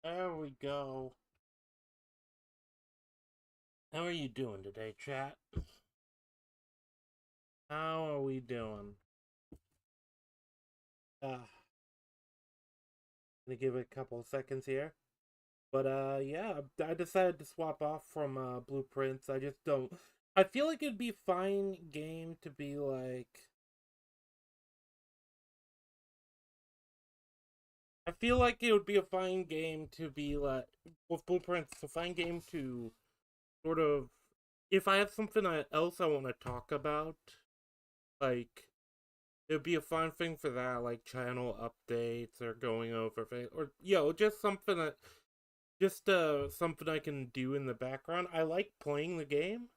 There we go. How are you doing today, chat? How are we doing? Gonna give it a couple of seconds here. But yeah, I decided to swap off from Blueprints. I just don't. I feel like it'd be a fine game to be like. I feel like it would be a fine game to be like with Blueprints. It's a fine game to sort of. If I have something else I want to talk about, like it'd be a fun thing for that, like channel updates or going over things, or just something that something I can do in the background. I like playing the game.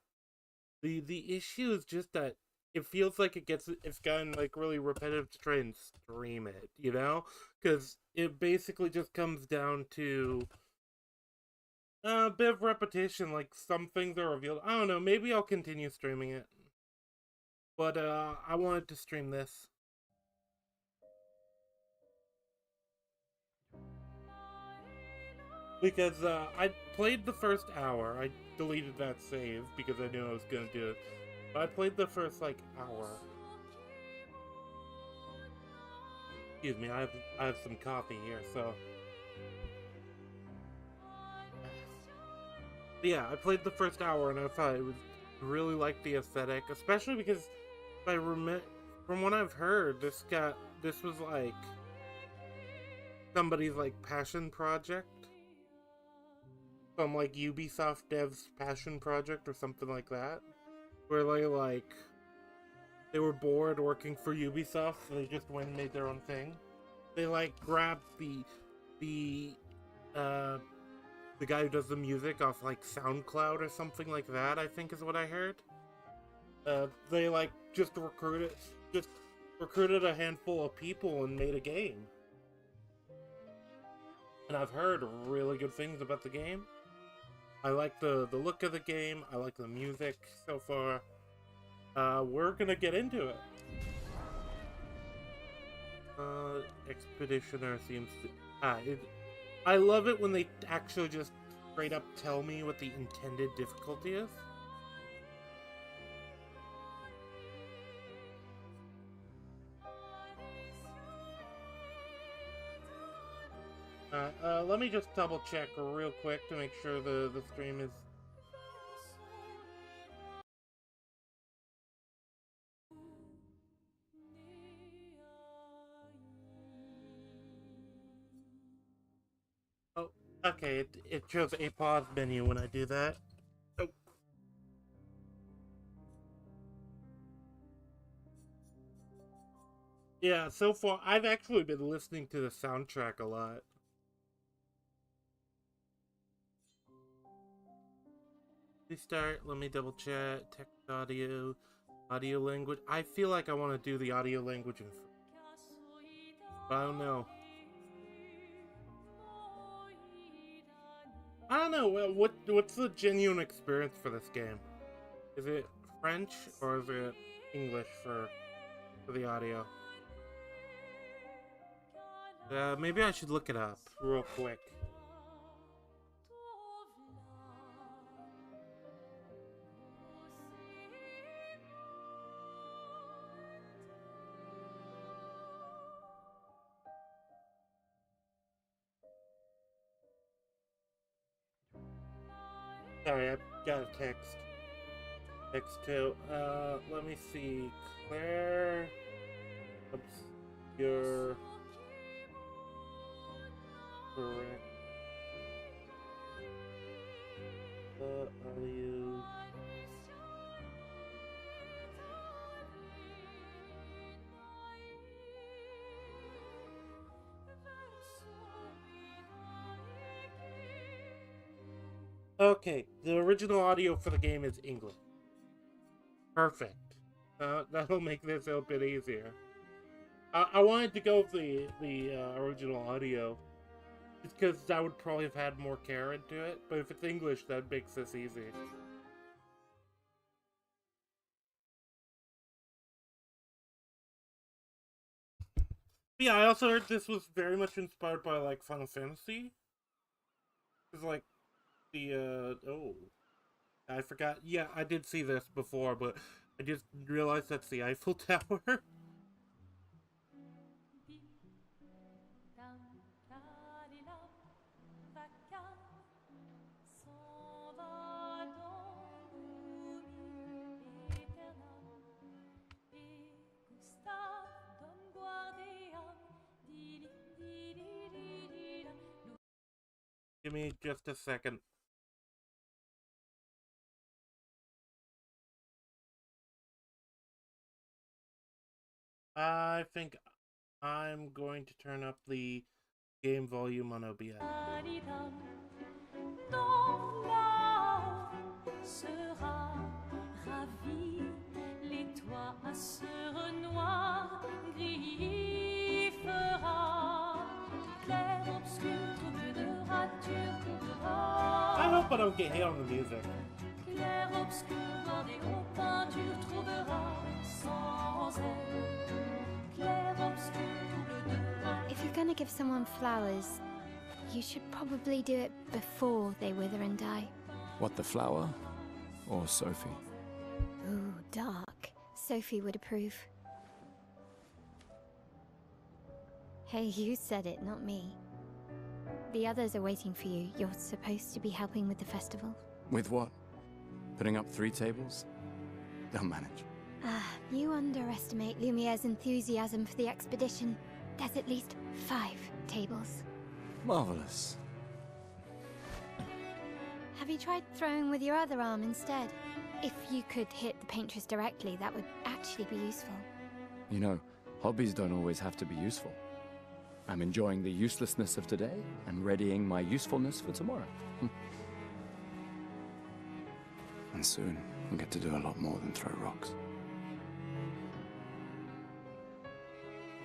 The issue is just that it feels like it's gotten like really repetitive to try and stream it, because it basically just comes down to a bit of repetition. Like some things are revealed. I don't know. Maybe I'll continue streaming it, but I wanted to stream this. Because I played the first hour. I deleted that save because I knew I was gonna do it. But I played the first like hour. Excuse me, I have some coffee here, so but yeah, I played the first hour and I thought it was really like the aesthetic, especially because if I remember from what I've heard, this was like somebody's like passion project. Some like Ubisoft devs passion project or something like that. Where they were bored working for Ubisoft, so they just went and made their own thing. They like grabbed the uh the guy who does the music off like SoundCloud or something like that, I think is what I heard. They like just recruited a handful of people and made a game. And I've heard really good things about the game. I like the look of the game, I like the music so far. We're gonna get into it. Exppeditioner seems to. I love it when they actually just straight up tell me what the intended difficulty is. Let me just double check real quick to make sure the stream is. Oh, okay. It shows a pause menu when I do that. Oh. Yeah, so far I've actually been listening to the soundtrack a lot. Restart. Let me double check. Text audio language. I feel like I want to do the audio language but I don't know. I don't know. What's the genuine experience for this game? Is it French or is it English for the audio? Maybe I should look it up real quick. Sorry, I got a text. Text too. Let me see. Clair Obscur. Correct. Audio. Okay, the original audio for the game is English. Perfect. That'll make this a bit easier. I wanted to go with the original audio, just because I would probably have had more care into it. But if it's English, that makes this easy. Yeah, I also heard this was very much inspired by like Final Fantasy. It's like the oh, I forgot. Yeah, I did see this before, but I just realized that's the Eiffel Tower. Give me just a second. I think I'm going to turn up the game volume on OBS. Sera ravi, les toits aceureux noirs griffera, clair obscur, trouble de rature trouvera. I hope I don't get hit on the music. Clair obscur, dans des hauts peintures trouvera, sans elle. Clair obscur, trouble de rature. If you're gonna give someone flowers, you should probably do it before they wither and die. What, the flower? Or Sophie? Ooh, dark. Sophie would approve. Hey, you said it, not me. The others are waiting for you. You're supposed to be helping with the festival. With what? Putting up 3 tables? They'll manage. You underestimate Lumiere's enthusiasm for the Exppedition. There's at least 5 tables. Marvelous. Have you tried throwing with your other arm instead? If you could hit the paintress directly, that would actually be useful. You know, hobbies don't always have to be useful. I'm enjoying the uselessness of today and readying my usefulness for tomorrow. And soon, I'll get to do a lot more than throw rocks.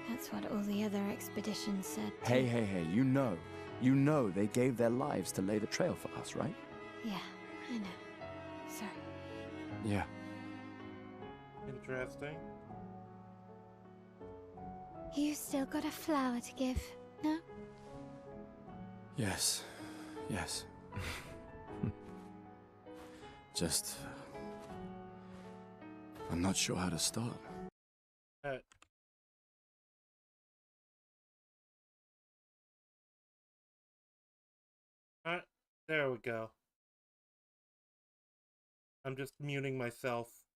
That's what all the other expeditions said. Hey, you know they gave their lives to lay the trail for us, right? Yeah, I know. Sorry. Yeah. Interesting. You still got a flower to give, no? Yes. Just... I'm not sure how to start. There we go. I'm just muting myself.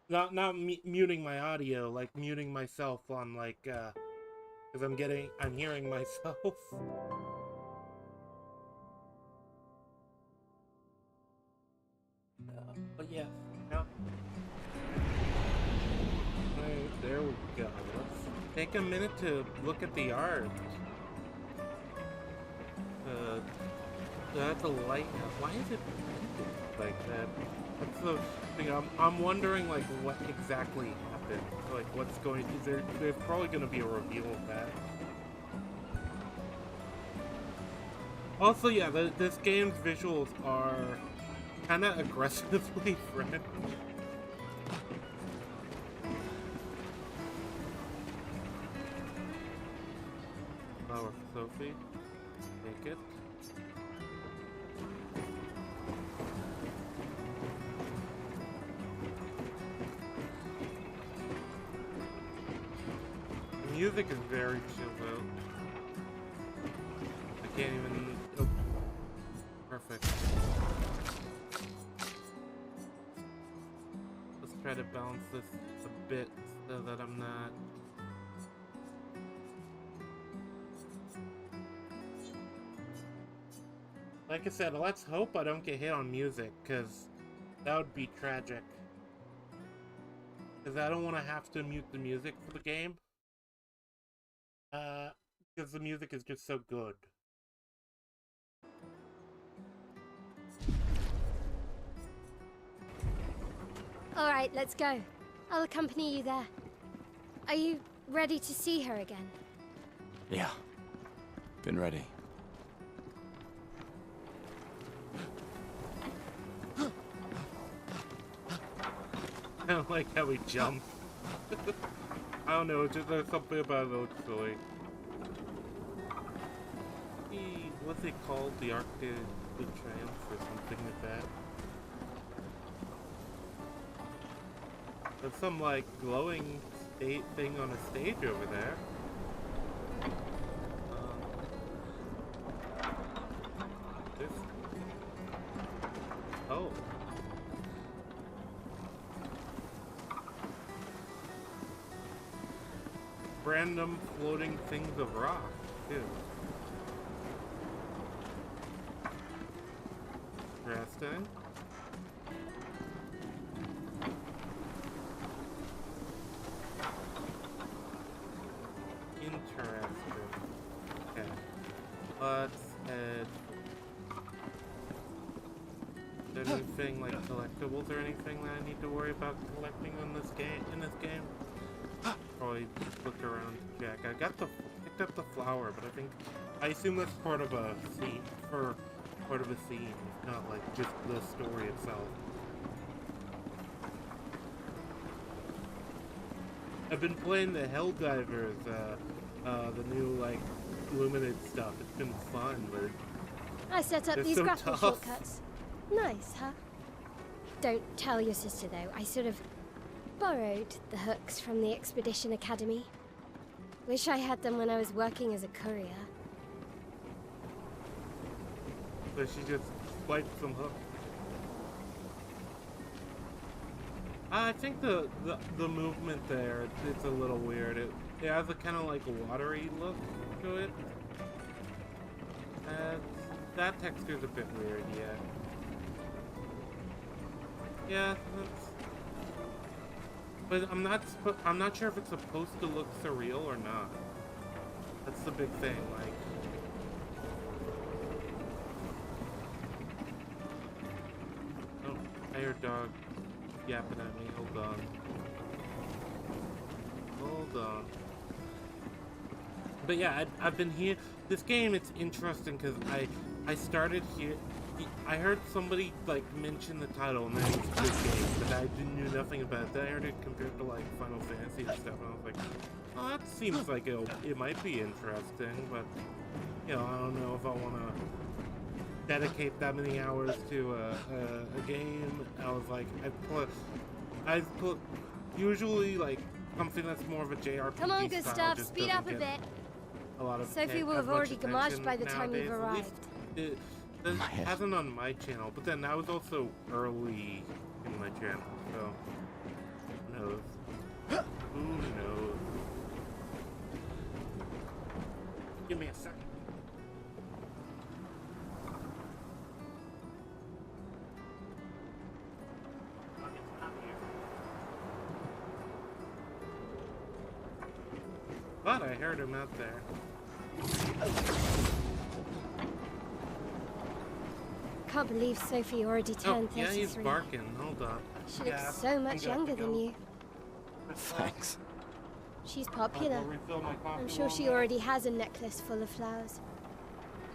Not muting my audio, like muting myself on like because I'm hearing myself. But yeah, no. Right, there we go. Let's take a minute to look at the art. That's a light. Why is it like that? That's the thing. I'm wondering like what exactly happened. Like what's going. There's probably going to be a reveal of that. Also, yeah, this game's visuals are kind of aggressively French. Flower for Sophie. Take it. The music is very chilled out. I can't even... Oh. Perfect. Let's try to balance this a bit so that I'm not... Like I said, let's hope I don't get hit on music, because that would be tragic. Because I don't want to have to mute the music for the game. Because the music is just so good. Alright, let's go. I'll accompany you there. Are you ready to see her again? Yeah. Been ready. I don't like how he jumps. I don't know, just there's something about it that looks silly. what's it called? The Arc de Triomphe or something like that. There's some like glowing state thing on a stage over there. This. Oh. Random floating things of rock, too. Interesting. Interesting. Okay. Let's head. Is there anything like collectibles or anything that I need to worry about collecting on this game? In this game? Probably look around, Jack. I picked up the flower, but I assume that's part of a scene, if not like just the story itself. I've been playing the Helldivers, the new like Lumined stuff. It's been fun, but I set up these so grapple tough. shortcuts. Nice, huh? Don't tell your sister though. I sort of borrowed the hooks from the Exppedition Academy. Wish I had them when I was working as a courier. So she just swiped some hooks. I think the movement there, it's a little weird. It has a kind of like watery look to it. That texture's a bit weird, yeah. Yeah, but I'm not sure if it's supposed to look surreal or not. That's the big thing, like. Oh, I hear dog yapping at me. Hold on. Hold on. But yeah, I've been here. This game, it's interesting because I started here. I heard somebody like mention the title and then it was this game, but I knew nothing about it. Then I heard it compared to like Final Fantasy and stuff, and I was like, oh, that seems like it might be interesting, but you know, I don't know if I want to dedicate that many hours to a game. I was like, I put usually like something that's more of a JRPG. Come on, style Gustav, just speed doesn't up a get bit. A lot of Sophie will as have much already gamaged attention by the time you've nowadays. At least arrived. It My head. hasn't on my channel, but then I was also early in my channel, so who knows? Who knows? Give me a second. I'll get out of here. But I heard him out there. Can't believe Sophie already turned 33. Yeah, he's barking. Hold on. She looks so much younger than you. Thanks. She's popular. I'm sure she already has a necklace full of flowers.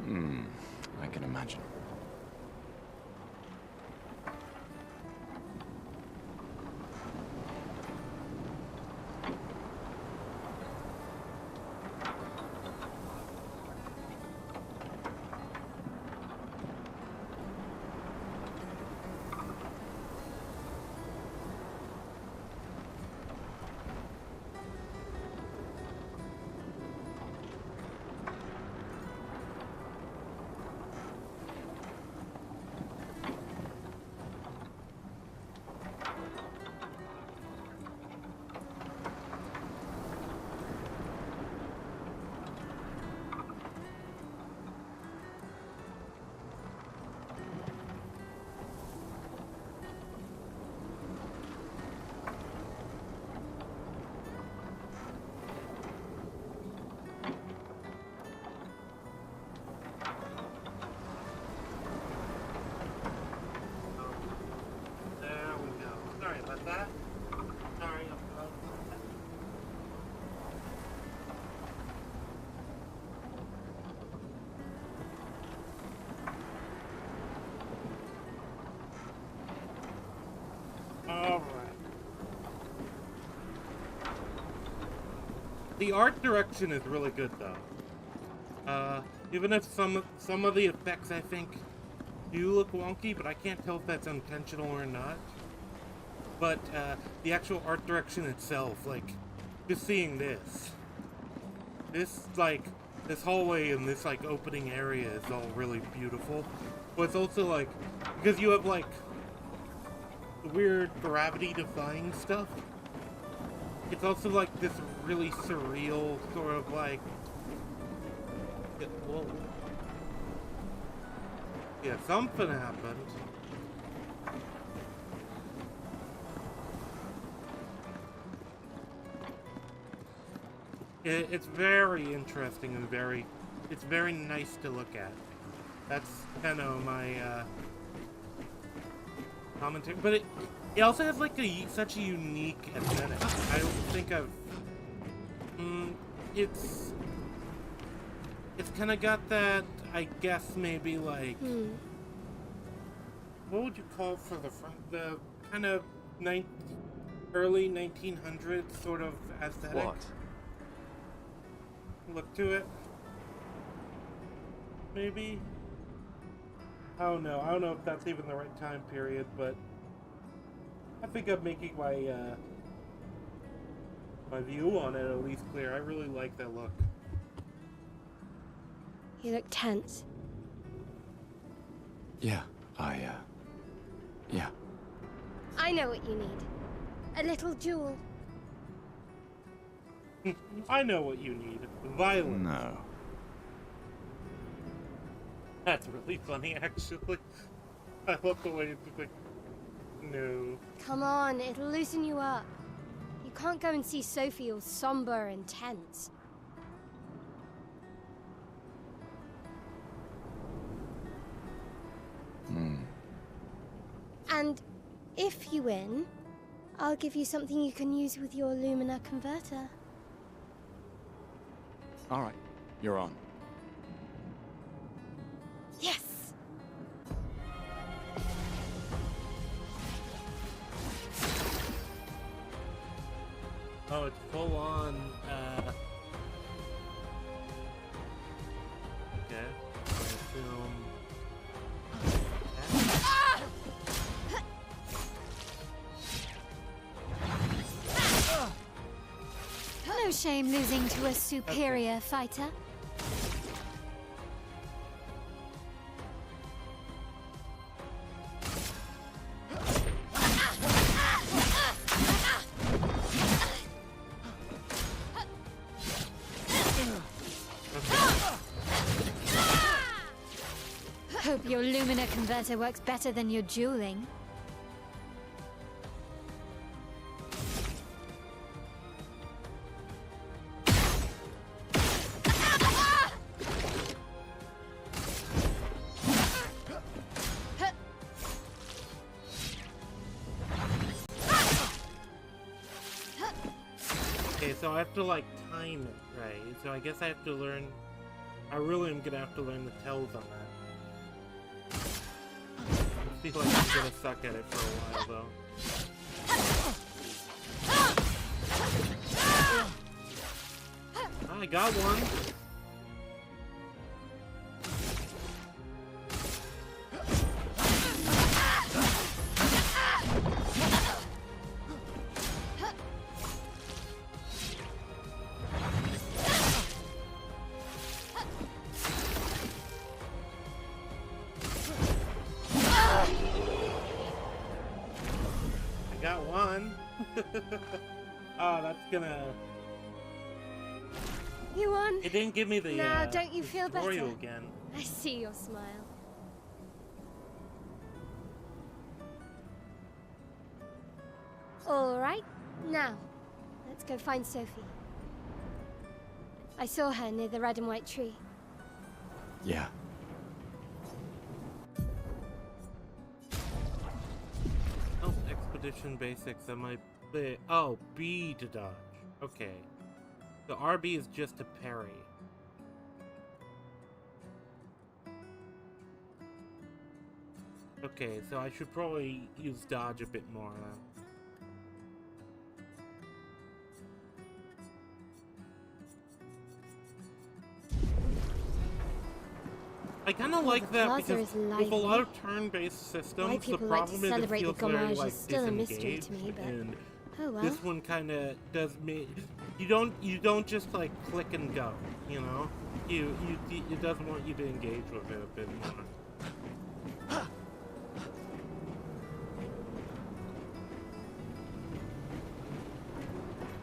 I can imagine. There we go. Sorry about that. Sorry about Alright. The art direction is really good though. Even if some of the effects I think do look wonky, but I can't tell if that's intentional or not. But the actual art direction itself, like, just seeing this like, this hallway and this like opening area is all really beautiful. But it's also like, because you have like weird gravity defying stuff, it's also like this really surreal sort of like, whoa. Yeah, something happened. It's very interesting and it's very nice to look at. That's kind of my commentary. But it also has like such a unique aesthetic. I don't think I've. It's kind of got that. I guess maybe like. What would you call for the front? The kind of early 1900s sort of aesthetic. What? Look to it. Maybe. I don't know. I don't know if that's even the right time period, but I think I'm making my my view on it at least clear. I really like that look. You look tense. Yeah, yeah. I know what you need. A little jewel. I know what you need. Violence. No. That's really funny, actually. I love the way it's like, no. Come on, it'll loosen you up. You can't go and see Sophie all somber and tense. And if you win, I'll give you something you can use with your Lumina converter. All right, you're on. Yes! Oh, it's full on, okay. I assume... No shame losing to a superior fighter. Hope your Lumina converter works better than your dueling. Okay, so I have to like time it, right? So I guess I have to learn. I really am gonna have to learn the tells on that. I feel like I'm gonna suck at it for a while though. I got one. Got one. Oh, that's gonna. You won. It didn't give me the. Now, don't you feel tutorial better? again. I see your smile. All right, now, let's go find Sophie. I saw her near the red and white tree. Yeah. Oh, Exppedition basics. That might be. Oh, B to dodge. Okay. So RB is just to parry. Okay, so I should probably use dodge a bit more then. I kind of Oh, like the that plaza because is with a lot lively. of turn-based Why systems, the people like to problem is it celebrate the feels very gommage like is still a mystery to disengaged, me, but and oh well. this one kind of does me. You don't just like click and go. You know, it doesn't want you to engage with it a bit more.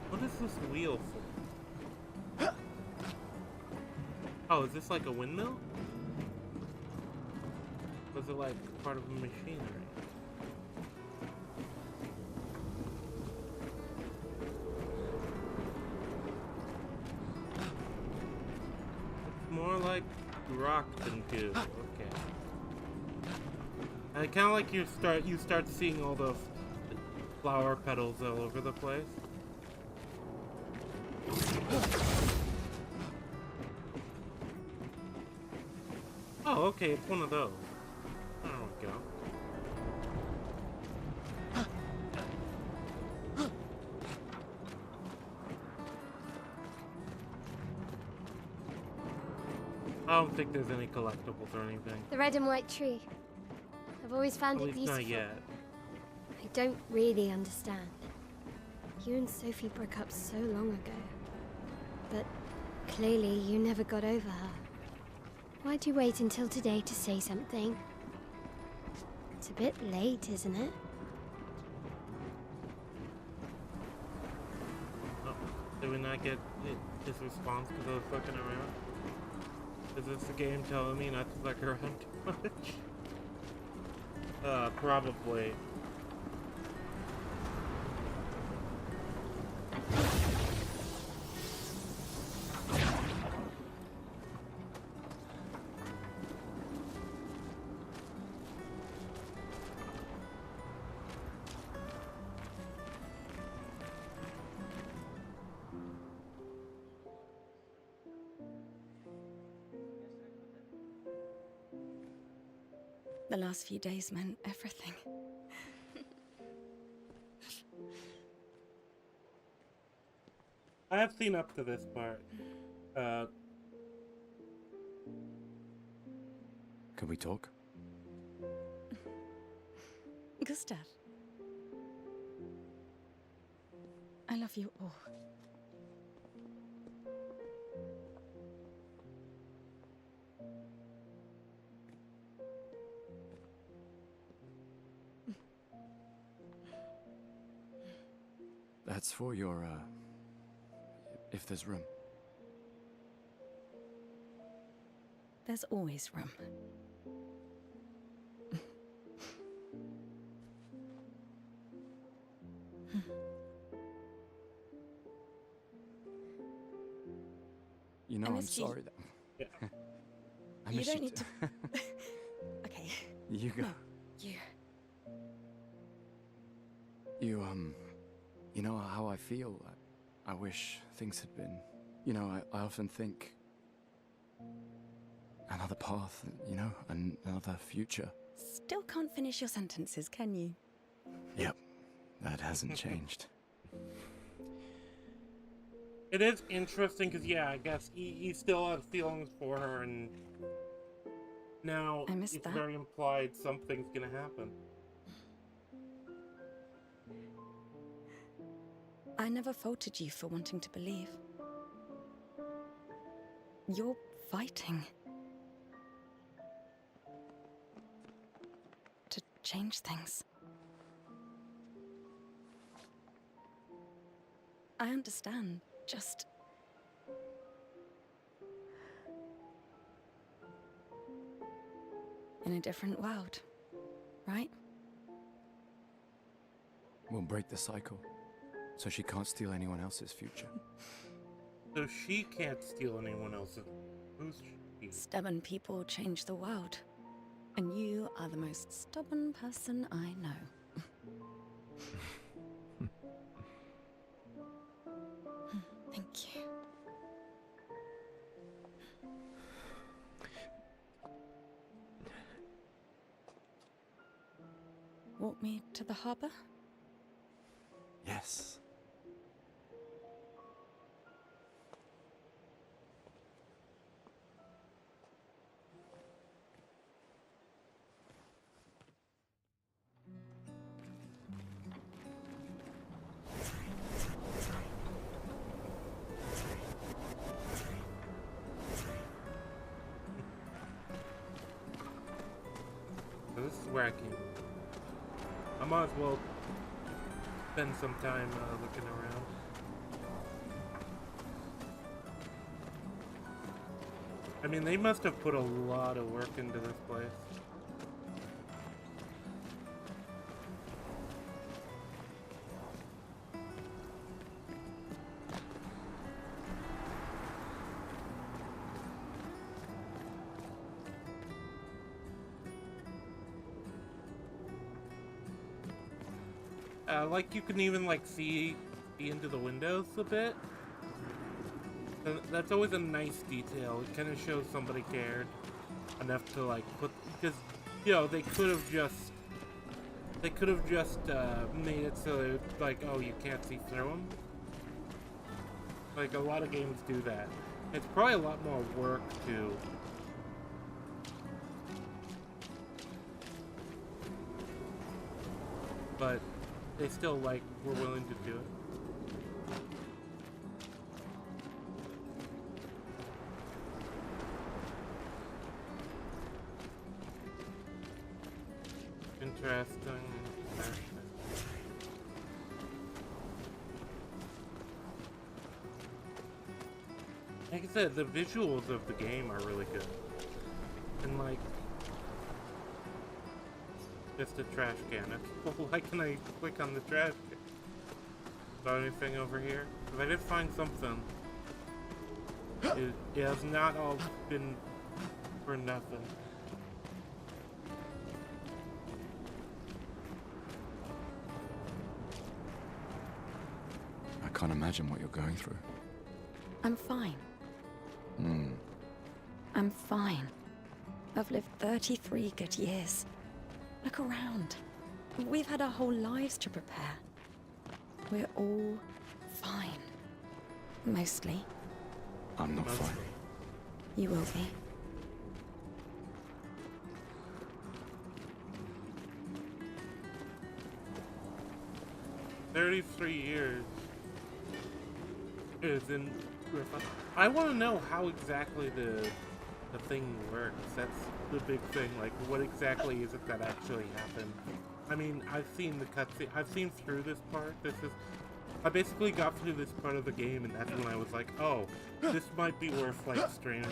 What is this wheel for? Oh, is this like a windmill? Was it like part of a machinery? It's more like rock than goo. Okay. I kind of like you start seeing all the flower petals all over the place. Oh, okay, it's one of those. There we go. I don't think there's any collectibles or anything. The red and white tree. I've always found At it least beautiful. not yet. I don't really understand. You and Sophie broke up so long ago. But clearly you never got over her. Why'd you wait until today to say something? It's a bit late, isn't it? Oh, did we not get his response because I was fucking around? Is this the game telling me not to fuck around too much? Probably. The last few days meant everything. I have seen up to this part. Can we talk? Gustav. I love you all. That's for your, if there's room. There's always room. You know, I I'm missed you. sorry that... Yeah. I You miss don't need too. to... Okay. You go. No, you. You know how I feel? I wish things had been... You know, I often think... Another path, you know, another future. Still can't finish your sentences, can you? Yep, that hasn't changed. It is interesting because, yeah, I guess he still has feelings for her, and now I missed it's that. very implied something's gonna happen. I never faulted you for wanting to believe. You're fighting. To change things. I understand, just... in a different world, right? We'll break the cycle, so she can't steal anyone else's future. So she can't steal anyone else's. Who's she? Stubborn people change the world. And you are the most stubborn person I know. Thank you. Walk me to the harbor? Yes. this is where I can... I might as well spend some time looking around. I mean, they must have put a lot of work into this place. Like you can even like see into the windows a bit. That's always a nice detail. It kind of shows somebody cared enough to like put, because you know they could have just made it so that it's like, oh, you can't see through them. Like a lot of games do that. It's probably a lot more work too. But they still like were willing to do it. Interesting. Like I said, the visuals of the game are really good. And like, just a trash can. Why can I click on the trash can? Got anything over here? If I did find something, it has not all been for nothing. I can't imagine what you're going through. I'm fine. Hmm. I'm fine. I've lived 33 good years. Look around. We've had our whole lives to prepare. We're all fine. Mostly. I'm not fine. You will be. $33 is in. I want to know how exactly the thing works. That's the big thing. Like, what exactly is it that actually happened? I mean, I've seen the cutscene. I've seen through this part. I basically got through this part of the game, and that's when I was like, oh, this might be worth like streaming.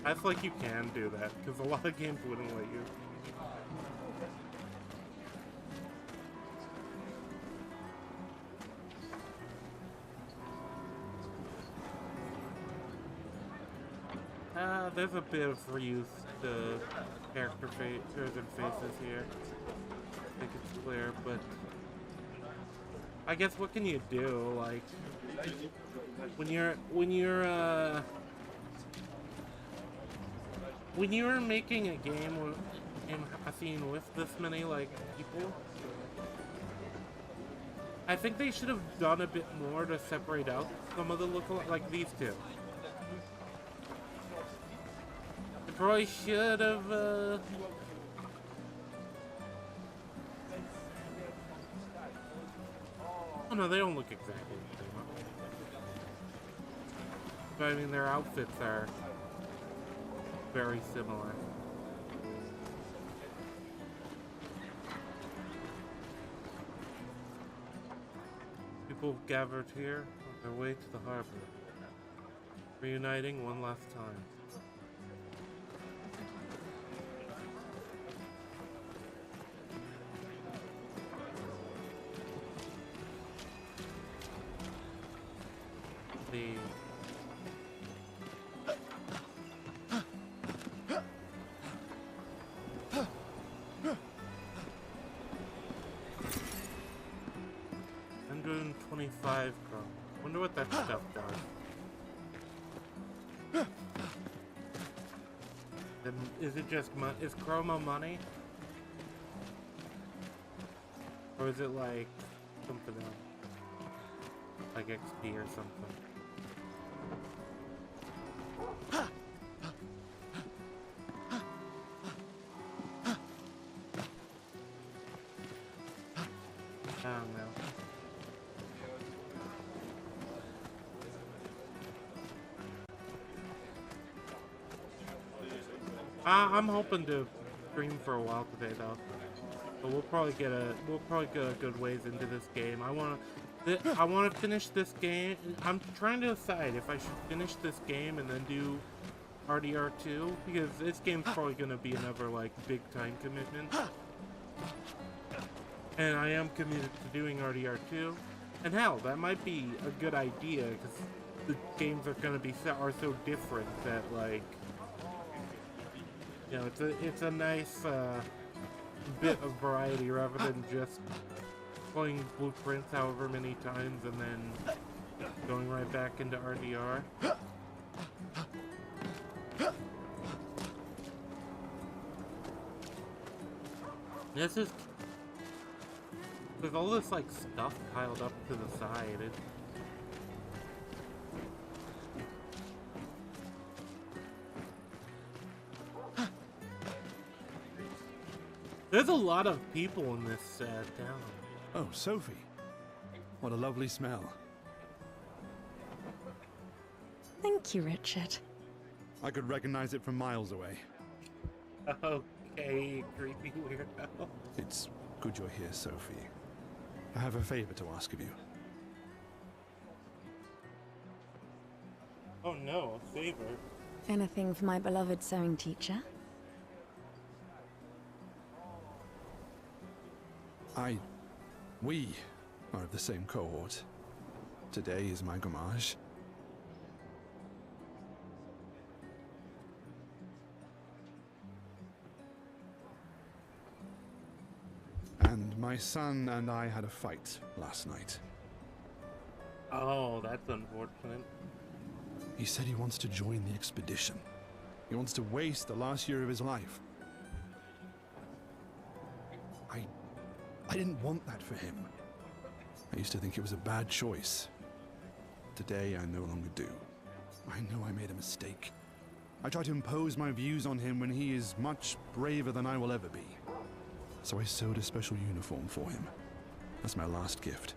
I feel like you can do that, because a lot of games wouldn't let you. There's a bit of reuse to character features and faces here. I think it's clear, but I guess what can you do? Like, when you're making a game a scene with this many like people, I think they should have done a bit more to separate out some of the like these two. They probably should have. Oh no, they don't look exactly the same. But I mean, their outfits are very similar. People gathered here on their way to the harbor, reuniting one last time. Wonder what that stuff does. Then is it just is chroma money? Or is it like something else? Like XP or something? I don't know. I'm hoping to stream for a while today, though. But we'll probably get a good ways into this game. I wanna finish this game. I'm trying to decide if I should finish this game and then do RDR2, because this game's probably gonna be another like big time commitment. And I am committed to doing RDR2. And hell, that might be a good idea, because the games are gonna be so different that, like, you know, it's a nice bit of variety rather than just playing Blueprints however many times and then going right back into RDR. This is... There's all this, like, stuff piled up to the side. There's a lot of people in this town. Oh, Sophie. What a lovely smell. Thank you, Richard. I could recognize it from miles away. Okay, creepy weirdo. It's good you're here, Sophie. I have a favor to ask of you. Oh no, a favor. Anything for my beloved sewing teacher? We are of the same cohort. Today is my gommage. And my son and I had a fight last night. Oh, that's unfortunate. He said he wants to join the Exppedition. He wants to waste the last year of his life. I didn't want that for him. I used to think it was a bad choice. Today, I no longer do. I know I made a mistake. I tried to impose my views on him when he is much braver than I will ever be. So I sewed a special uniform for him. That's my last gift.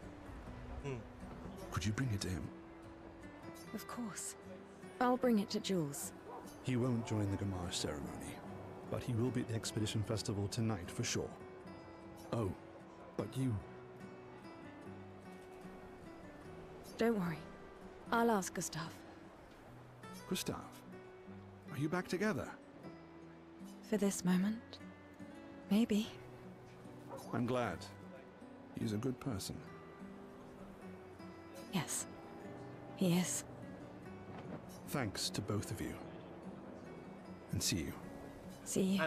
Could you bring it to him? Of course. I'll bring it to Jules. He won't join the gommage ceremony, but he will be at the Exppedition Festival tonight for sure. Oh, but you... Don't worry. I'll ask Gustav. Gustav, are you back together? For this moment? Maybe. I'm glad. He's a good person. Yes. He is. Thanks to both of you. And see you. See you.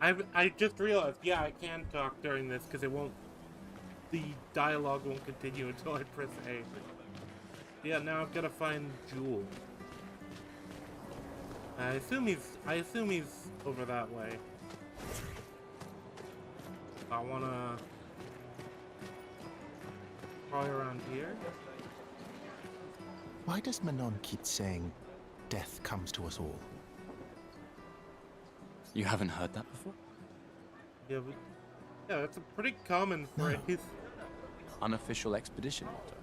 I just realized, yeah, I can talk during this because it won't... The dialogue won't continue until I press A. Yeah, now I've got to find Jewel. I assume he's over that way. I wanna... Probably around here? Why does Manon keep saying, death comes to us all? You haven't heard that before? Yeah, but... Yeah, that's a pretty common phrase. Unofficial Exppedition motto.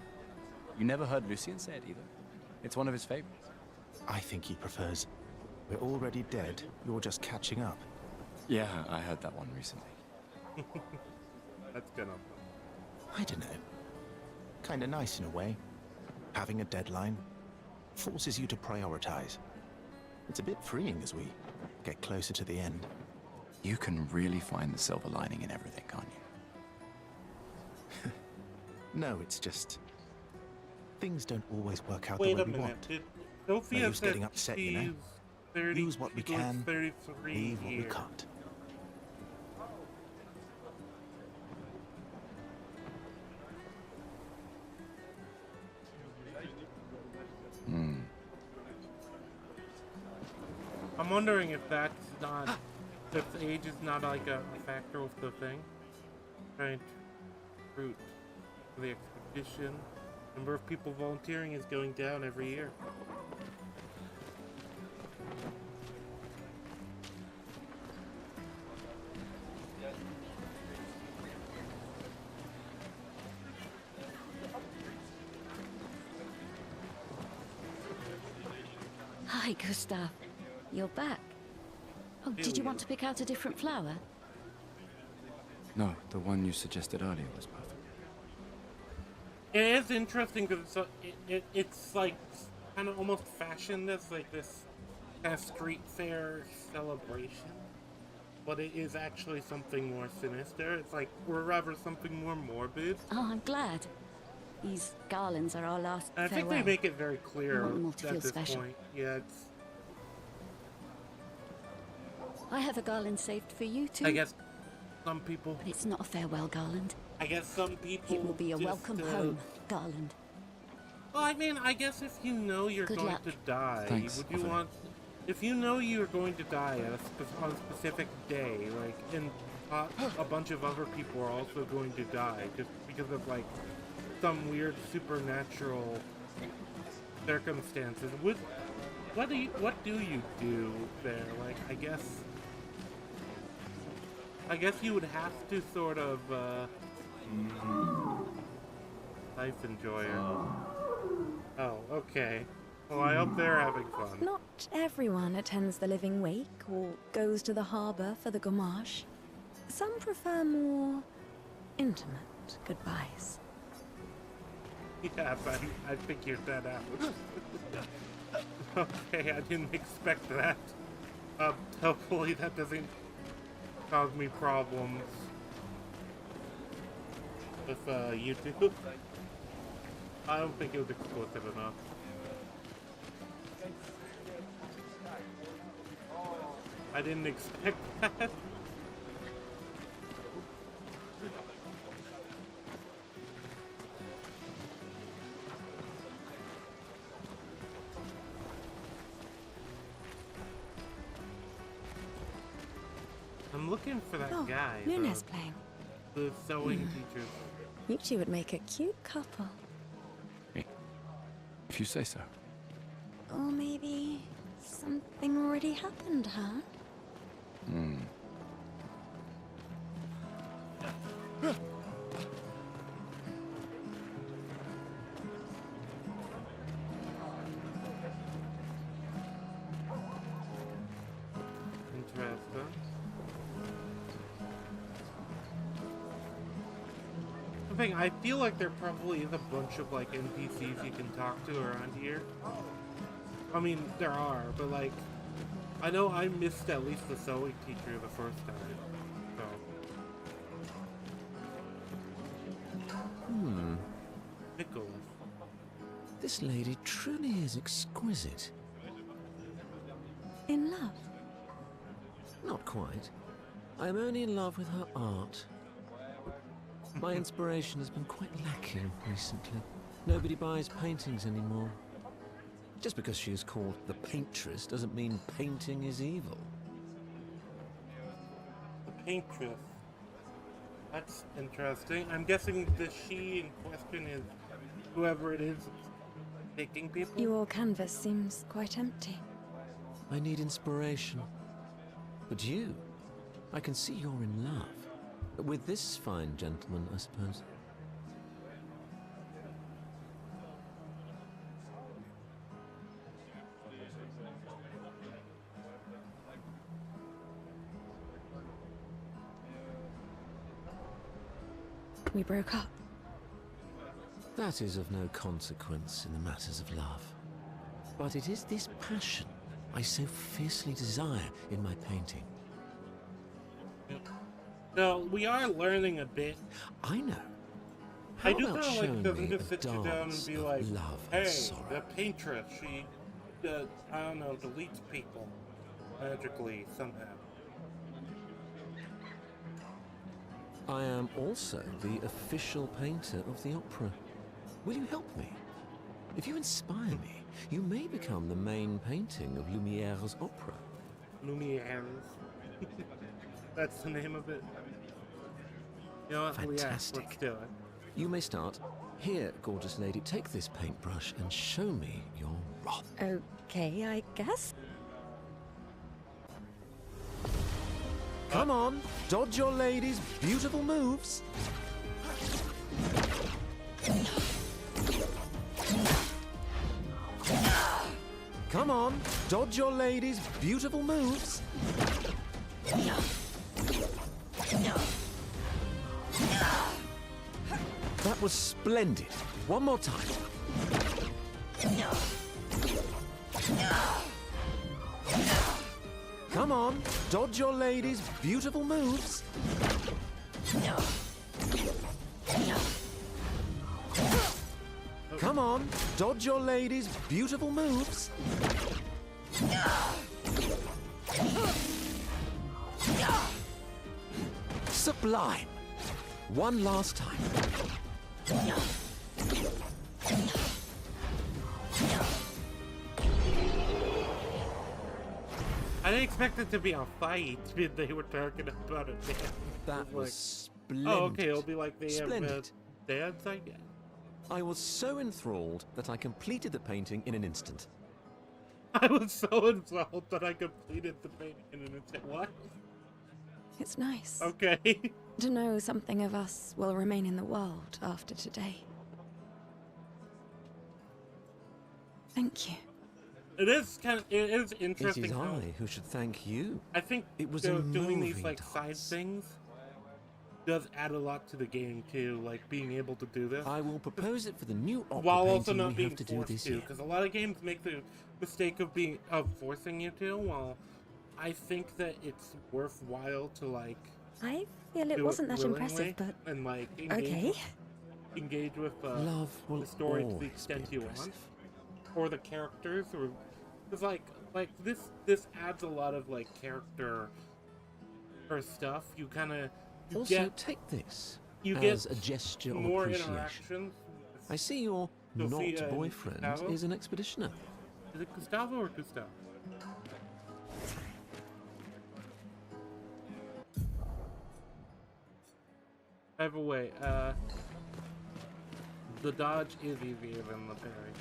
You never heard Lucien say it either. It's one of his favorites. I think he prefers, we're already dead, you're just catching up. Yeah, I heard that one recently. That's gonna... I don't know. Kinda nice in a way. Having a deadline forces you to prioritize. It's a bit freeing as we get closer to the end. You can really find the silver lining in everything, can't you? No, it's just... things don't always work out Wait the way a we minute. want. Did No Sophia use said getting upset, you know? she's 30, Use what we she goes can, 33 leave what we here. can't. I'm wondering if that's not... if age is not like a factor with the thing. Trying to recruit for the expedition. Number of people volunteering is going down every year. Hi, Gustav. You're back. Oh, did you want to pick out a different flower? No, the one you suggested earlier was perfect. It is interesting because it's like kind of almost fashioned as like this kind of street fair celebration, but it is actually something more sinister. It's like, or rather something more morbid. Oh, I'm glad. These garlands are our last And I think farewell. they make it very clear I want them all to at feel this special. point. Yeah, it's. I have a garland saved for you too. I guess some people. But it's not a farewell garland. I guess some people. It will be a just, welcome home garland. Well, I mean, I guess if you know you're Good going luck. to die, Thanks, would you Alvin. want? If you know you're going to die at on a specific day, like, and a bunch of other people are also going to die just because of like some weird supernatural circumstances, what do you do there? Like, I guess you would have to sort of life enjoyer. Oh, okay. Well, I hope they're having fun. Not everyone attends the living wake or goes to the harbour for the gommage. Some prefer more intimate goodbyes. Yeah, but I figured that out. Okay, I didn't expect that. Hopefully that doesn't cause me problems with YouTube. I don't think it was explicit enough. I didn't expect that. I'm looking for that guy. Luna's playing. The sewing teacher. You two would make a cute couple. If you say so. Or maybe something already happened, huh? Interesting. The thing, I feel like there probably is a bunch of like NPCs you can talk to around here. I mean, there are, but like, I know I missed at least the sewing teacher the first time. So. Nicholas. This lady truly is exquisite. In love? Not quite. I am only in love with her art. My inspiration has been quite lacking recently. Nobody buys paintings anymore. Just because she is called the paintress doesn't mean painting is evil. The paintress. That's interesting. I'm guessing the she in question is whoever it is taking people? Your canvas seems quite empty. I need inspiration. But you, I can see you're in love. With this fine gentleman, I suppose. We broke up. That is of no consequence in the matters of love. But it is this passion I so fiercely desire in my painting. No, we are learning a bit. I know. I How do about kind of like showing doesn't me just a sit you down and dance be of like, love and hey, sorrow? the paintress, she, I don't know, deletes people magically somehow. I am also the official painter of the opera. Will you help me? If you inspire me, you may become the main painting of Lumiere's opera. Lumiere's. That's the name of it. You know what? Fantastic. Yeah, let's do it. You may start. Here, gorgeous lady, take this paintbrush and show me your wrath. Okay, I guess. Come on, dodge your lady's beautiful moves. Come on, dodge your lady's beautiful moves. That was splendid. One more time. Come on, dodge your lady's beautiful moves. Come on, dodge your lady's beautiful moves. Sublime. One last time. I didn't expect it to be a fight when they were talking about it. That was splendid. Oh, okay, it'll be like they Splendid. have dance, I guess. I was so enthralled that I completed the painting in an instant. I was so enthralled that I completed the painting in an instant. What? It's nice Okay. to know something of us will remain in the world after today. Thank you. It is It interesting. is how- I who should thank you. I think It was a doing these moving like side dance. things does add a lot to the game too, like being able to do this I will propose it for the new opera while also painting not we being have to do forced this to, year. because a lot of games make the mistake of forcing you to. While I think that it's worthwhile to like I feel it do wasn't that willingly impressive, but and like okay. engage with Love will the story to the always extent be you want, impressive. or the characters, or it's like this adds a lot of like character or stuff. You kind of Also, get take this you as get a gesture of more appreciation. interactions. I see your Sophia not and boyfriend Gustavo? is an expeditioner. Is it Gustavo or Gustavo? Either way, the dodge is easier than the parry.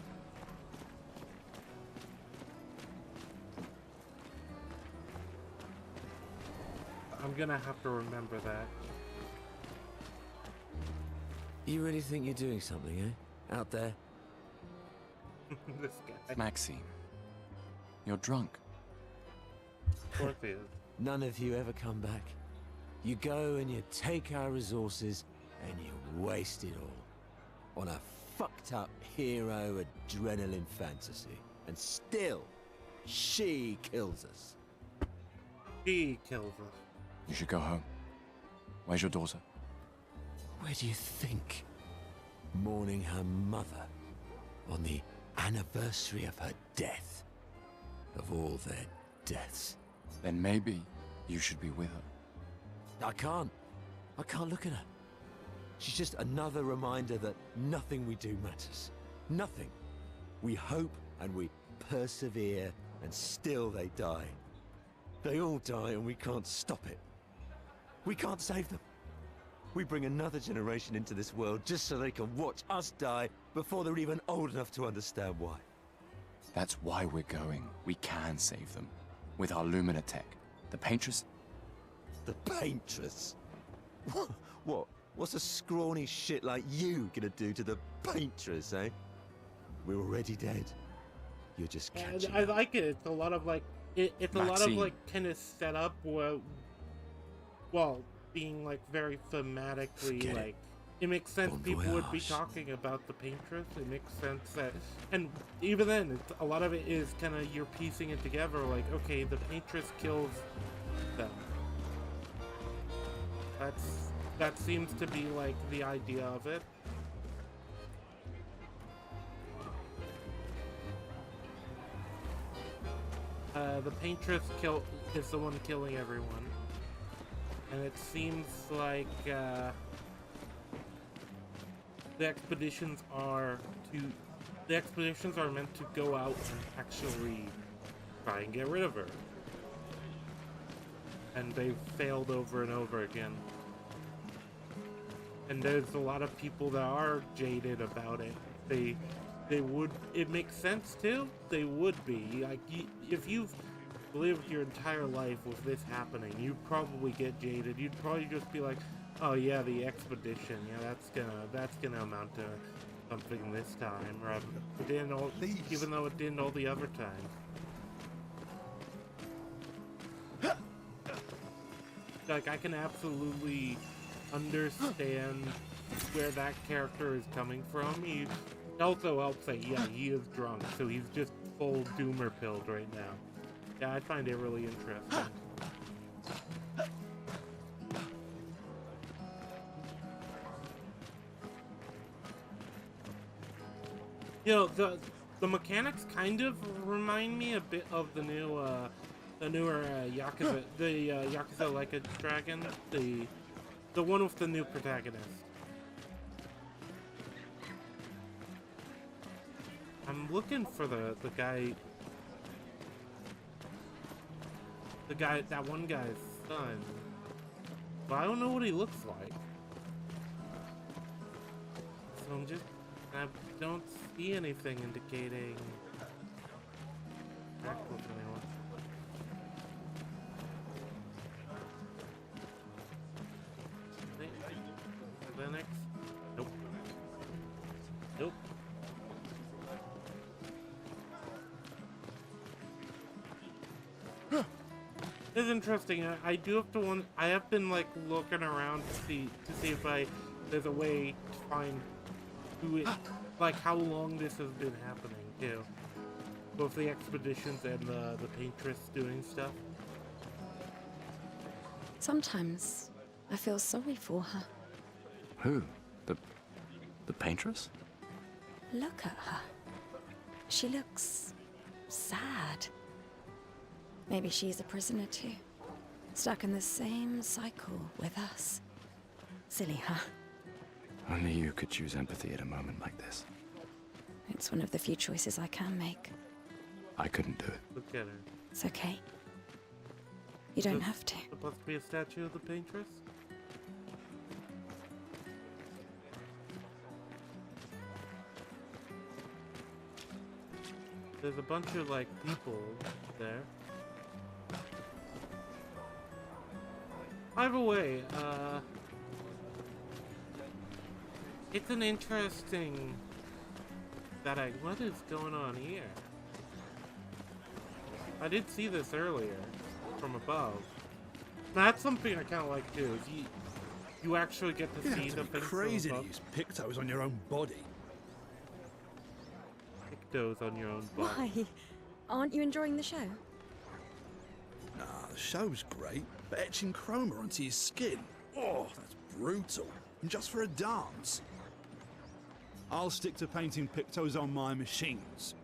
I'm gonna have to remember that. You really think you're doing something, eh? Out there? This guy. Maxine, you're drunk. Of course he is. None of you ever come back. You go and you take our resources and you waste it all on a fucked up hero adrenaline fantasy. And still, she kills us. He kills us. You should go home. Where's your daughter? Where do you think? Mourning her mother on the anniversary of her death. Of all their deaths. Then maybe you should be with her. I can't look at her. She's just another reminder that nothing we do matters. Nothing. We hope and we persevere, and still they die. They all die and we can't stop it. We can't save them. We bring another generation into this world just so they can watch us die before they're even old enough to understand why. That's why we're going. We can save them. With our Lumina tech. The Paintress... The Paintress? What? What's a scrawny shit like you gonna do to the Paintress, eh? We're already dead. You're just And catching I up. like it. It's a lot of like it's a lot of Maxine. like kind of setup where, well, being like very thematically Forget it. like it makes sense Bon people would be voyage. talking about the Paintress. It makes sense that, and even then, a lot of it is kind of you're piecing it together. Like, okay, the Paintress kills them. That seems to be like the idea of it. The Paintress is the one killing everyone, and it seems like the expeditions are meant to go out and actually try and get rid of her, and they've failed over and over again. And there's a lot of people that are jaded about it. They would. It makes sense too. They would be like if you've lived your entire life with this happening, you'd probably get jaded. You'd probably just be like, "Oh yeah, the expedition. Yeah, that's gonna amount to something this time." Rather, it didn't all, even though it didn't all the other times. Like I can absolutely understand where that character is coming from. He also helps that, yeah, he is drunk, so he's just full doomer pilled right now. Yeah, I find it really interesting. You know, the mechanics kind of remind me a bit of the newer Yakuza, the Yakuza Like a Dragon, the one with the new protagonist. I'm looking for the guy, that one guy's son, but I don't know what he looks like. So I don't see anything indicating back with anyone. Linux? Nope. Nope. This is interesting. I do have to I have been like looking around to see if there's a way to find who it, like how long this has been happening too. Both the expeditions and the paintress doing stuff. Sometimes I feel sorry for her. Who? The paintress? Look at her. She looks sad. Maybe she's a prisoner too. Stuck in the same cycle with us. Silly, huh? Only you could choose empathy at a moment like this. It's one of the few choices I can make. I couldn't do it. Look at her. It's okay. You don't have to. Supposed to be a statue of the paintress? There's a bunch of like people there. Either way, it's an interesting what is going on here? I did see this earlier from above. That's something I kind of like too. Is you actually get to see the things crazy from to above. use pictos on your own body. Pictos on your own body. Why? Aren't you enjoying the show? Nah, the show's great, but etching chroma onto your skin, oh, that's brutal. And just for a dance. I'll stick to painting pictos on my machines.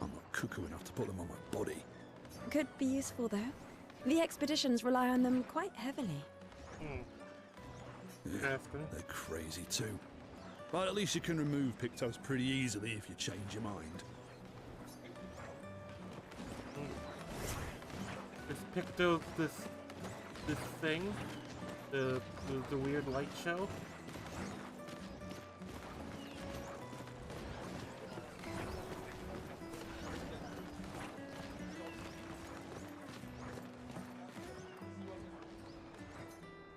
I'm not cuckoo enough to put them on my body. Could be useful though. The expeditions rely on them quite heavily. Yeah, they're crazy too. But at least you can remove pictos pretty easily if you change your mind. This Pictos, this thing, the weird light show.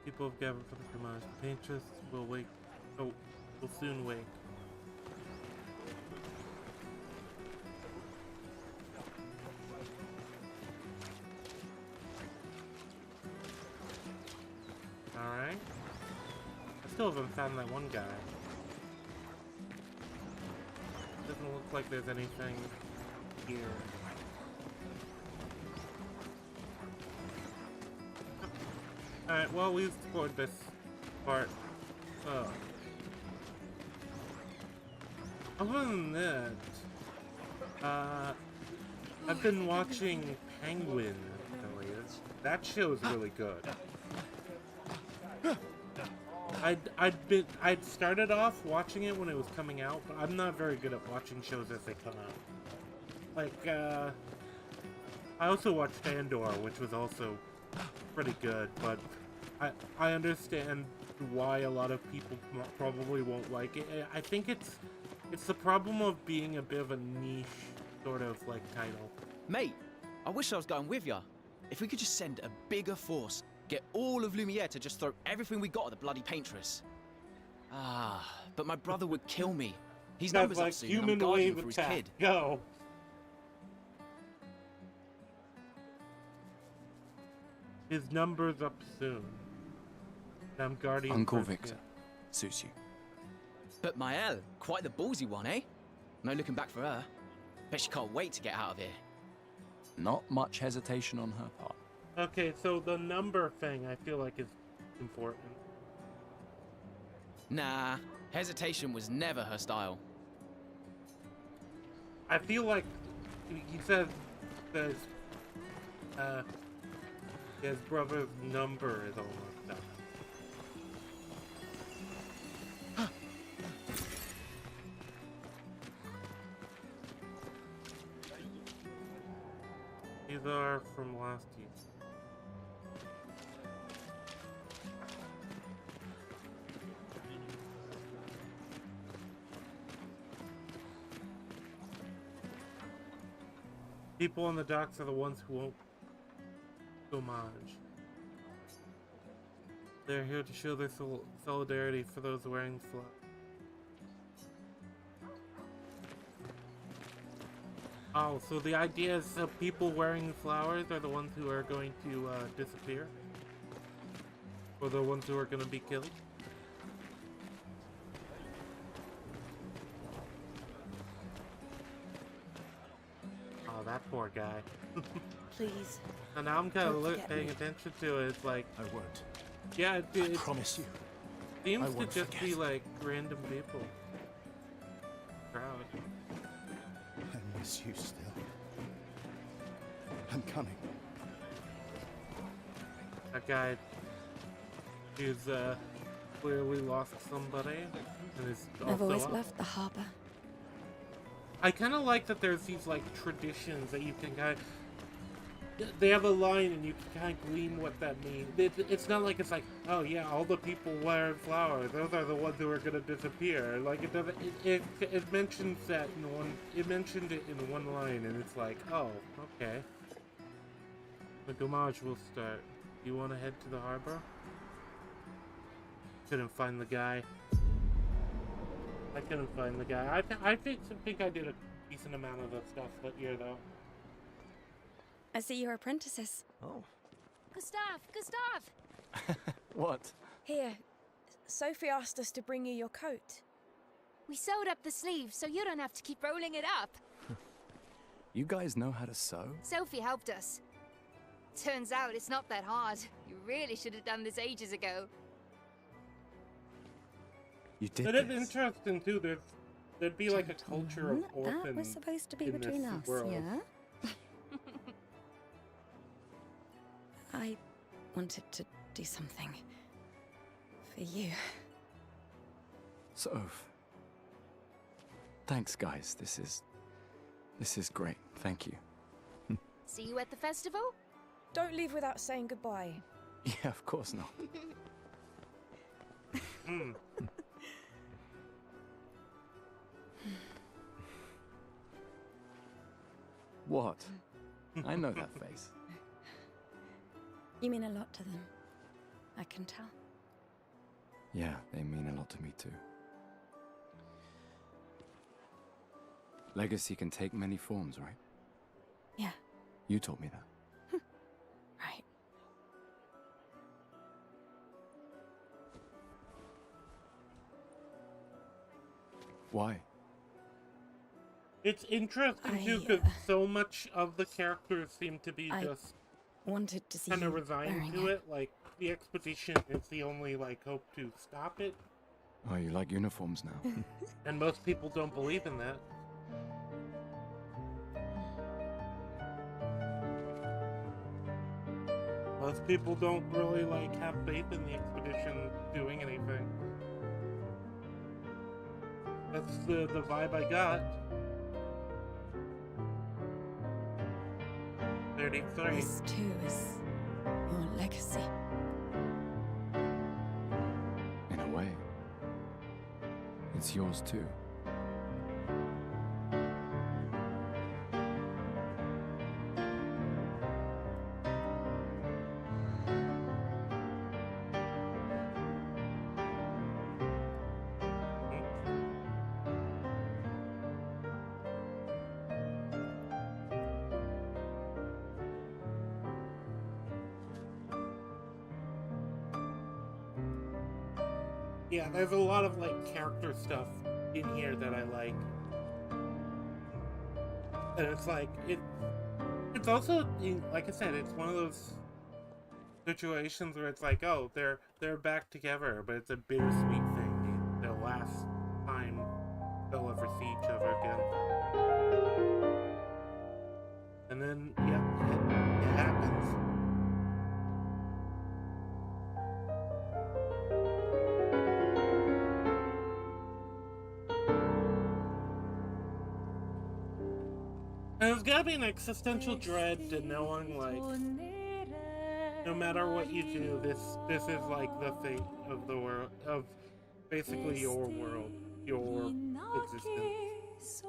People have gathered for the demise. The paintress will wake. Oh, will soon wake. Alright. I still haven't found that one guy. Doesn't look like there's anything here. Alright, well, we've explored this part. Other than that, I've been watching Penguin affiliates. That show's really good. I'd started off watching it when it was coming out, but I'm not very good at watching shows as they come out. Like, I also watched Andor, which was also pretty good, but I understand why a lot of people probably won't like it. I think it's the problem of being a bit of a niche sort of like title. Mate, I wish I was going with ya. If we could just send a bigger force, get all of Lumiere to just throw everything we got at the bloody paintress. But my brother would kill me. His number's like up soon, and I'm human guarding wave him for his attack. kid. Go. His number's up soon. I'm guarding Uncle for- Victor. yeah. Suits you. But Mael, quite the ballsy one, eh? No looking back for her. Bet she can't wait to get out of here. Not much hesitation on her part. Okay, so the number thing I feel like is important. Nah, hesitation was never her style. I feel like he says that his brother's number is almost done. These are from last year. People on the docks are the ones who won't homage. They're here to show their solidarity for those wearing the flag. Oh, so the idea is that people wearing flowers are the ones who are going to disappear? Or the ones who are going to be killed? Oh, that poor guy. Please. And now I'm kind Don't of forget paying me. attention to it. It's like, I won't. yeah, I promise you. I seems to won't just be forget. like random people. Crowd. I miss you still. I'm coming. That guy who's clearly lost somebody and is I've also always up. loved the harbor. I kind of like that there's these like traditions that you can kind of. They have a line and you can kind of glean what that means. It's not like it's like, oh yeah, all the people wearing flowers, those are the ones who are gonna disappear. Like it doesn't. It mentions that in one. It mentioned it in one line, and it's like, oh, okay. The homage will start. You want to head to the harbor? Couldn't find the guy. I couldn't find the guy. I think I did a decent amount of the stuff that year though. I see you're apprentices. Oh. Gustav! What? Here. Sophie asked us to bring you your coat. We sewed up the sleeves so you don't have to keep rolling it up. You guys know how to sew? Sophie helped us. Turns out it's not that hard. You really should have done this ages ago. You did It is this. interesting too. There'd be like a culture of orphans. That was supposed to be in between this us, world. yeah? I wanted to do something for you. Soph. Thanks, guys. This is great. Thank you. See you at the festival? Don't leave without saying goodbye. Yeah, of course not. What? I know that face. You mean a lot to them. I can tell. Yeah, they mean a lot to me too. Legacy can take many forms, right? Yeah, You told me that. right. Why? It's interesting too I, because so much of the characters seem to be I just Wanted to see kind you of resigned wearing to it. Like the expedition is the only like hope to stop it, Oh, you like uniforms now? and most people don't believe in that. Most people don't really like have faith in the expedition doing anything. That's the vibe I got. 33. This too is your legacy. In a way. It's yours too. Yeah, there's a lot of like character stuff in here that I like. And it's like it's also, like I said, it's one of those situations where it's like, oh, they're back together, but it's a bittersweet thing. The last time they'll ever see each other again. And then, yeah, it happens. And there's gotta be an existential dread to knowing, like, no matter what you do, this is like the fate of the world, of basically your world, your existence.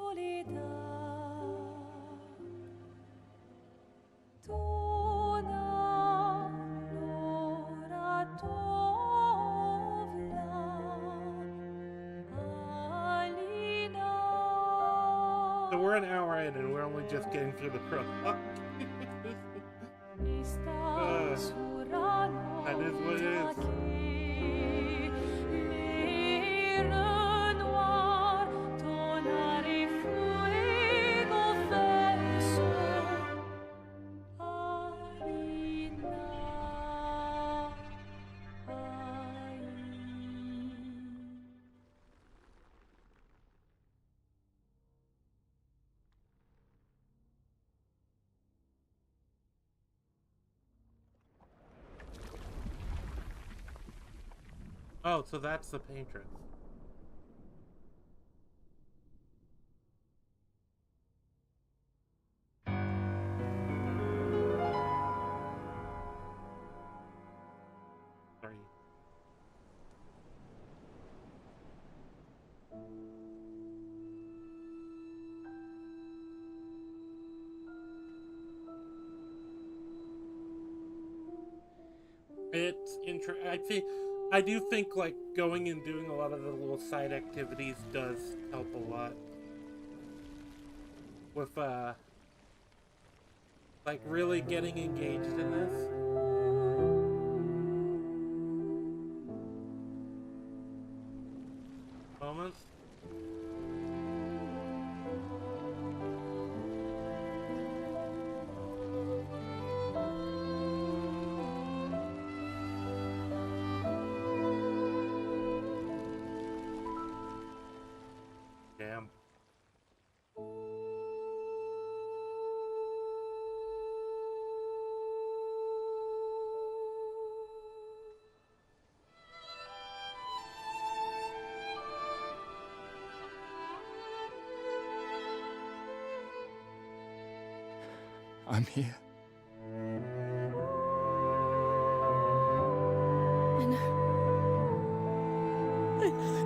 So we're an hour in and we're only just getting through the prologue. That is what it is. Oh, so that's the paintress. Sorry. It's I do think like going and doing a lot of the little side activities does help a lot with like really getting engaged in this. Moments. Damn. I'm here. I know. I know.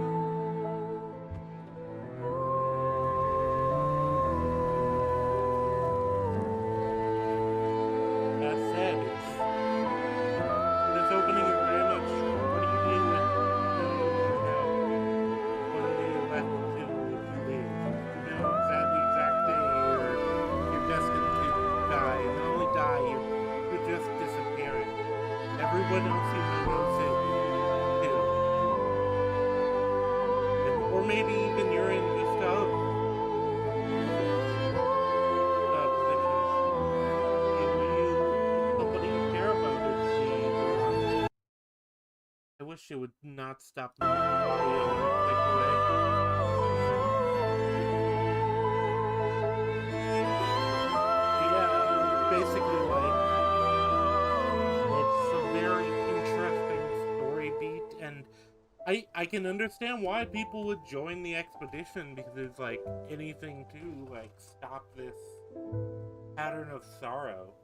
That said, this opening is very much what do you do when they left to leave? You know, is that the exact day you're destined to die? And not only die, you're just disappearing. Everyone else you know knows it too. Or maybe even you're in just positions. Somebody you care about is the I wish it would not stop the audio in a quick way. Yeah, basically like it's a very interesting story beat, and I can understand why people would join the expedition, because it's like anything to like stop this pattern of sorrow.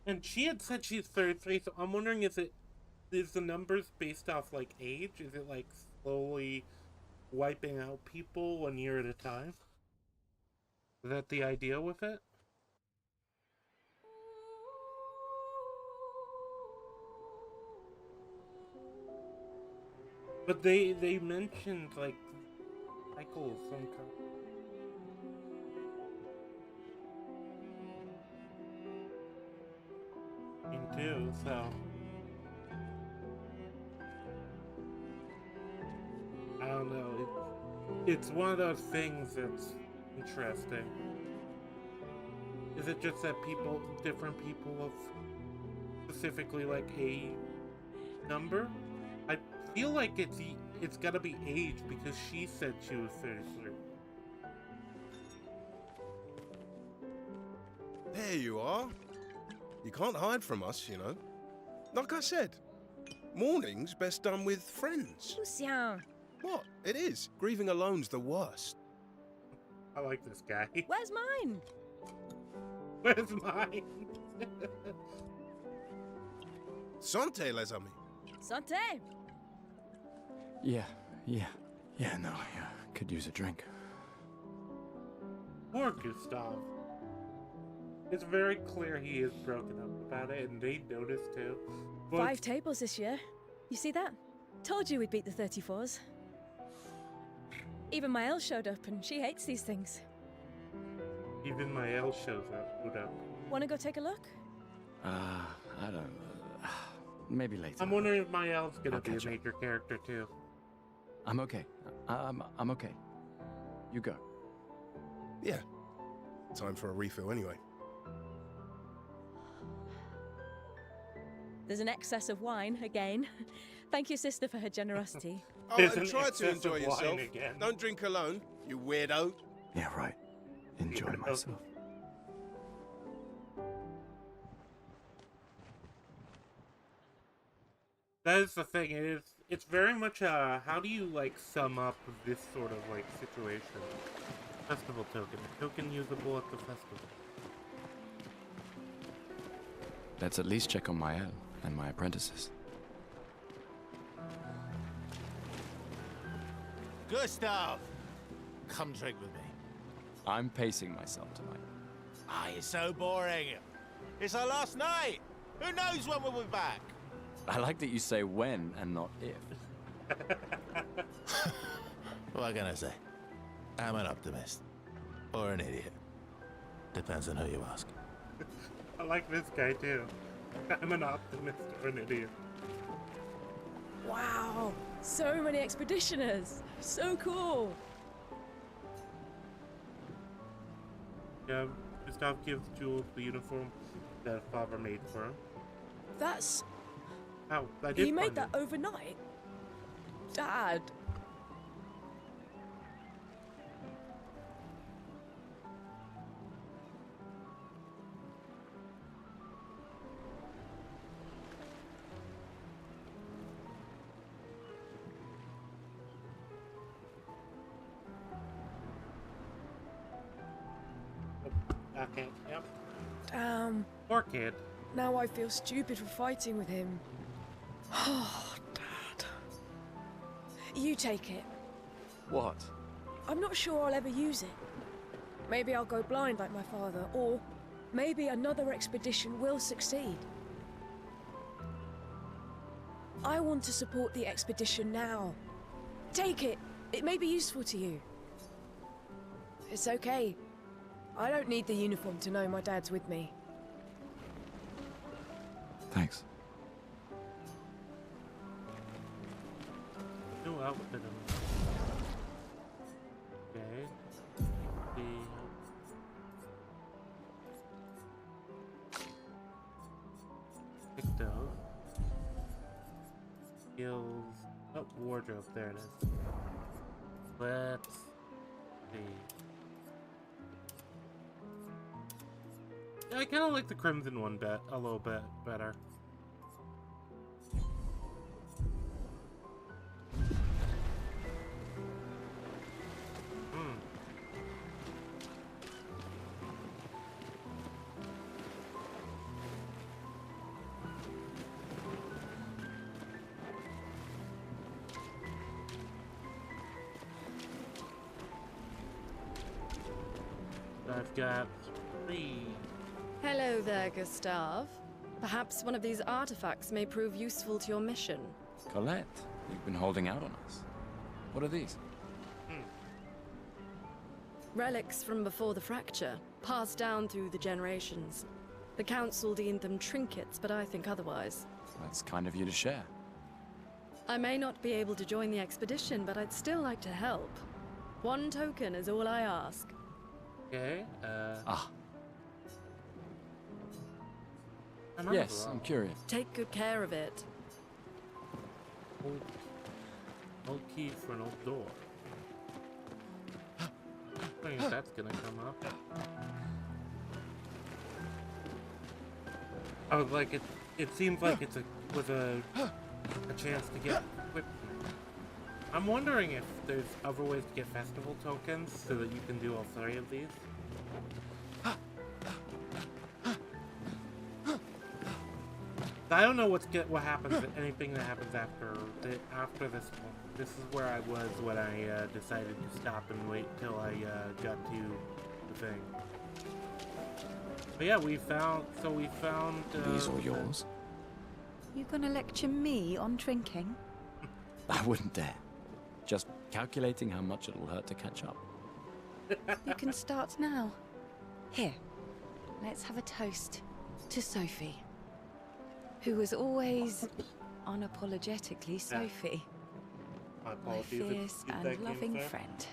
And she had said she's 33, so I'm wondering, is the numbers based off like age? Is it like slowly wiping out people 1 year at a time? Is that the idea with it? But they mentioned like cycles some kind. working too, so I don't know. It's one of those things that's interesting. Is it just that different people of specifically like a number? I feel like it's gotta be age because she said she was 33. There you are. You can't hide from us, you know. Like I said, mourning's best done with friends. Lucien, What? It is. Grieving alone's the worst. I like this guy. where's mine? Where's mine? Santé, les amis. Santé. Yeah, no, I could use a drink. Poor Gustav. It's very clear he is broken up about it, and they noticed too. But 5 tables this year. You see that? Told you we'd beat the 34s. Even Maëlle showed up, and she hates these things. even Maëlle shows up. Wanna go take a look? I don't... maybe later. I'm wondering if Maëlle's gonna I'll be a catch up. major character too. I'm okay. I'm okay. You go. Yeah. Time for a refill anyway. There's an excess of wine, again. Thank you, sister, for her generosity. Oh, There's and an try to excess enjoy of wine yourself. again. Don't drink alone, you weirdo. Yeah, right. Enjoy Weirdo. myself. That is the thing. It's very much how do you like sum up this sort of like situation? Festival token usable at the festival. Let's at least check on Maëlle and my apprentices. Gustav! Come drink with me. I'm pacing myself tonight. Ah, you're so boring. It's our last night. Who knows when we'll be back? I like that you say when and not if. What can I say? I'm an optimist. Or an idiot. Depends on who you ask. I like this guy too. I'm an optimist or an idiot. Wow, so many expeditioners. So cool. Yeah, Gustav gives Jules the uniform that father made for him. That's... Ow, I did You made find that it. overnight? Dad. Okay, yep. Damn. Poor kid. Now I feel stupid for fighting with him. Oh, Dad. You take it. What? I'm not sure I'll ever use it. Maybe I'll go blind like my father, or maybe another expedition will succeed. I want to support the expedition now. Take it. It may be useful to you. It's okay. I don't need the uniform to know my dad's with me. Thanks. New outfit. Okay. Pick those. Skills. Oh, wardrobe. There it is. Let's see. Yeah, I kind of like the crimson one a little bit better. I've got 3. Hello there, Gustav. Perhaps one of these artifacts may prove useful to your mission. Colette, you've been holding out on us. What are these? Relics from before the fracture, passed down through the generations. The council deemed them trinkets, but I think otherwise. That's kind of you to share. I may not be able to join the expedition, but I'd still like to help. 1 token is all I ask. Okay, Yes, I'm curious. Take good care of it. Old key for an old door. I think that's gonna come up. I was like, it seems like it's a chance to get equipment. I'm wondering if there's other ways to get festival tokens so that you can do all 3 of these. I don't know what happens. Anything that happens after this point. This is where I was when I decided to stop and wait till I got to the thing. But yeah, we found. These are yours. You gonna lecture me on drinking? I wouldn't dare. Just calculating how much it'll hurt to catch up. You can start now. Here, let's have a toast to Sophie, who was always unapologetically Sophie. My fierce and loving friend.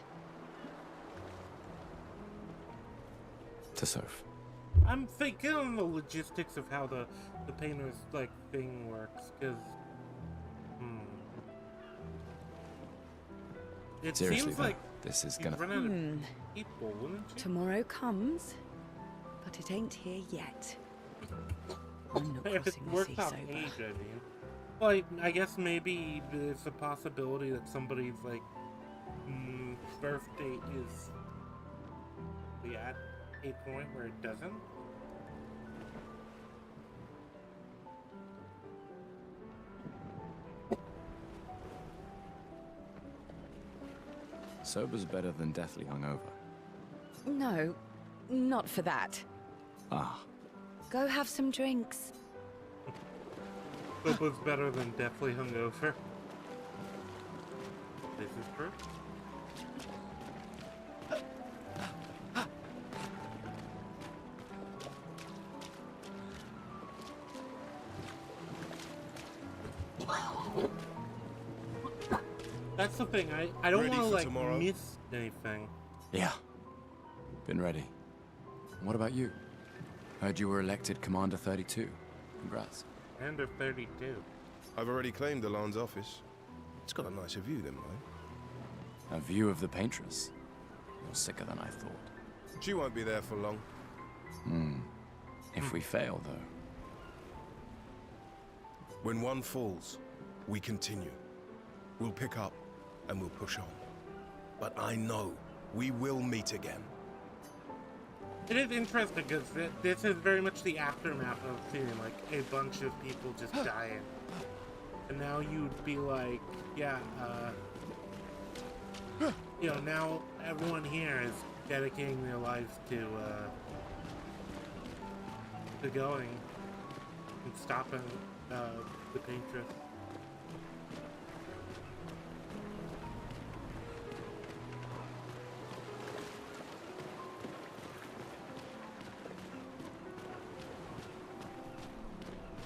To Soph. I'm thinking on the logistics of how the painter's thing works, because it Seriously, seems though, like this is you'd gonna. run out of people, wouldn't you? Tomorrow comes, but it ain't here yet. I'm not If it crossing the works sea out sober. age, I mean. Like, I guess maybe there's a possibility that somebody's birth date is at a point where it doesn't. Sober's better than deathly hungover. No, not for that. Ah. Go have some drinks. Sober's better than deathly hungover. This is true. That's the thing, I don't want to miss anything. Yeah. Been ready. What about you? Heard you were elected Commander 32. Congrats. Commander 32. I've already claimed the Lan's office. It's got a nicer view than mine. A view of the Paintress. You're sicker than I thought. She won't be there for long. If we fail, though. When one falls, we continue. We'll pick up and we'll push on. But I know we will meet again. It is interesting because this is very much the aftermath of seeing a bunch of people just dying. And now you'd be like, yeah, now everyone here is dedicating their lives to going and stopping the Paintress.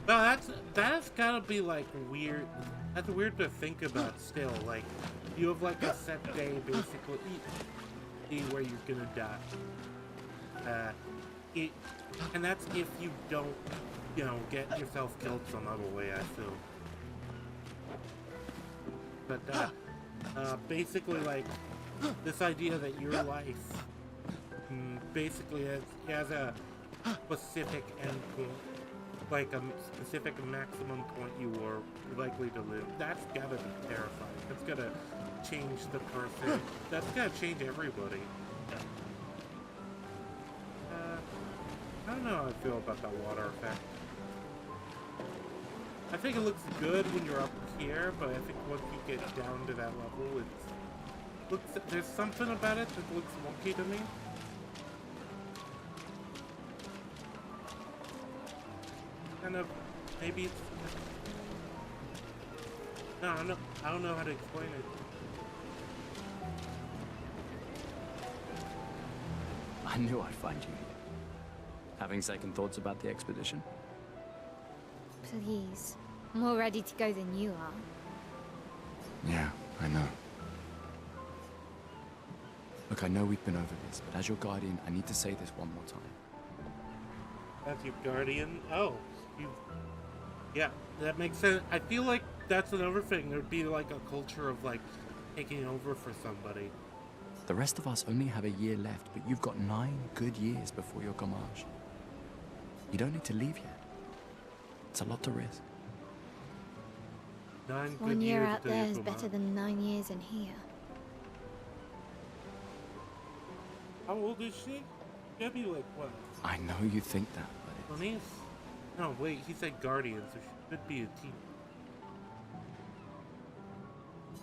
No, that's gotta be weird. That's weird to think about still. You have a set day basically where you're gonna die. And that's if you don't, get yourself killed some other way, I feel. But basically this idea that your life basically has a specific endpoint. A specific maximum point you were likely to live. That's gotta be terrifying. That's gotta change the person. That's gotta change everybody. I don't know how I feel about that water effect. I think it looks good when you're up here, but I think once you get down to that level, there's something about it that looks wonky to me. Kind of, maybe it's... No, I don't know how to explain it. I knew I'd find you here. Having second thoughts about the expedition? Please. I'm more ready to go than you are. Yeah, I know. Look, I know we've been over this, but as your guardian, I need to say this one more time. As your guardian? Oh, you... Yeah, that makes sense. I feel like that's another thing. There'd be like a culture of like taking over for somebody. The rest of us only have a year left, but you've got 9 good years before your Gamage. You don't need to leave yet. It's a lot to risk. 9 good 1 year years out till there you is come better out. than 9 years in here. How old is she? She'd be like, what? I know you think that, but 20s? No, wait, he said guardian, so she could be a teen.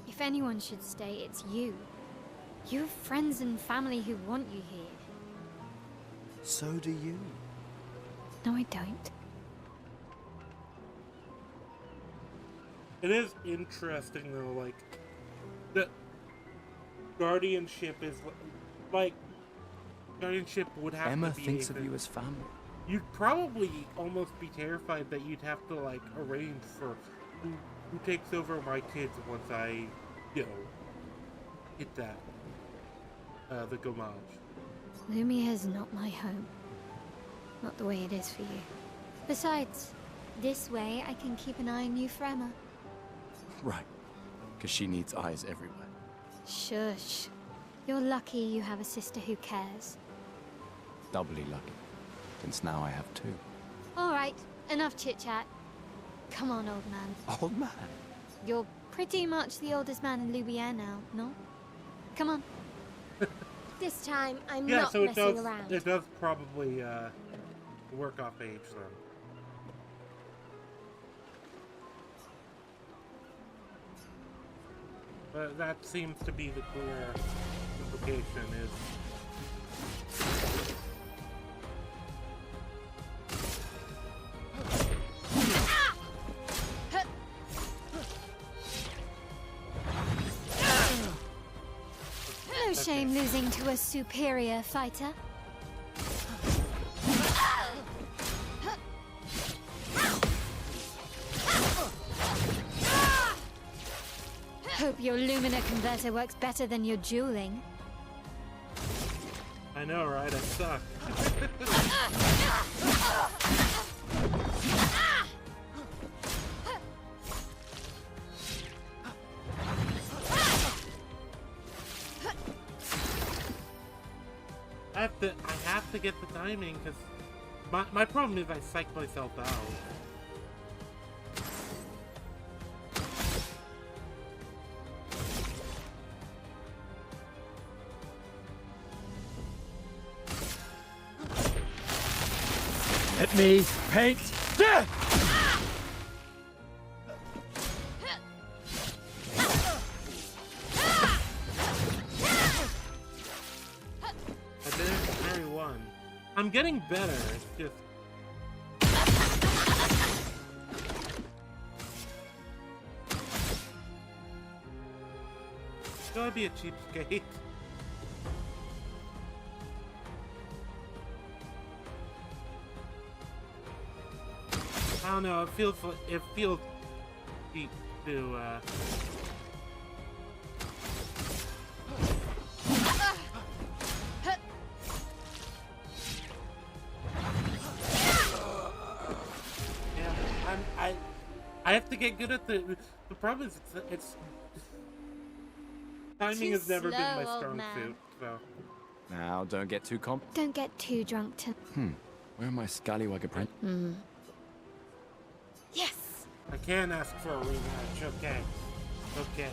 If anyone should stay, it's you. You have friends and family who want you here. so do you. No, I don't. It is interesting though, like, the guardianship is like guardianship would have Emma to be thinks of you as family. You'd probably almost be terrified that you'd have to like arrange for who takes over my kids once I, you know, hit that the Gamage. Lumia is not my home. Not the way it is for you. Besides, this way I can keep an eye on you for Emma. Right, because she needs eyes everywhere. Shush. You're lucky you have a sister who cares. Doubly lucky, since now I have 2. Alright, enough chit-chat. Come on, old man. Old man? You're pretty much the oldest man in Louvier now, no? Come on. This time, I'm Yeah, not so messing around. it does probably work off age then. But that seems to be the clear implication is No shame losing to a superior fighter. Hope your Lumina converter works better than your dueling. I know, right? I suck. I have to get the timing because my problem is I psych myself out. Let me paint death! I didn't carry one. I'm getting better. It's just gotta be a cheapskate. I don't know. It feels cheap to. Yeah, I have to get good at the problem is it's timing has never been my strong suit, so. Now, don't get too Don't get too drunk to... Where are my scallywag apprentice? Yes! I can't ask for a rematch, okay. Okay.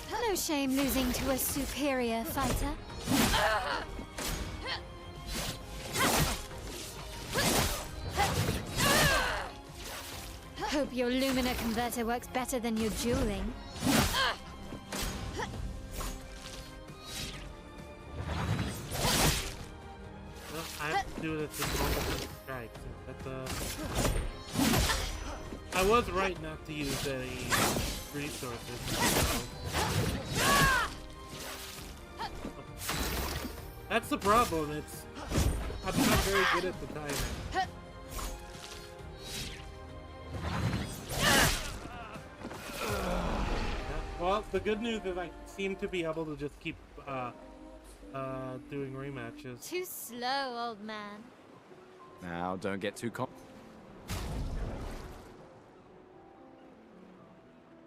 No shame losing to a superior fighter. Hope your Lumina converter works better than your dueling. Well, I have to do this in multiple strikes. I was right not to use any resources. So. That's the problem. I'm not very good at the timing. Well, the good news is I seem to be able to just keep doing rematches. Too slow, old man. Now, don't get too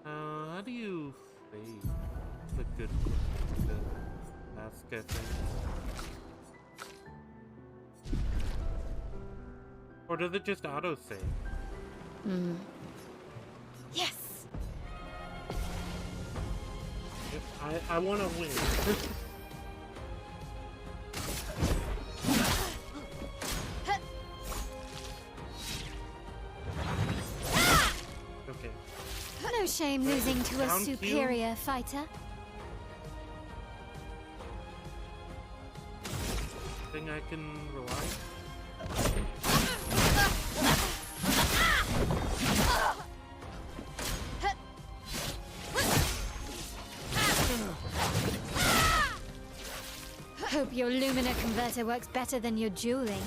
How do you save? That's a good question to ask, I think. Or does it just auto-save? Yes! I want to win. Okay. No shame losing to a superior fighter. Thing I can rely on? Hope your Lumina converter works better than your dueling.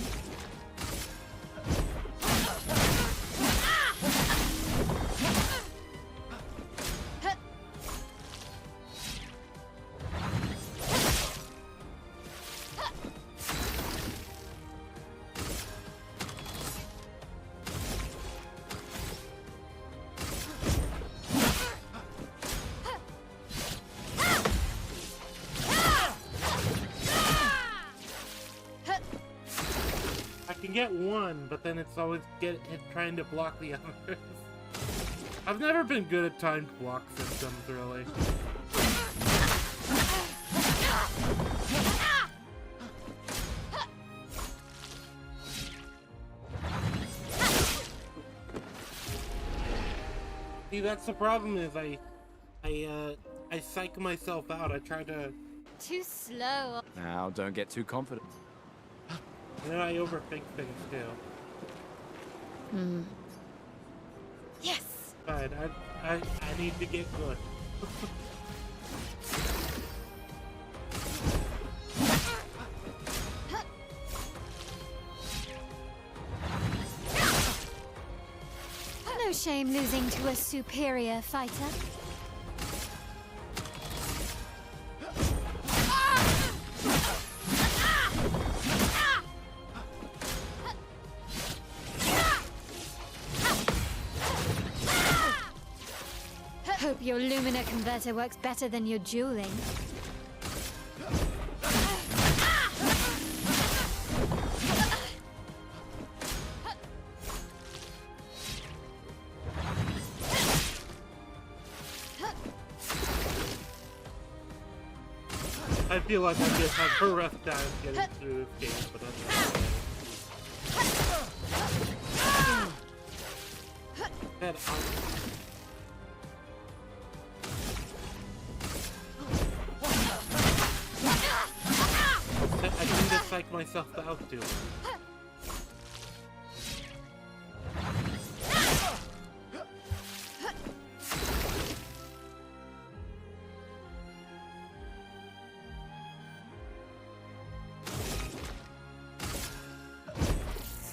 Get one, but then it's always trying to block the others. I've never been good at timed block systems, really. See, that's the problem. Is I psych myself out. I try to. Too slow. Now, don't get too confident. And then I overthink things too. Yes! Fine, I need to get good. No shame losing to a superior fighter. Hope your Lumina converter works better than your dueling. I feel like I just have a rough time getting through this game, but that's okay. I can just psych myself out too.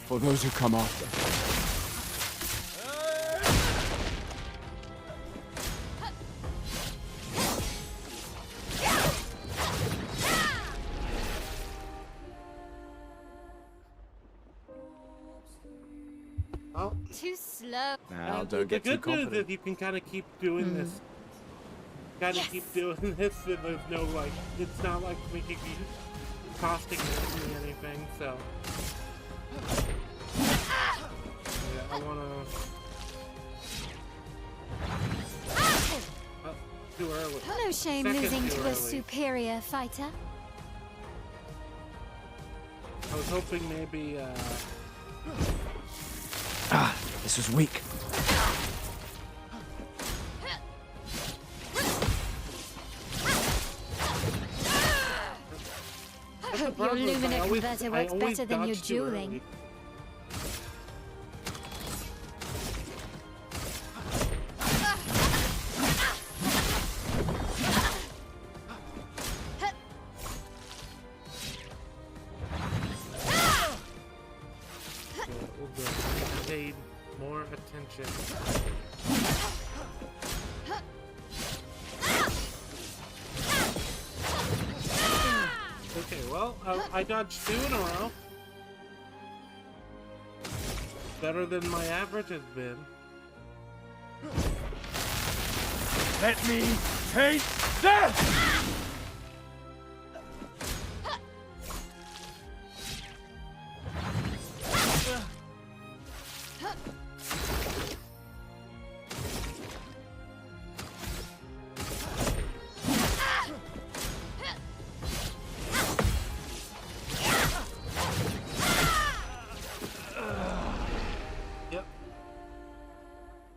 For those who come after. Oh. Too slow. Now, don't get too confident. The good news is you can kind of keep doing this. Keep doing this, and there's no, like, it's not like making me costing me anything, so. Yeah, I wanna. Too early. No shame losing to a superior fighter. I was hoping maybe, this was weak. Hope your is Lumina I always, converter I works always better than your dodge too dueling. early. Paid more attention. Okay, well, I dodged 2 in a row. Better than my average has been. Let me taste death!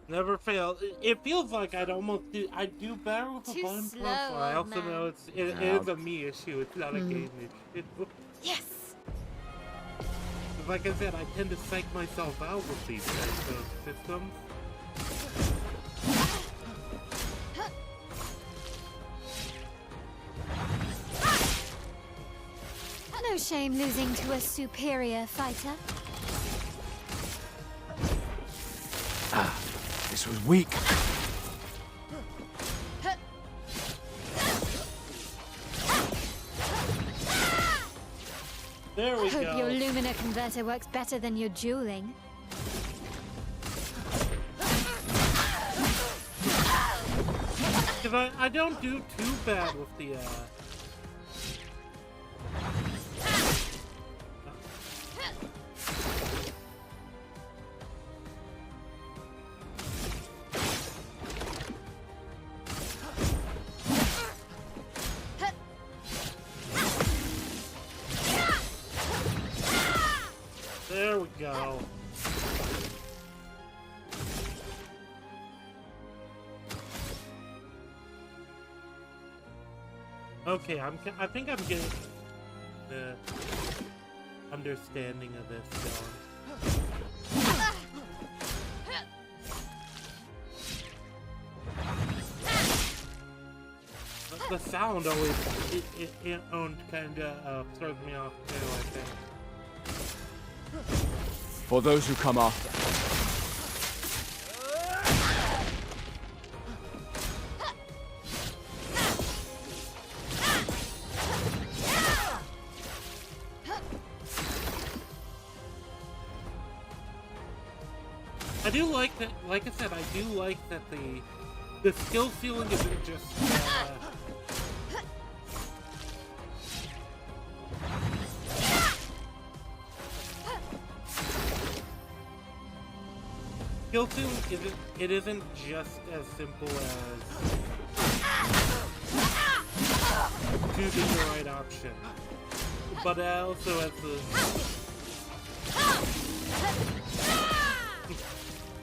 Never fail. It feels like I'd almost do. I do better with a bone slow, pump, but I old also man. know it is a me issue. It's not a game issue. Yes! Like I said, I tend to psych myself out with these types of systems. No shame losing to a superior fighter. Ah, this was weak. There we Hope go. your Lumina converter works better than your dueling. Because I don't do too bad with the, There we go. Okay, I think I'm getting the understanding of this going. The sound always it kinda throws me off too, I think. For those who come after. I do like that, like I said, I do like that the skill ceiling isn't just, skill ceiling isn't just as simple as choosing the right option, but also as the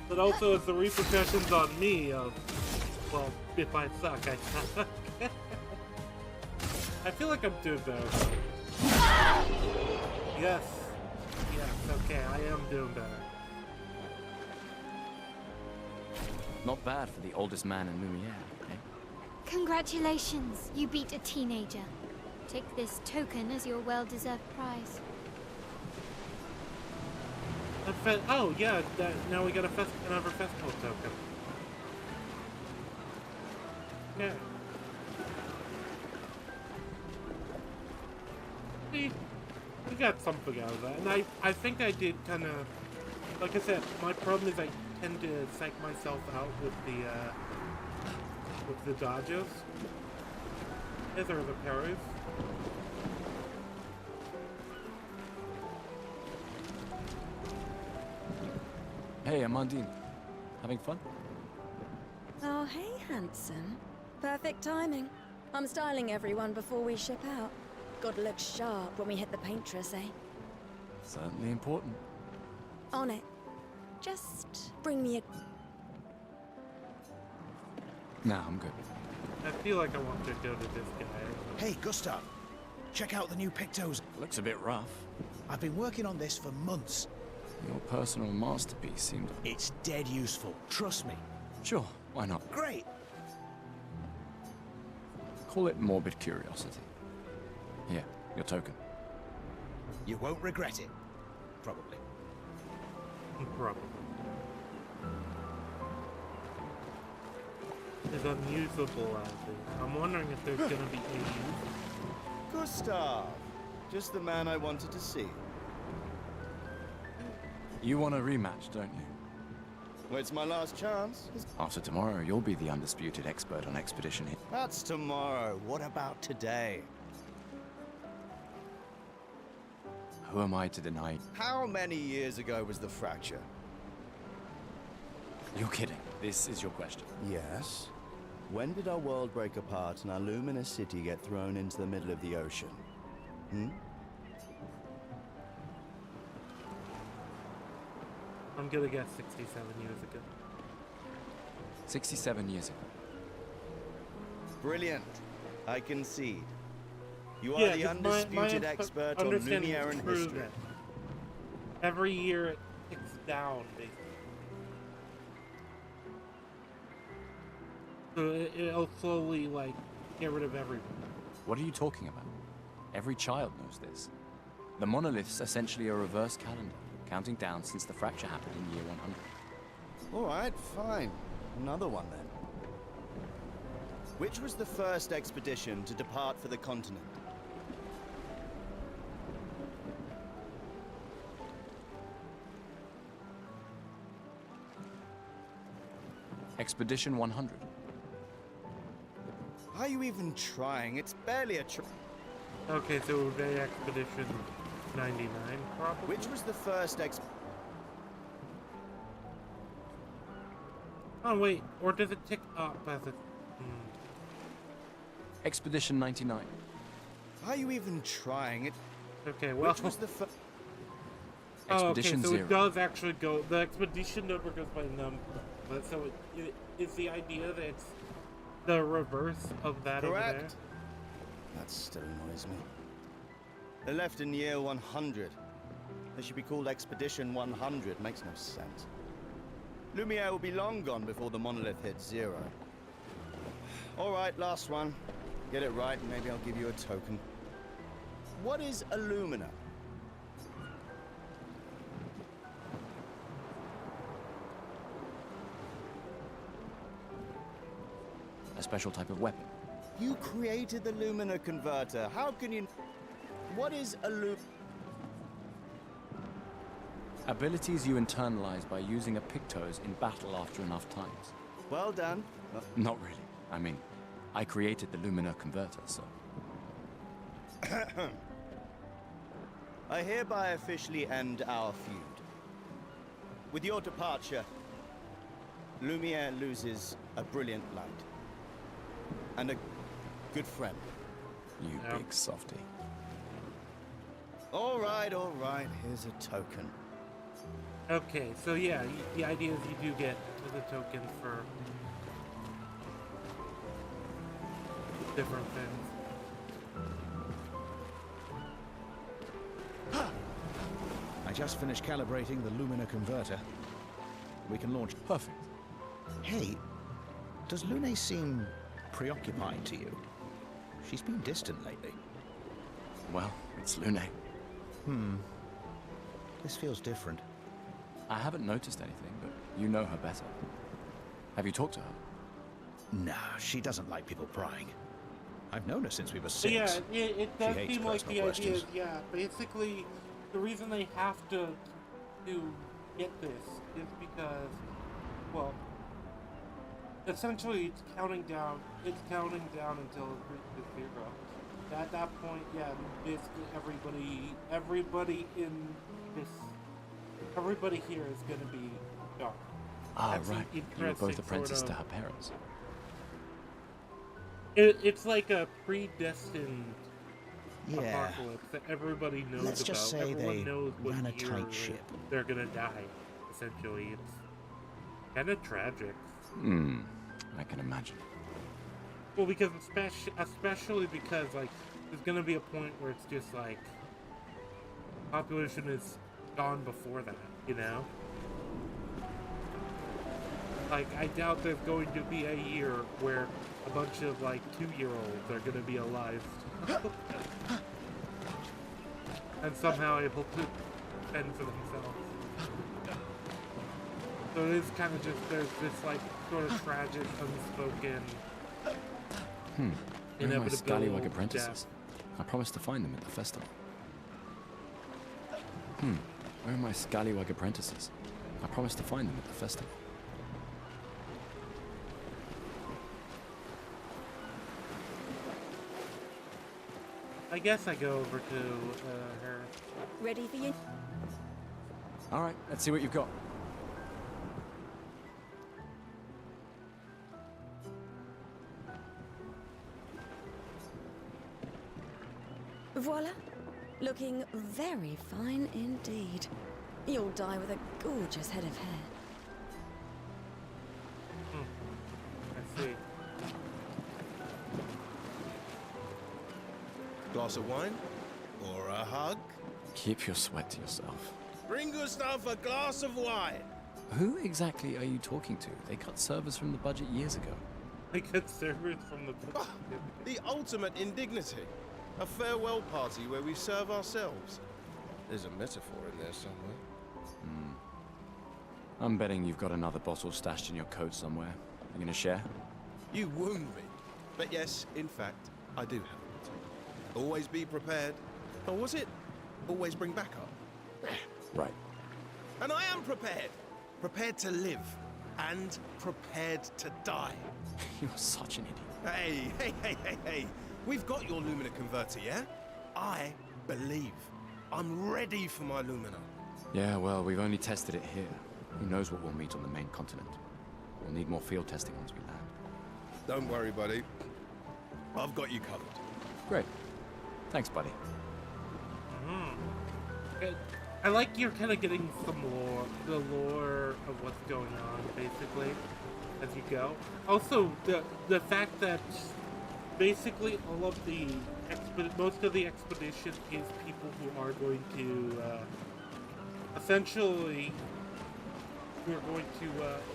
but also as the repercussions on me of, well, if I suck, I suck. I feel like I'm doing better. Yes. Yes, okay, I am doing better. Not bad for the oldest man in Lumiere, eh? Congratulations, you beat a teenager. Take this token as your well-deserved prize. Oh, yeah, now we got another festival token. Yeah. We got something out of that, and I think I did kind of, like I said, my problem is I tend to psych myself out with the dodges. Yes, or the parries. Hey, Amandine. Having fun? Oh, hey, handsome. Perfect timing. I'm styling everyone before we ship out. Gotta look sharp when we hit the paintress, eh? Certainly important. On it. Just bring me a... Nah, I'm good. I feel like I want to go to this guy. Hey, Gustav. check out the new pictos. Looks a bit rough. I've been working on this for months. Your personal masterpiece seemed... It's dead useful, trust me. Sure, why not? Great! Call it morbid curiosity. Here, your token. You won't regret it. Probably. Probably. It's unusable as is. I'm wondering if there's gonna be a use. Gustav! Just the man I wanted to see. You want a rematch, don't you? Well, it's my last chance. After tomorrow, you'll be the undisputed expert on Exppedition here. That's tomorrow. What about today? Who am I to deny? How many years ago was the fracture? You're kidding. This is your question. Yes. When did our world break apart and our luminous city get thrown into the middle of the ocean? Hmm? I'm gonna guess 67 years ago. 67 years ago. Brilliant. I concede. You are Yeah, the just my undisputed expert on understanding Lumiere is and true history. that every year it ticks down, basically. So it'll slowly, like, get rid of everyone. What are you talking about? Every child knows this. The monolith's essentially a reverse calendar, counting down since the fracture happened in year 100. All right, fine. Another one then. Which was the first expedition to depart for the continent? Exppedition 100. Are you even trying? It's barely a Okay, so it would be Exppedition 99, probably? Which was the first Oh, wait. Or does it tick up as it... Exppedition 99. Are you even trying? It. Okay, well... Which was the first... Oh, okay, so Zero. it does actually go... The expedition number goes by number. But so it is the idea that it's the reverse of that over there? Correct. That still annoys me. They left in year 100. They should be called Expedition 100. Makes no sense. Lumiere will be long gone before the monolith hits 0. All right, last one. Get it right, and maybe I'll give you a token. What is Illumina? A special type of weapon. You created the Lumina converter. How can you... What is Abilities you internalize by using a Pictos in battle after enough times. Well done. Not really. I mean, I created the Lumina converter, so... I hereby officially end our feud. With your departure, Lumiere loses a brilliant light. And a good friend. You big softy. All right, here's a token. Okay, so yeah, the idea is you do get the token for different things. I just finished calibrating the Lumina converter. We can launch. Perfect. Hey, does Lune seem preoccupied to you? She's been distant lately. Well, it's Lune. This feels different. I haven't noticed anything, but you know her better. Have you talked to her? No, she doesn't like people prying. I've known her since we were 6. But yeah, it does She hates seem like personal the idea questions. is, yeah, basically, the reason they have to get this is because, well, essentially it's counting down until it reaches 0. At that point, yeah, basically everybody here is gonna be dark. Ah, That's right. You were both interesting, apprenticed sort to of. her parents. It's like a predestined Yeah. apocalypse that everybody knows Let's just about. say Everyone they knows what ran a year tight ship. they're gonna die. Essentially, it's kind of tragic. I can imagine. Well, because especially because like there's gonna be a point where it's just like population is gone before that, you know? Like, I doubt there's going to be a year where a bunch of, like, 2-year-olds are gonna be alive. And somehow able to fend for themselves. So it is kind of just, there's this, like, sort of tragic, unspoken... Where are my scallywag inevitable apprentices? death. I promised to find them at the festival. Where are my scallywag apprentices? I promised to find them at the festival. I guess I go over to her. Ready for you? All right, let's see what you've got. Voila. Looking very fine indeed. You'll die with a gorgeous head of hair. I see. Glass of wine? Or a hug? Keep your sweat to yourself. Bring Gustav a glass of wine! Who exactly are you talking to? They cut servers from the budget years ago. They cut servers from the budget. The ultimate indignity. A farewell party where we serve ourselves. There's a metaphor in there somewhere. I'm betting you've got another bottle stashed in your coat somewhere. You gonna share? You wound me. But yes, in fact, I do have it. Always be prepared. Or was it always bring backup? Right. And I am prepared. Prepared to live. And prepared to die. You're such an idiot. Hey. We've got your Lumina converter, yeah? I believe. I'm ready for my Lumina. Yeah, well, we've only tested it here. Who knows what we'll meet on the main continent? We'll need more field testing once we land. Don't worry, buddy. I've got you covered. Great. Thanks, buddy. Good. I like you're kind of getting some lore, the lore of what's going on, basically, as you go. Also, the fact that basically all of the most of the expedition is people who are going to essentially who are going to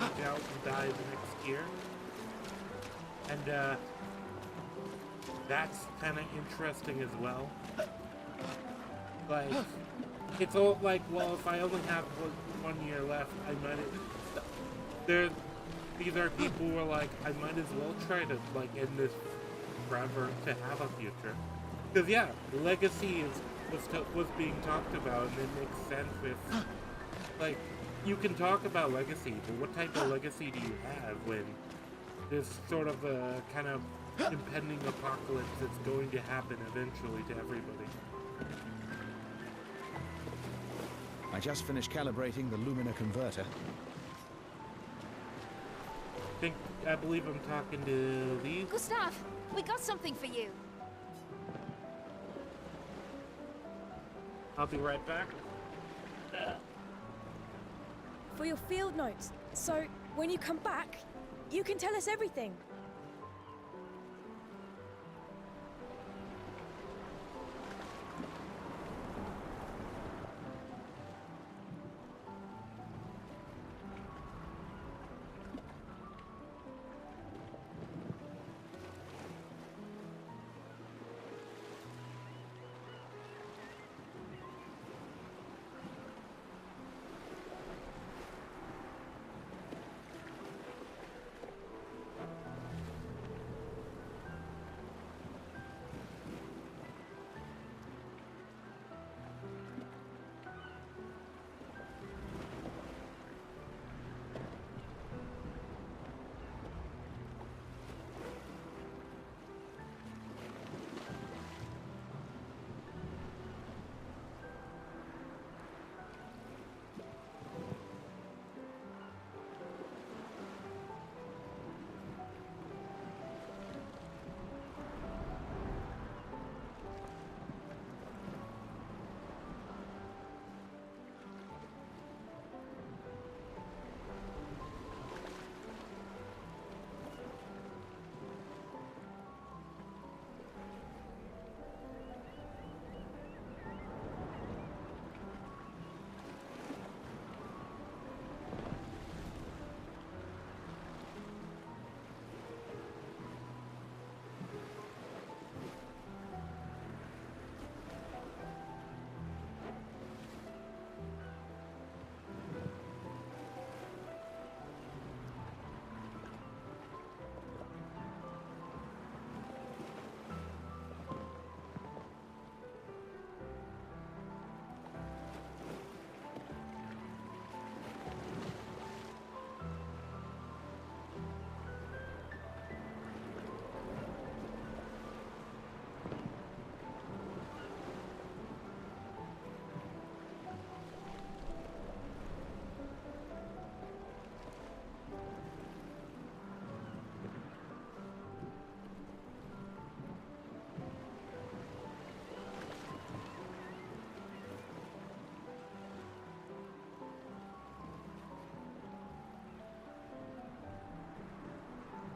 age out and die the next year, and that's kind of interesting as well. Like, it's all like, well, if I only have 1 year left, I might. These are people who are like, I might as well try to like end this forever to have a future. Because yeah, legacy was being talked about, and it makes sense with like you can talk about legacy, but what type of legacy do you have when there's sort of a kind of impending apocalypse that's going to happen eventually to everybody? I just finished calibrating the Lumina converter. I believe I'm talking to these. Gustav, we got something for you. I'll be right back. For your field notes. So, when you come back, you can tell us everything.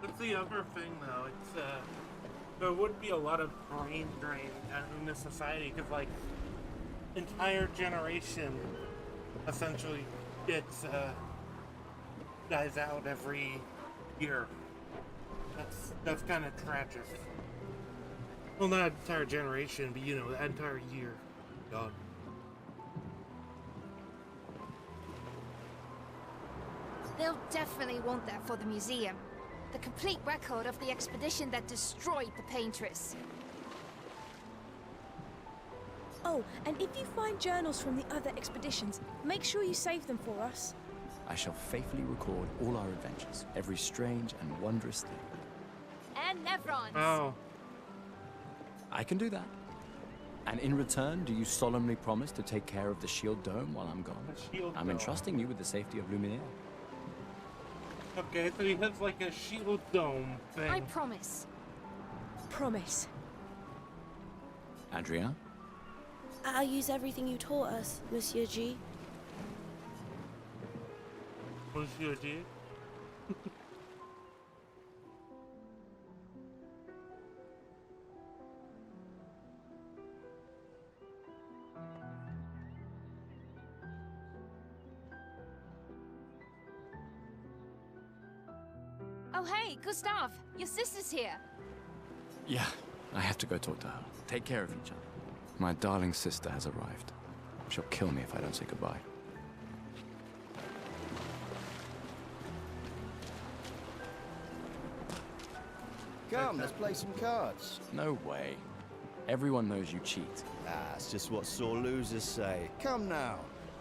That's the other thing, though. It's there would be a lot of brain drain in this society because, like, entire generation essentially gets dies out every year. That's kind of tragic. Well, not entire generation, but you know, the entire year. God. They'll definitely want that for the museum. The complete record of the expedition that destroyed the Paintress. Oh, and if you find journals from the other expeditions, make sure you save them for us. I shall faithfully record all our adventures, every strange and wondrous thing. And Nevrons. Oh. I can do that. And in return, do you solemnly promise to take care of the shield dome while I'm gone? I'm entrusting you with the safety of Luminaire. Okay, so he has like a shield dome thing. I promise. Promise. Adrien? I'll use everything you taught us, Monsieur G. Monsieur G? Oh hey, Gustav, your sister's here. Yeah, I have to go talk to her. Take care of each other. My darling sister has arrived. She'll kill me if I don't say goodbye. Come, let's play some cards. No way. Everyone knows you cheat. Ah, it's just what sore losers say. Come now.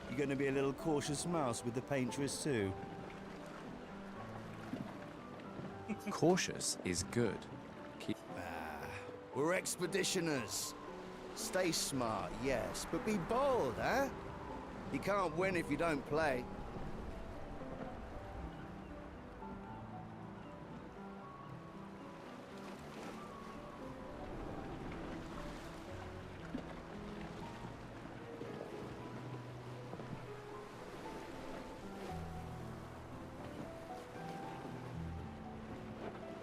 You're going to be a little cautious mouse with the Paintress too. Cautious is good. We're expeditioners. Stay smart, yes, but be bold, huh? You can't win if you don't play.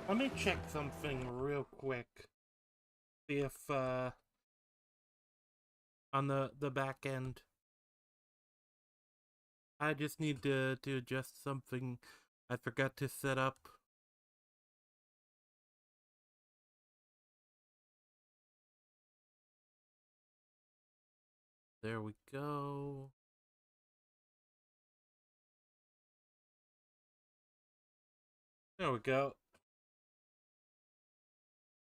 Let me check something real quick. See if, on the back end. I just need to adjust something I forgot to set up. There we go. There we go.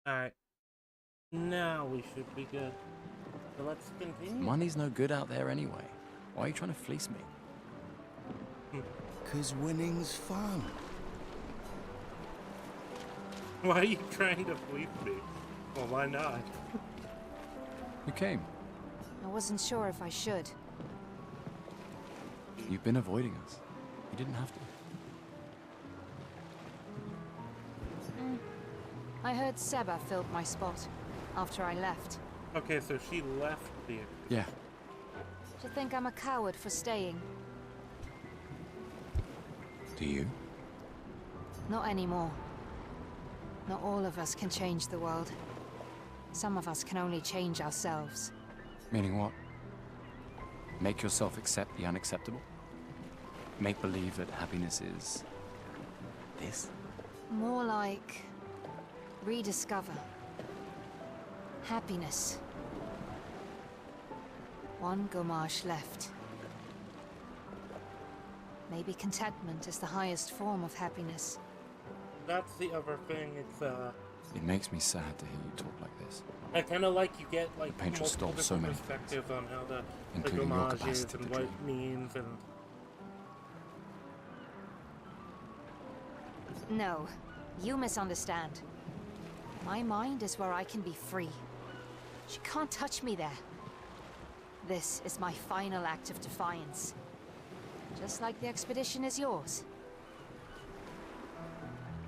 Alright. Now we should be good. So let's continue. Money's no good out there anyway. Why are you trying to fleece me? 'Cause winning's fun. Why are you trying to fleece me? Well, why not? You came. I wasn't sure if I should. You've been avoiding us. You didn't have to. I heard Seba filled my spot after I left. Okay, so she left the... Yeah. Do you think I'm a coward for staying? Do you? Not anymore. Not all of us can change the world. Some of us can only change ourselves. Meaning what? Make yourself accept the unacceptable? Make believe that happiness is... this? More like... rediscover. Happiness. One Gomarsh left. Maybe contentment is the highest form of happiness. That's the other thing, it's, It makes me sad to hear you talk like this. I kind of like you get, like, The Paintress stole multiple so many perspectives on how the including your homage is capacity and to what dream. it means, and... No, you misunderstand. My mind is where I can be free. She can't touch me there. This is my final act of defiance. Just like the expedition is yours.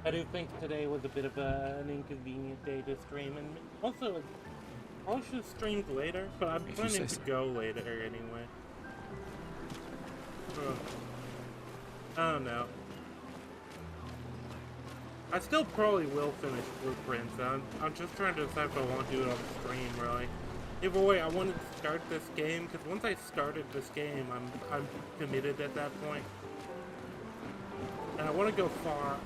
I do think today was a bit of an inconvenient day to stream, and also, I should have streamed later, but I'm planning to go later anyway. I don't know. I still probably will finish Blueprints. I'm just trying to decide if I want to do it on stream, really. Either way, I wanted to start this game, because once I started this game, I'm committed at that point. And I want to go far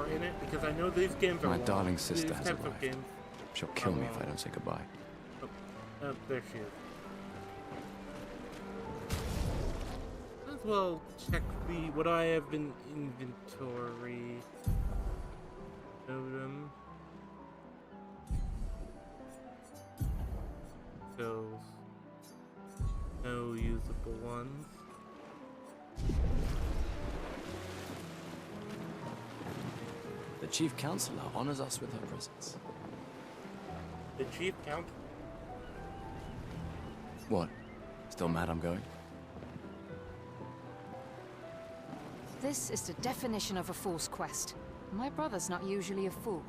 in it, because I know these games are My long. darling sister These has types of arrived. games She'll kill me if I don't say goodbye. Oh, there she is. Might as well check what I have in inventory. Totem. Those. No usable ones. The Chief Counselor honors us with her presence. The Chief Counselor? What? Still mad I'm going? This is the definition of a fool's quest. My brother's not usually a fool.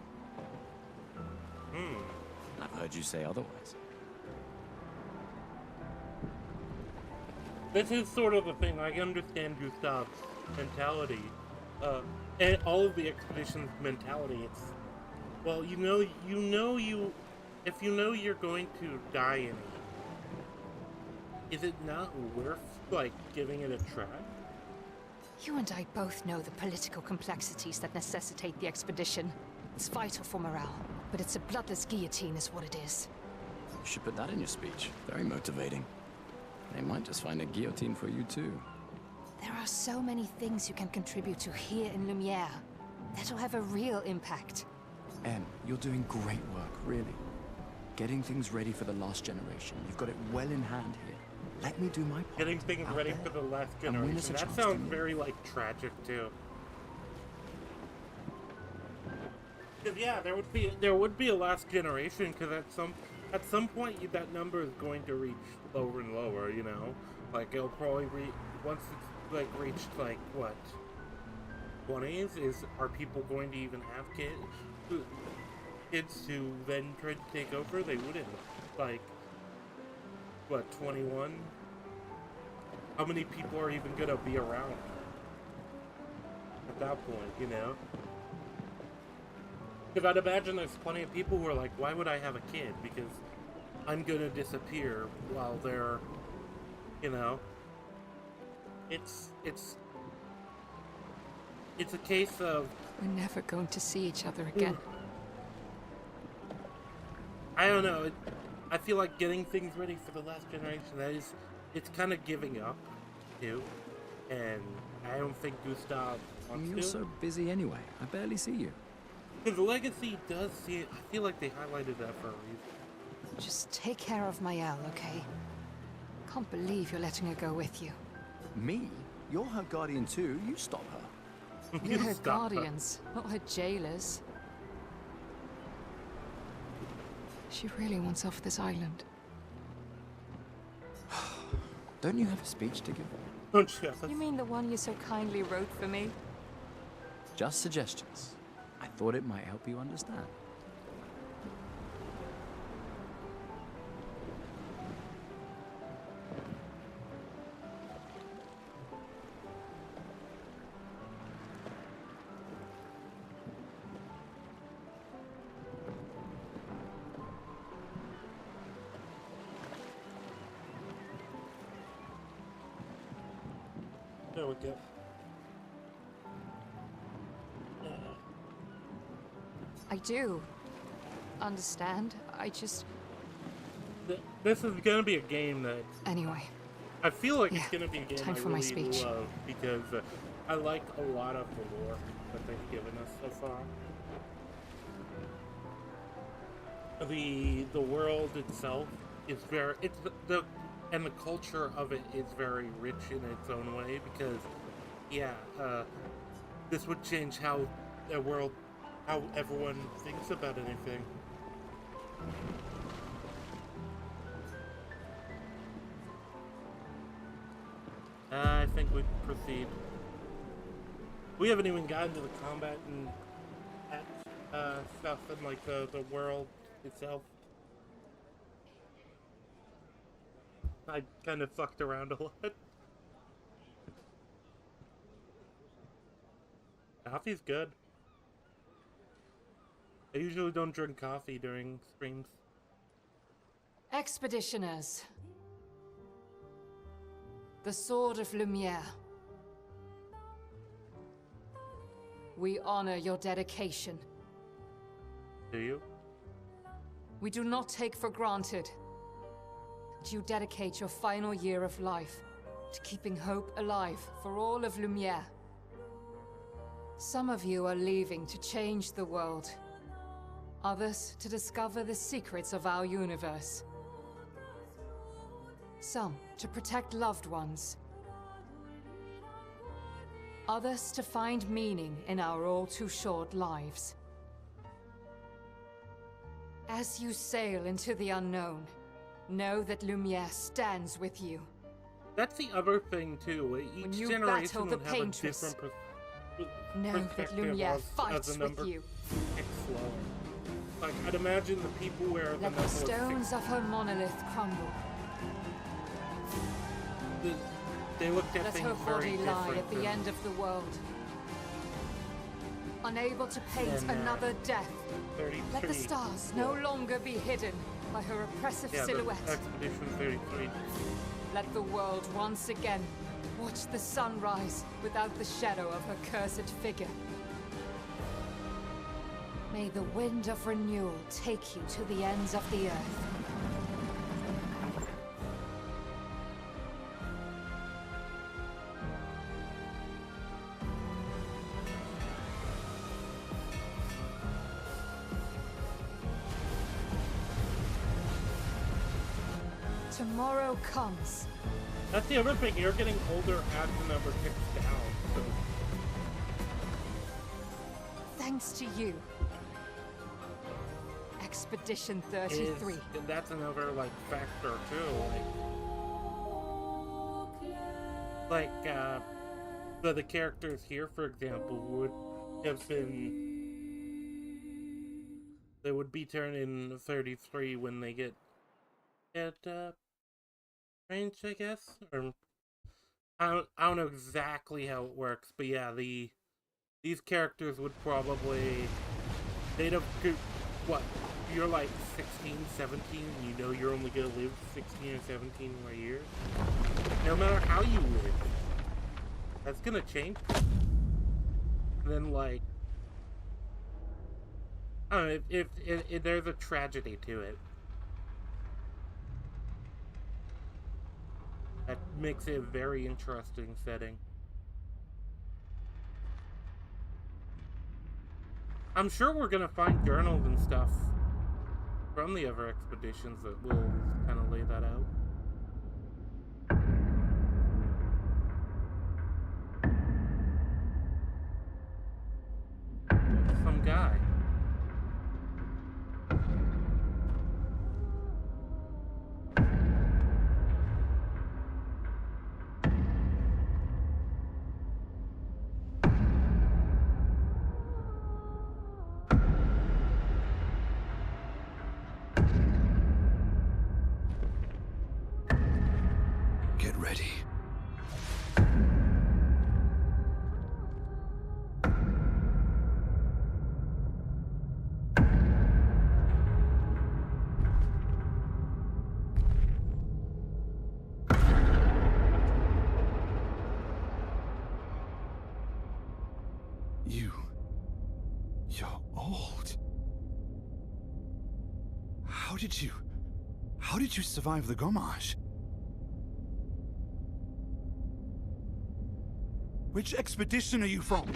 I've heard you say otherwise. This is sort of the thing. I understand Gustav's mentality. And all of the Exppedition's mentality. It's, well, if you know you're going to die in it, is it not worth, like, giving it a try? You and I both know the political complexities that necessitate the expedition. It's vital for morale, but it's a bloodless guillotine is what it is. You should put that in your speech. Very motivating. They might just find a guillotine for you too. There are so many things you can contribute to here in Lumiere that'll have a real impact. Em, you're doing great work, really. Getting things ready for the last generation. You've got it well in hand here. Let me do my part. Getting things ready for the last generation. That sounds very, like, tragic, too. Because, yeah, there would be a last generation, because at some point that number is going to reach lower and lower, you know? Like, it'll probably once it's, like, reached, like, what? 20s? Are people going to even have kids? Kids who then try to take over? They wouldn't. Like, what, 21? How many people are even gonna be around at that point, you know? Because I'd imagine there's plenty of people who are like, why would I have a kid? Because I'm gonna disappear while they're, you know? It's a case of... We're never going to see each other again. I don't know. I feel like getting things ready for the last generation, it's kind of giving up, too. And I don't think Gustav wants to. You're so busy anyway. I barely see you. Because the legacy does see it. I feel like they highlighted that for a reason. Just take care of Mayel, okay? Can't believe you're letting her go with you. Me? You're her guardian too. You stop her. You're her guardians, not her jailers. She really wants off this island. Don't you have a speech to give? Don't you? You mean the one you so kindly wrote for me? Just suggestions. I thought it might help you understand. There we go. I do. Understand? I just... This is gonna be a game that... Anyway. I feel like it's gonna be a game time I for my really speech. love, because I like a lot of the lore that they've given us so far. The world itself is very... And the culture of it is very rich in its own way, because, yeah, this would change how the world, how everyone thinks about anything. I think we can proceed. We haven't even gotten to the combat and stuff and, like, the world itself. I kind of fucked around a lot. Alfie's good. I usually don't drink coffee during streams. Expeditioners. The Sword of Lumiere. We honor your dedication. Do you? We do not take for granted that you dedicate your final year of life to keeping hope alive for all of Lumiere. Some of you are leaving to change the world. Others to discover the secrets of our universe. Some to protect loved ones. Others to find meaning in our all too short lives. As you sail into the unknown, know that Lumiere stands with you. That's the other thing too. When Each you generation battle the will have a Paintress, different know that perspective Lumiere as fights the with number you. gets slower. Like, I'd imagine the people where the Let number the was stones of her monolith crumble. they looked at Let things her very body lie different at the than- end of the world. Unable to paint And, another death. 33. Let the stars no longer be hidden by her oppressive Yeah, silhouette. the Expedition 33. Let the world once again watch the sun rise without the shadow of her cursed figure. May the wind of renewal take you to the ends of the earth. Tomorrow comes. That's the other thing, you're getting older as the number ticks down. So. Thanks to you. Expedition 33. That's another, like, factor, too. The characters here, for example, would have been... They would be turning 33 when they get range, I guess? Or... I don't know exactly how it works, but yeah, these characters would probably... They'd have... What? You're like 16, 17, and you know you're only gonna live 16 or 17 more years? No matter how you live. That's gonna change. And then, like... I don't know, if there's a tragedy to it. That makes it a very interesting setting. I'm sure we're gonna find journals and stuff from the other expeditions that will kind of lay that out. Some guy. Get ready. You're old. How did you survive the Gommage? Which expedition are you from?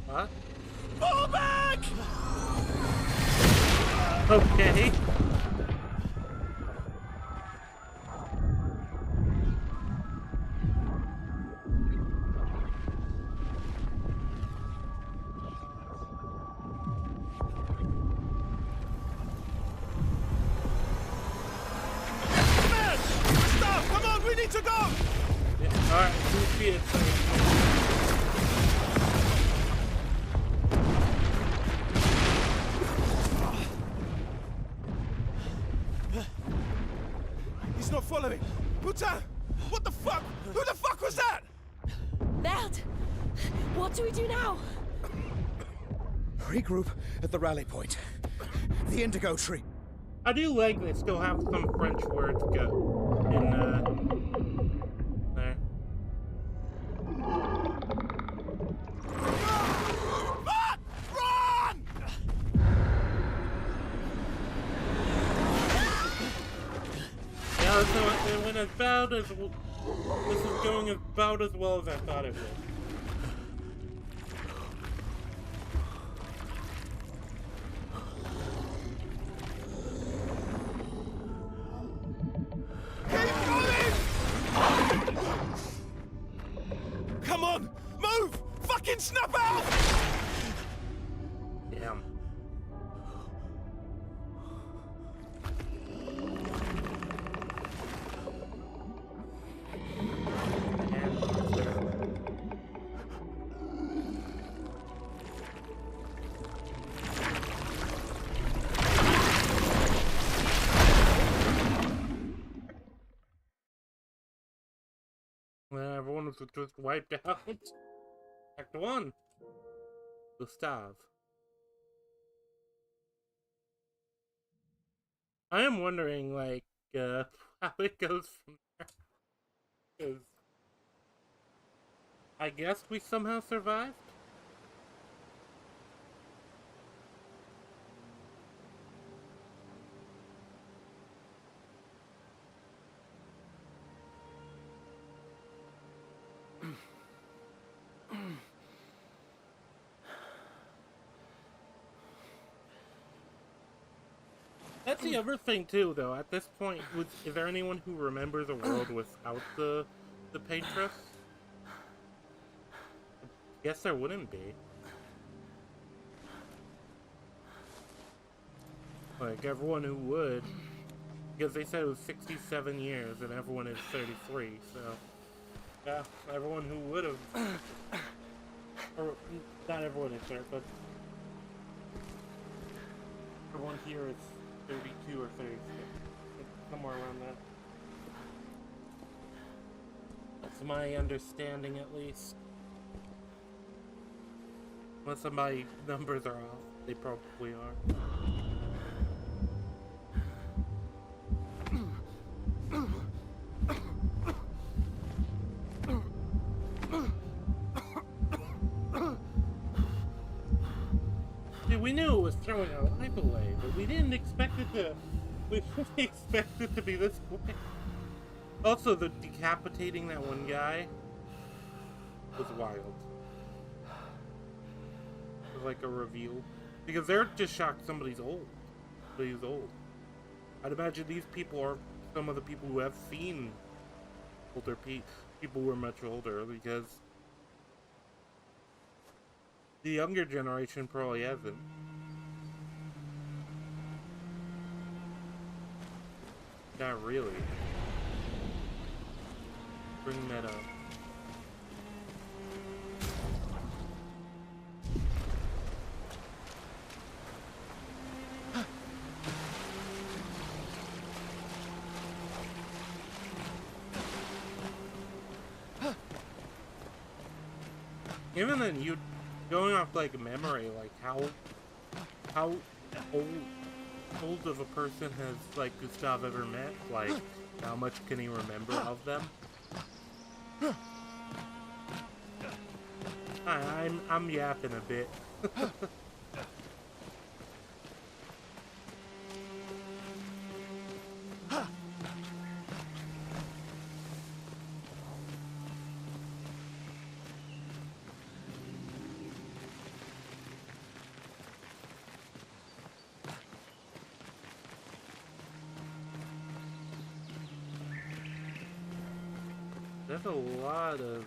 What? Fall back! Okay. Stop! Come on, we need to go! Yeah, alright, who see it? He's not following. Putain! What the fuck? Who the fuck was that? Merde! What do we do now? Regroup at the rally point. The indigo tree. I do like they still have some French words go in there. Run! Yeah, so it went about as this is going about as well as I thought it would. Come on! Move! Fucking snap out! Damn. Well, everyone was just wiped out. Act 1. Gustave. I am wondering, like, how it goes from there. Because I guess we somehow survived? That's the other thing too, though. At this point, is there anyone who remembers a world without the Paintress? I guess there wouldn't be. Like everyone who would, because they said it was 67 years and everyone is 33. So yeah, everyone who would have, or not everyone is there, but everyone here is 32 or 36, somewhere around that. That's my understanding, at least. Unless my numbers are off, they probably are. We knew it was throwing our life away, but we didn't expect it to. We didn't expect it to be this quick. Also, the decapitating that one guy was wild. It was like a reveal, because they're just shocked somebody's old. Somebody's old. I'd imagine these people are some of the people who have seen older people who are much older, because the younger generation probably hasn't. Not really. Bring that up. Even then, you going off like memory, like how old of a person has like Gustave ever met? Like how much can he remember of them? I'm yapping a bit. There's a lot of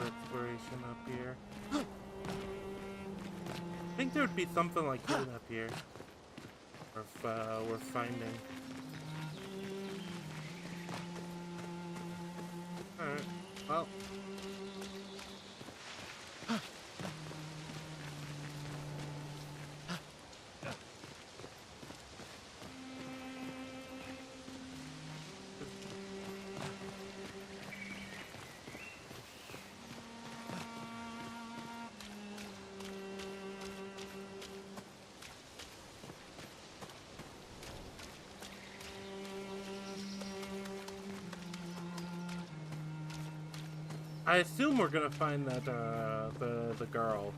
exploration up here. I think there would be something like hidden up here. Or if we're finding. Alright, well. I assume we're gonna find that, the girl.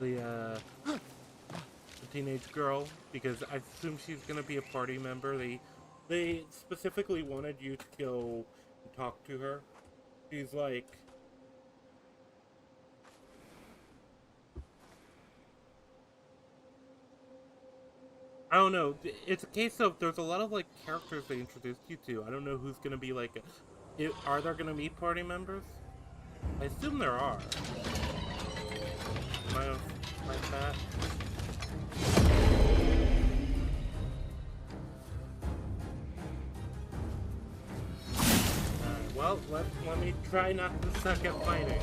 The teenage girl, because I assume she's gonna be a party member. They specifically wanted you to go and talk to her. She's like... I don't know. It's a case of there's a lot of like characters they introduced you to. I don't know who's gonna be like. Are there gonna be party members? I assume there are. Am I like that? Alright, well, let me try not to suck at fighting.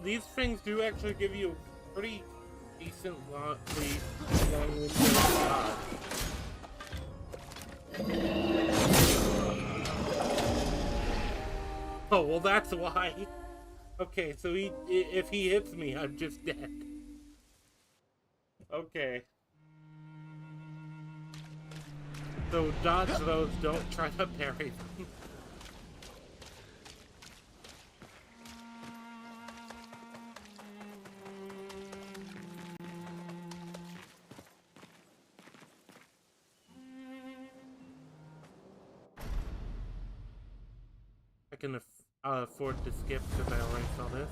These things do actually give you a pretty decent long window of dodge. Oh, well that's why. Okay, so if he hits me, I'm just dead. Okay. So dodge those, don't try to parry them. I can afford to skip because I already saw this.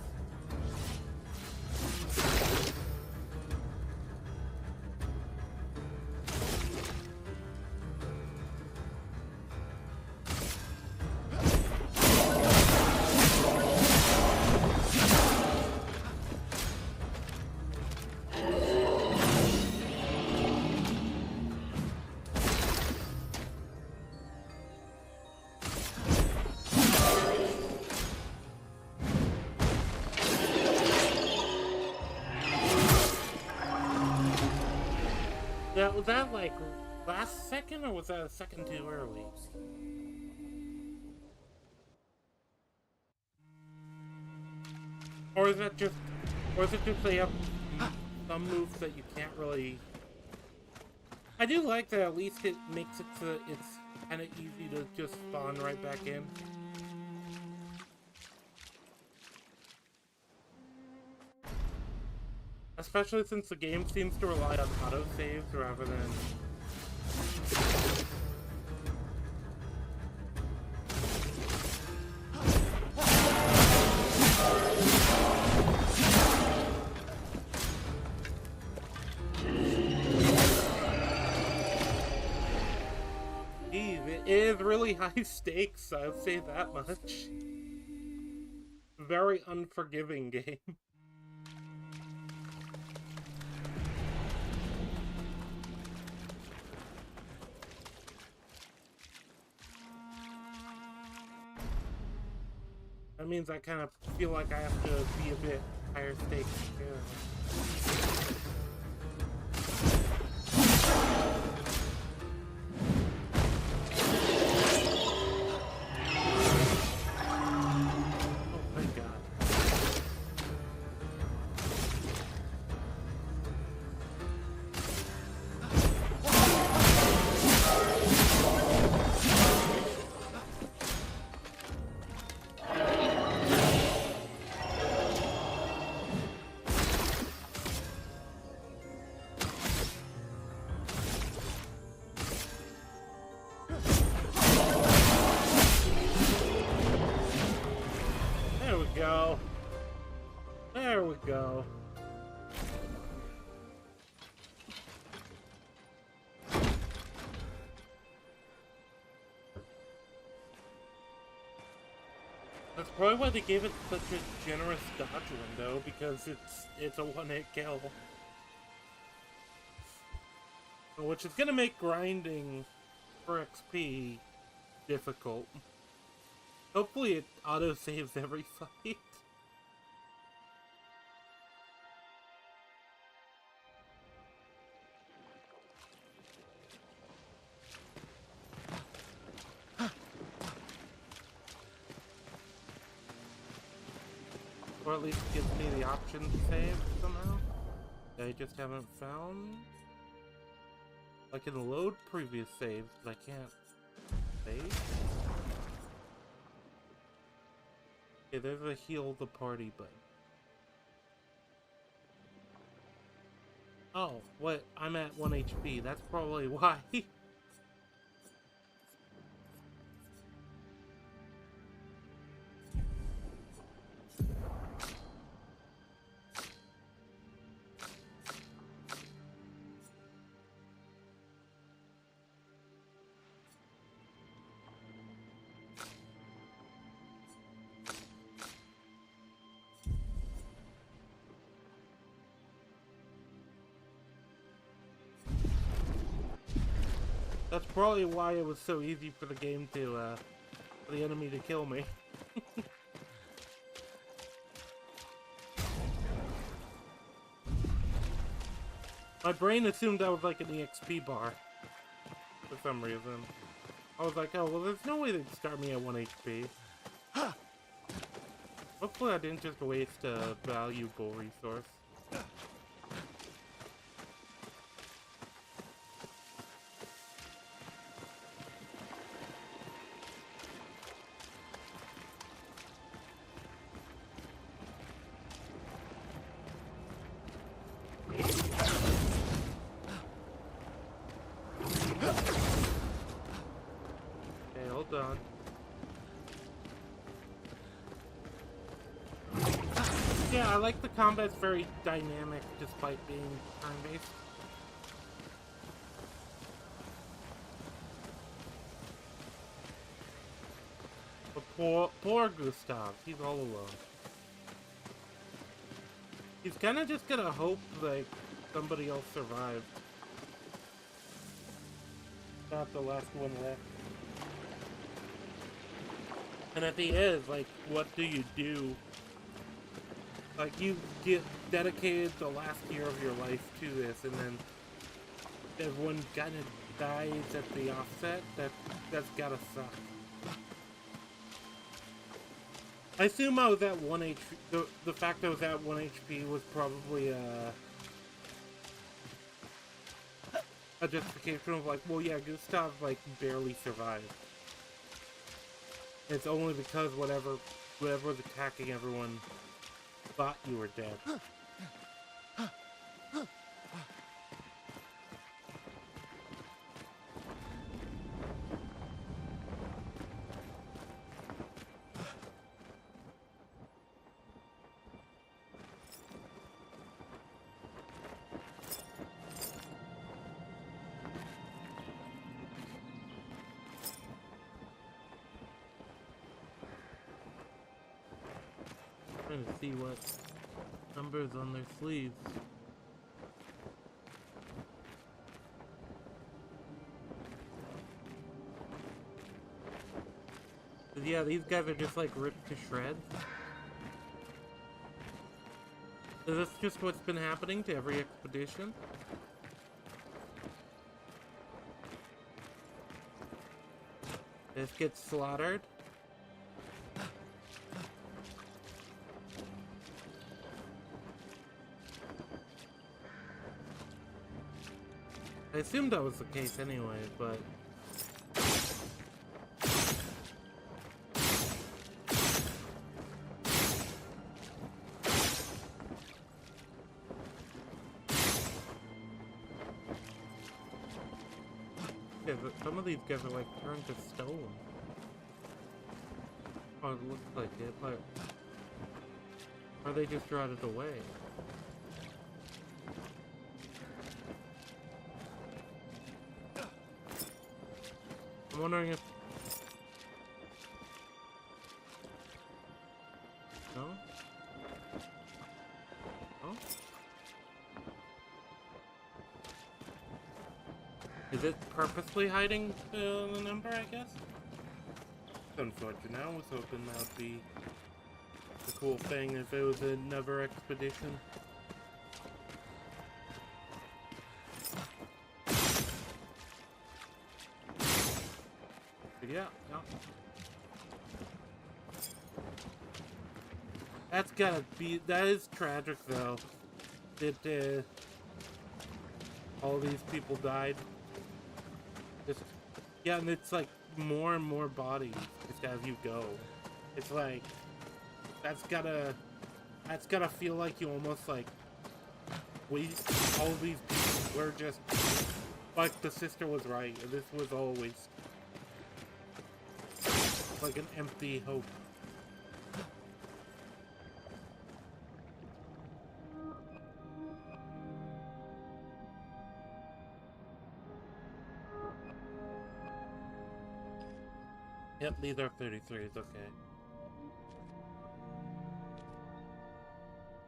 Was that like last second, or was that a second too early? Or is it just they have some moves that you can't really... I do like that at least it makes it so it's kind of easy to just spawn right back in. Especially since the game seems to rely on autosaves rather than... Jeez, it is really high stakes, I'll say that much. Very unforgiving game. That means I kind of feel like I have to be a bit higher stakes too. Oh my god. There we go. That's probably why they gave it such a generous dodge window, because it's a one-hit kill. Which is gonna make grinding for XP difficult. Hopefully it auto-saves every fight. Or at least gives me the option to save somehow. That I just haven't found. I can load previous saves, but I can't save. Okay, there's a heal the party button. Oh, what? I'm at 1 HP. That's probably why. That's probably why it was so easy for the game to, for the enemy to kill me. My brain assumed I was like an EXP bar. For some reason. I was like, oh, well, there's no way they'd start me at 1 HP. Hopefully I didn't just waste a valuable resource. Yeah, I like the combat's very dynamic despite being turn-based. But poor Gustav, he's all alone. He's kind of just gonna hope like somebody else survived. Not the last one left. And if he is, like, what do you do? Like, you get dedicated the last year of your life to this, and then everyone kind of dies at the offset. That's gotta suck. I assume I was at 1 HP. The fact I was at 1 HP was probably a justification of like, well, yeah, Gustav like barely survived. It's only because whatever was attacking everyone thought you were dead. Trying to see what numbers on their sleeves. Yeah, these guys are just like ripped to shreds. Is this just what's been happening to every expedition? This gets slaughtered. I assumed that was the case anyway, but... yeah, some of these guys are like turned to stone. Oh, it looks like it, but... or they just rotted away. I'm wondering if... no? Oh? Is it purposely hiding the number, I guess? It's unfortunate. I was hoping that would be the cool thing if it was another expedition. Yeah, no. That's gotta be... That is tragic, though. That, all these people died. Just, yeah, and it's like more and more bodies just as you go. It's like... That's gotta feel like you almost, like... waste all these people. We're just... Like, the sister was right. This was all a waste. Like an empty hope. Yep, these are 33s, okay.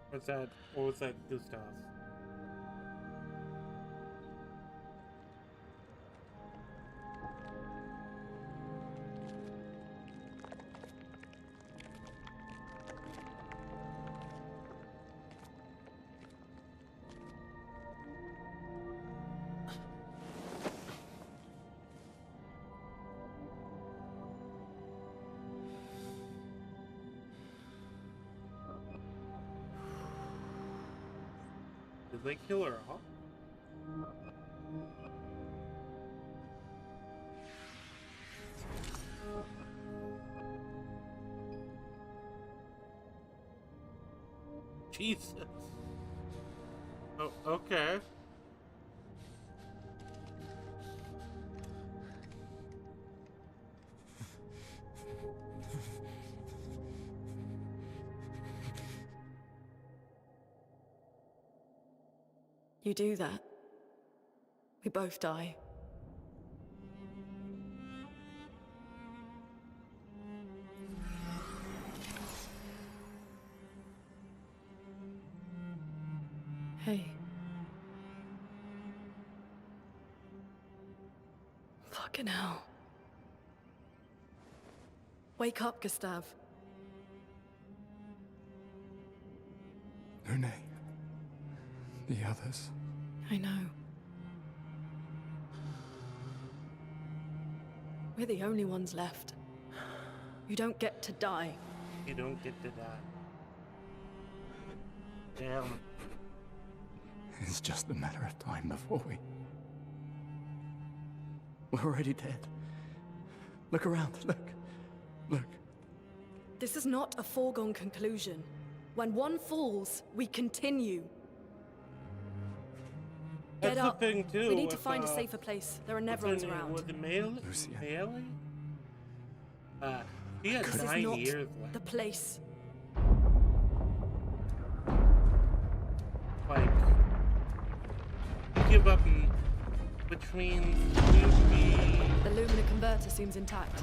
What's that? What was that, Gustav? Did they kill her off? Jesus. Oh, okay. You do that, we both die. Hey. Fucking hell. Wake up, Gustav. Lune. The others. I know. We're the only ones left. You don't get to die. You don't get to die. Damn. It's just a matter of time before we're already dead. Look around, look. This is not a foregone conclusion. When one falls, we continue. That's Get up. the thing too. We need to find a safer place. There are Neverons around. Was it Melee? He had This 9 is not years left. the place. Like, give up in between UV. The Lumina converter seems intact.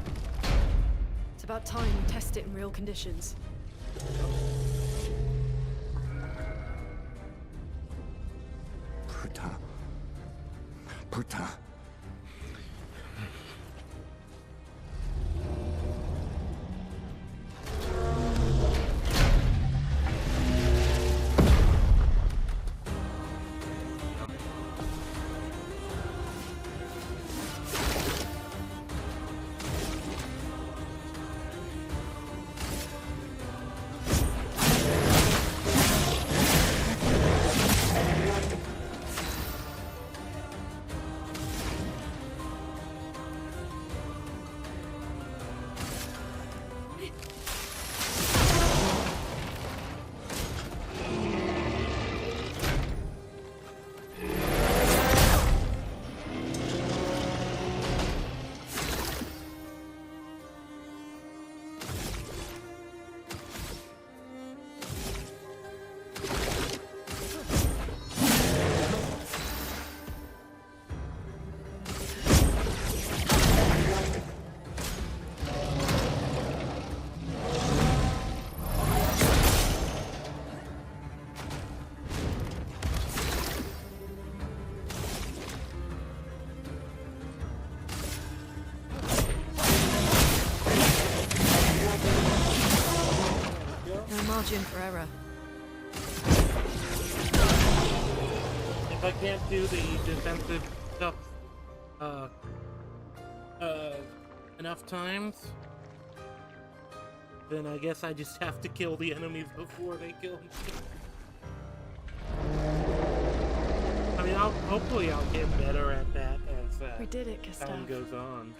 It's about time we test it in real conditions. Putain. Margin for error. If I can't do the defensive stuff enough times, then I guess I just have to kill the enemies before they kill me. I mean, hopefully I'll get better at that as We did it, time Gustav. goes on.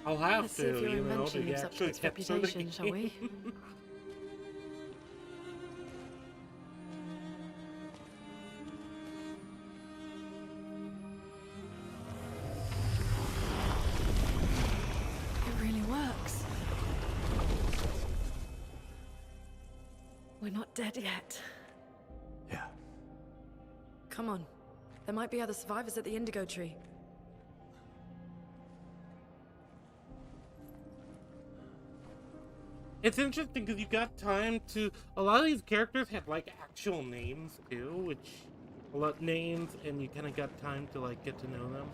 I'll have Let's to, see if your you know, invention to lives up to actually its get through the reputation, shall we? game. It really works. We're not dead yet. Yeah. Come on. There might be other survivors at the Indigo Tree. It's interesting because you got time to. A lot of these characters have like actual names too, which a lot names, and you kind of got time to like get to know them.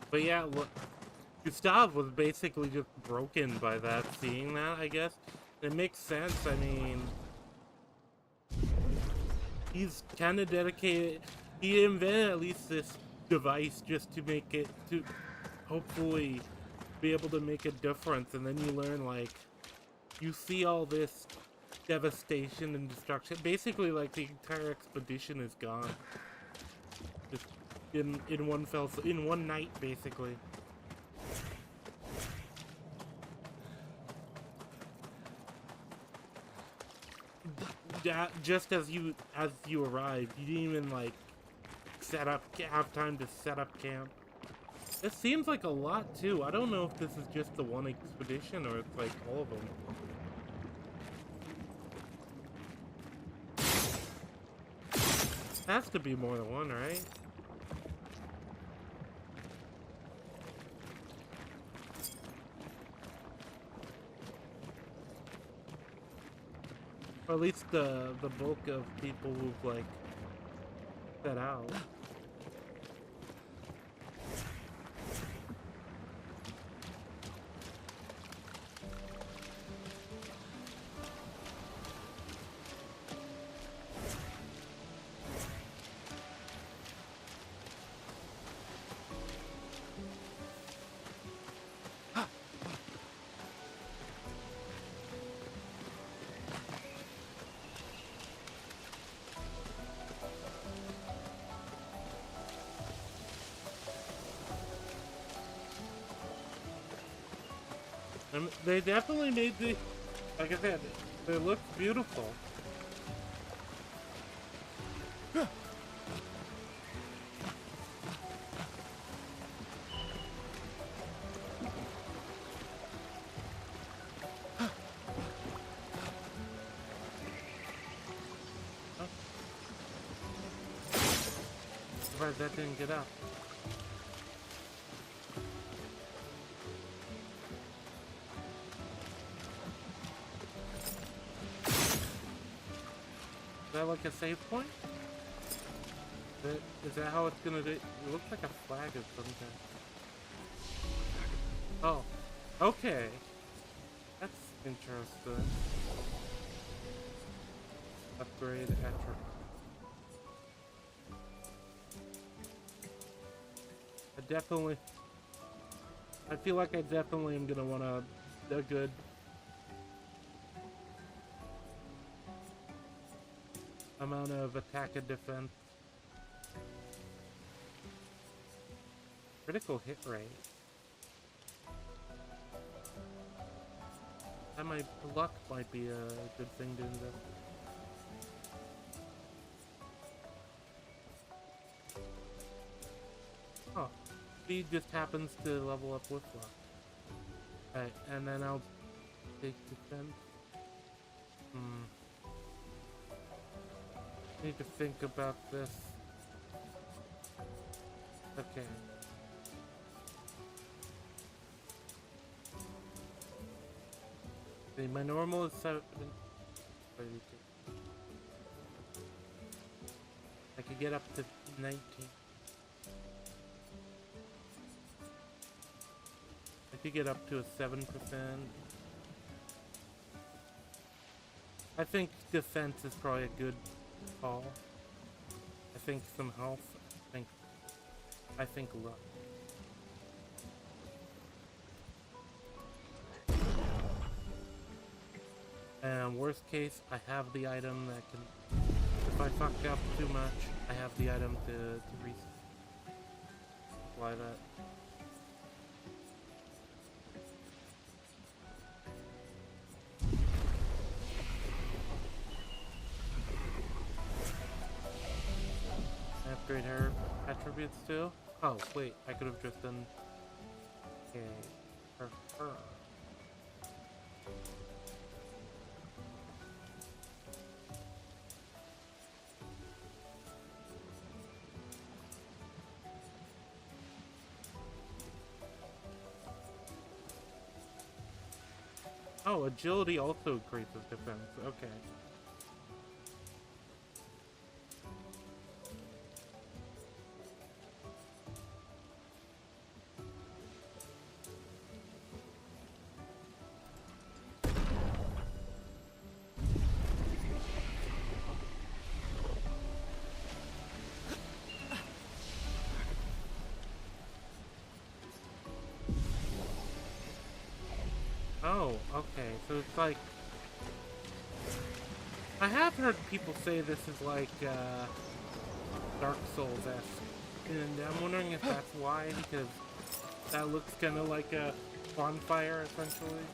But yeah, look, Gustav was basically just broken by that, seeing that, I guess. It makes sense, I mean... He's kind of dedicated... He invented at least this device just to make it, to hopefully be able to make a difference, and then you learn, like, you see all this devastation and destruction. Basically, like, the entire expedition is gone. Just in one night, basically. Just as you arrived, you didn't even like have time to set up camp. It seems like a lot too. I don't know if this is just the one expedition or it's like all of them. Has to be more than one, right? Or at least the bulk of people who've like set out. They definitely made the, like I said, they look beautiful. Surprised that didn't get up. Is that like a save point? Is that how it's gonna do? It looks like a flag of some kind. Oh, okay. That's interesting. Upgrade attribute. I feel like I definitely am gonna want a good amount of attack and defense. Critical hit rate. That luck might be a good thing to invest. Oh, speed just happens to level up with luck. Right, and then I'll take defense. Need to think about this. Okay. See, my normal is 7. I could get up to 19. I could get up to a 7%. I think defense is probably a good call. I think some health. I think luck. And worst case, I have the item that can. If I fuck up too much, I have the item to apply that. Upgrade her attributes too? Oh, wait, I could have just done. Okay, her. Oh, agility also increases defense. Okay. Oh, okay, so it's like... I have heard people say this is like, Dark Souls-esque, and I'm wondering if that's why, because that looks kind of like a bonfire, essentially.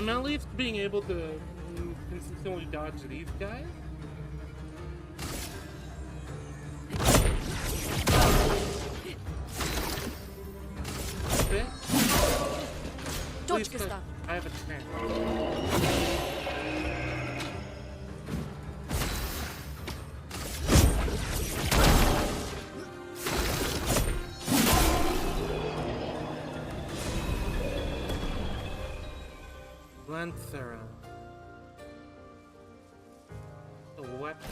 I'm at least being able to consistently dodge these guys. Dodge, Gustav. I have a chance. Lancer. The weapon.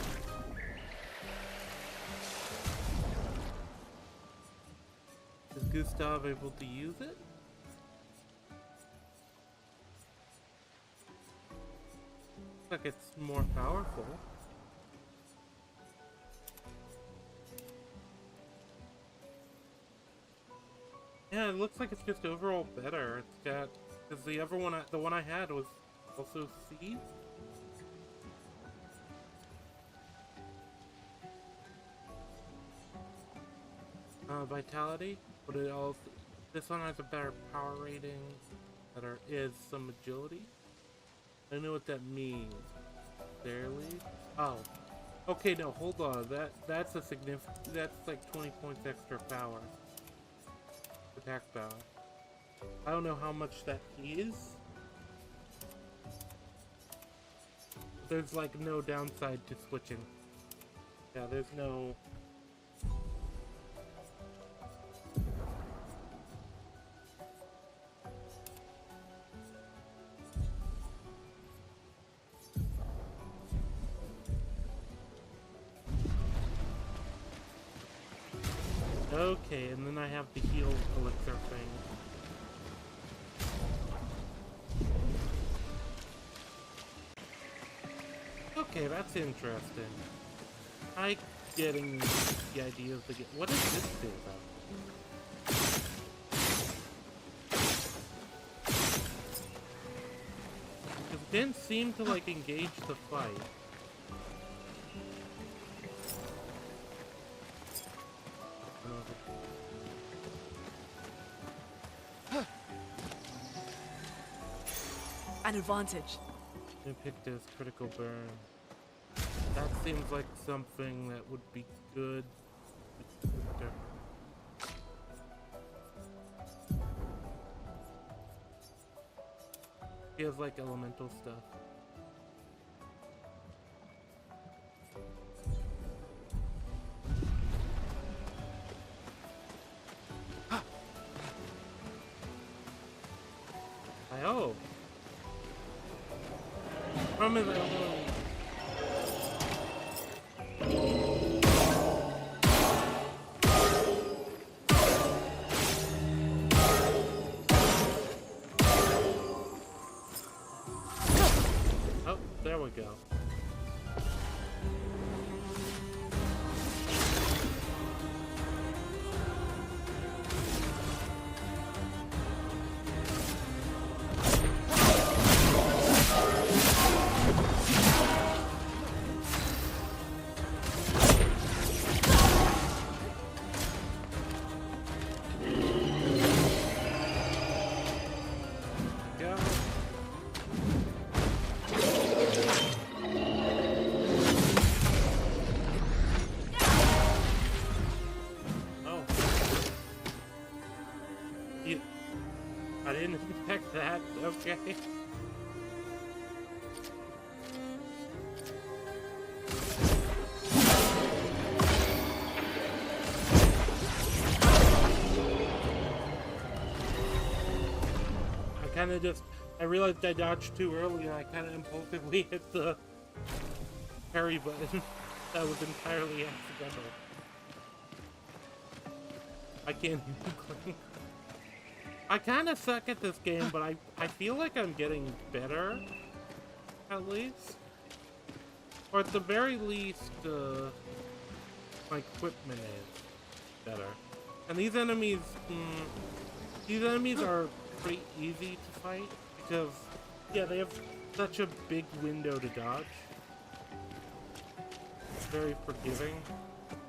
Is Gustav able to use it? Looks like it's more powerful. Yeah, it looks like it's just overall better. It's got, because the other one, the one I had was also C. Vitality, but it also, this one has a better power rating, better is some agility. I don't know what that means. Barely. Oh, okay. No, hold on. That's a significant. That's like 20 points extra power. Attack power. I don't know how much that is. There's like no downside to switching. Yeah, there's no... Okay, and then I have the heal elixir thing. Okay, that's interesting. I getting the idea of the game. What does this do though? It didn't seem to like engage the fight. An advantage. Invictus, critical burn. That seems like something that would be good. He has like elemental stuff. Oh. From his Oh, there we go. I didn't expect that. Okay. I realized I dodged too early and I kind of impulsively hit the parry button. That was entirely accidental. I can't even clink. I kind of suck at this game, but I feel like I'm getting better, at least. Or at the very least, my equipment is better. And these enemies are pretty easy to fight, because, yeah, they have such a big window to dodge. It's very forgiving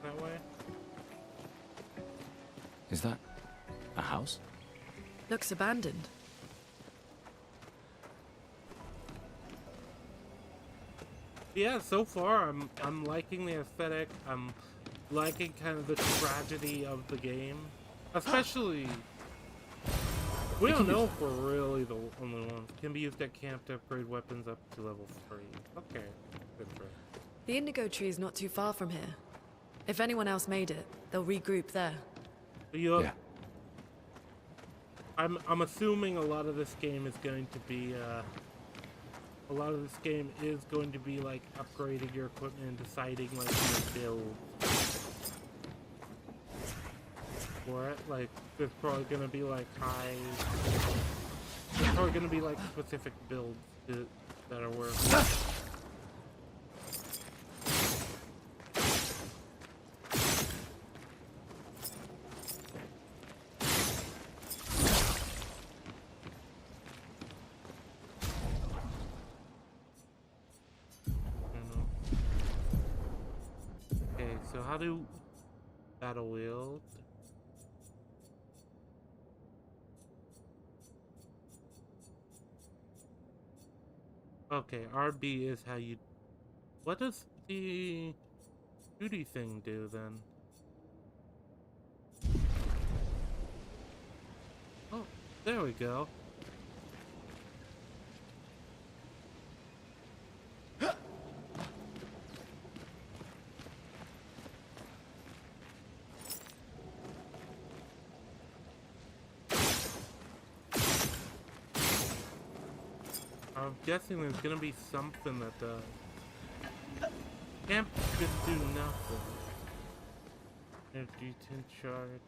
that way. Is that a house? Looks abandoned. Yeah, so far I'm liking the aesthetic. I'm liking kind of the tragedy of the game. Especially, we don't know if we're really the only ones. Can be used at camp to upgrade weapons up to level 3. Okay, good for it. The indigo tree is not too far from here. If anyone else made it, they'll regroup there. Yeah. I'm assuming a lot of this game is going to be like upgrading your equipment and deciding like your build for it. Like there's probably gonna be like specific builds that are worth. So how do battle wield? Okay, RB is how you... What does the duty thing do then? Oh, there we go. I'm guessing there's gonna be something that does. Can't just do nothing. Energy 10 shard.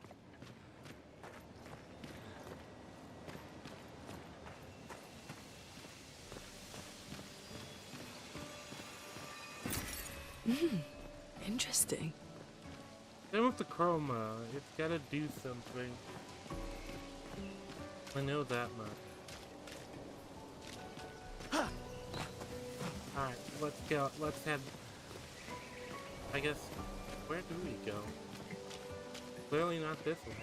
Interesting. Same with the chroma. It's gotta do something. I know that much. Alright, let's go. Let's head. I guess. Where do we go? Clearly not this way.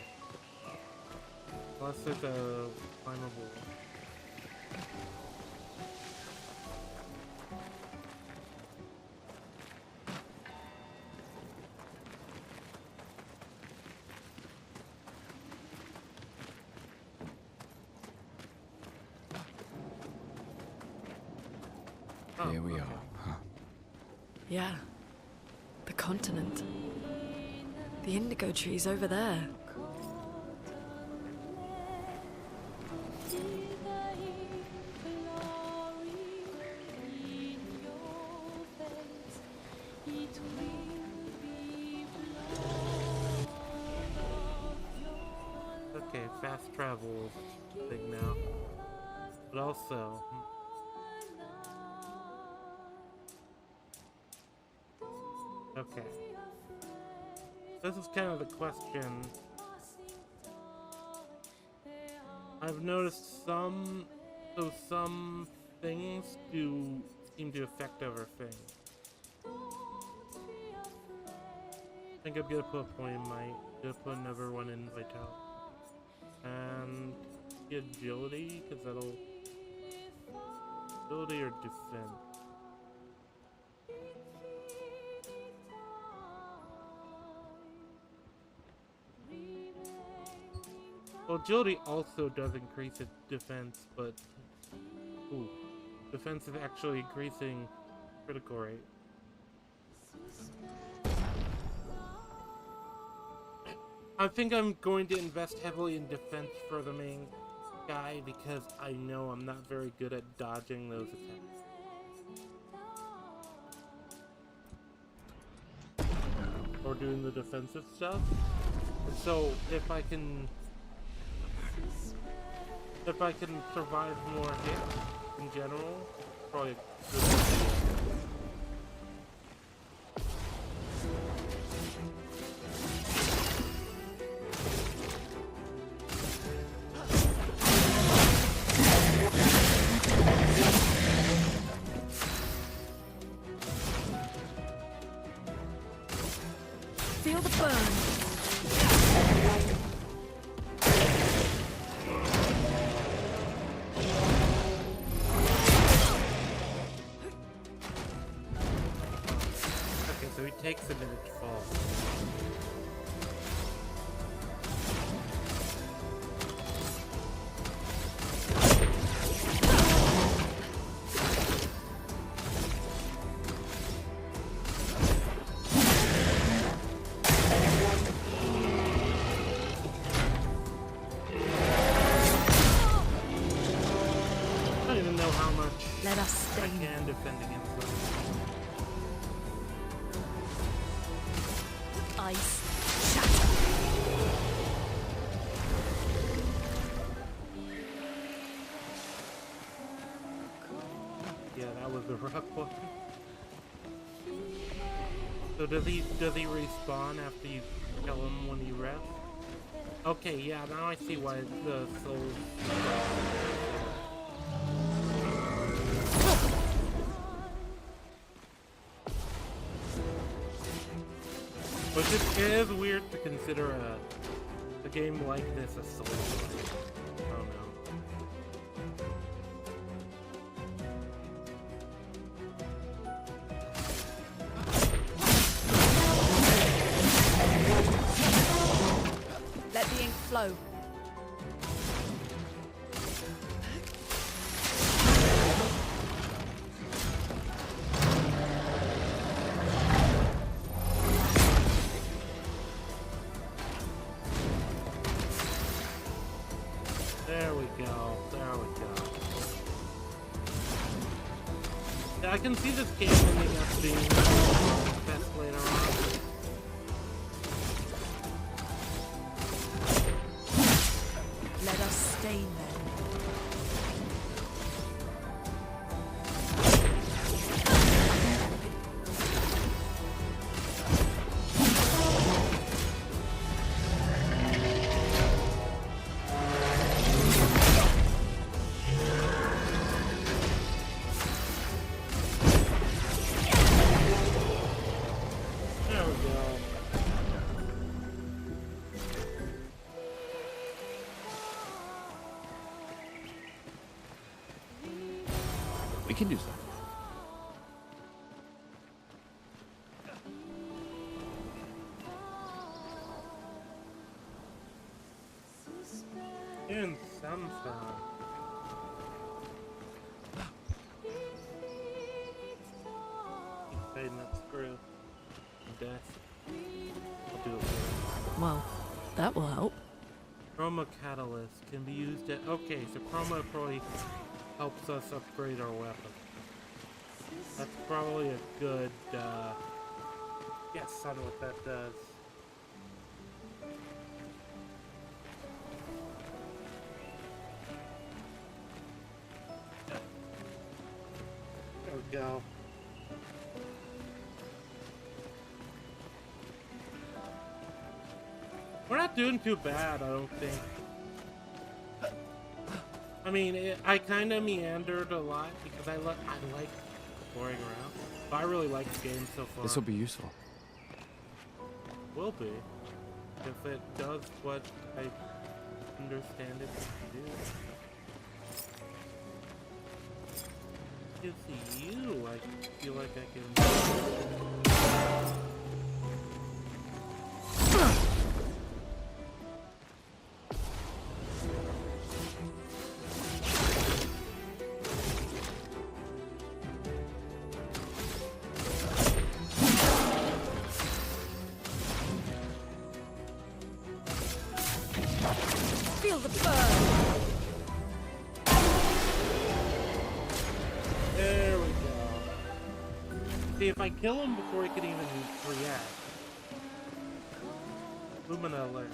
Unless there's a climbable. Here we are, huh? Yeah. The continent. The indigo trees over there. Okay, fast travel thing now. But also... Okay. This is kind of the question. I've noticed some things do seem to affect other things. I think I'm gonna put a point in gonna put another one in vitality. And agility, because that'll... Agility or defense. Well, agility also does increase its defense, but... Ooh. Defense is actually increasing critical rate. I think I'm going to invest heavily in defense for the main guy because I know I'm not very good at dodging those attacks. Or doing the defensive stuff. And so if I can survive more hits in general, probably a good idea. Feel the burn. Okay, so he takes a minute to fall. I don't even know how much Let us I can defend against them. Ice shatter. Yeah, that was a rough one. So does he respawn after you kill him when he rests? Okay, yeah, now I see why the souls. But it is weird to consider a game like this a soul. I don't know. Let the ink flow. There we go. There we go. Yeah, I can see this game ending up being best later on. We can do so. Even some sound. Hey, that's screw. Death. I'll do it later. Well, that will help. Chroma catalyst can be used at. Okay, so chroma probably helps us upgrade our weapon. That's probably a good. Yes, I know what that does. There we go. We're not doing too bad, I don't think. I mean, I kind of meandered a lot because I like exploring around. But I really like the game so far. This will be useful. Will be. If it does what I understand it to do. It's you. I feel like I can. Feel the burn! There we go. See, if I kill him before he can even react. Lumina alert.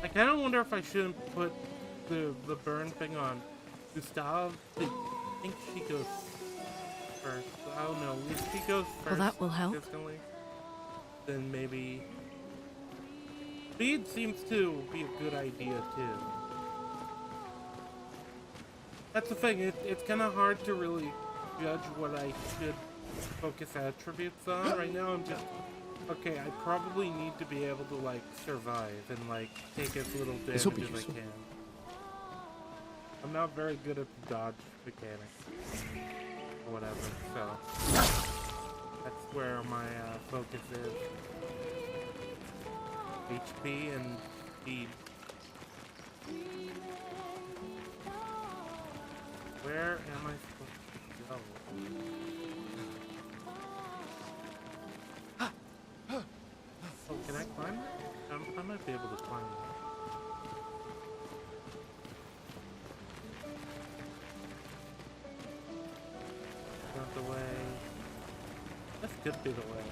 I kind of wonder if I shouldn't put the burn thing on Gustav. I think she goes first. I don't know. If she goes first, Well, that will help. Then maybe speed seems to be a good idea too. That's the thing. It's kind of hard to really judge what I should focus attributes on. Right now, I'm just. Okay, I probably need to be able to, like, survive and, like, take as little damage as I can. I'm not very good at the dodge mechanics. Or whatever, so. That's where my focus is. HP and speed. Where am I supposed to go? Oh, can I climb it? I might be able to climb it. Not the way. This could be the way.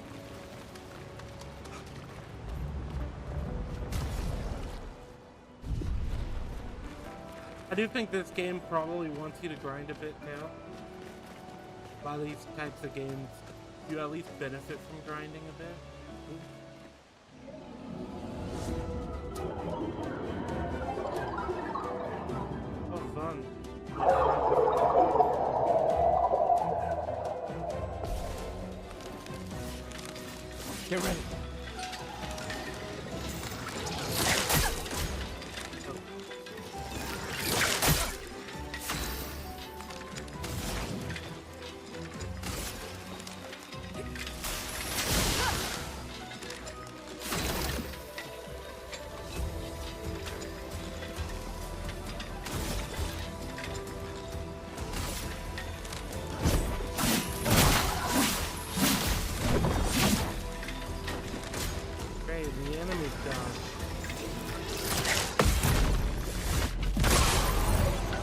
I do think this game probably wants you to grind a bit now. A lot of these types of games, you at least benefit from grinding a bit. Ooh. Oh, fun. Get ready.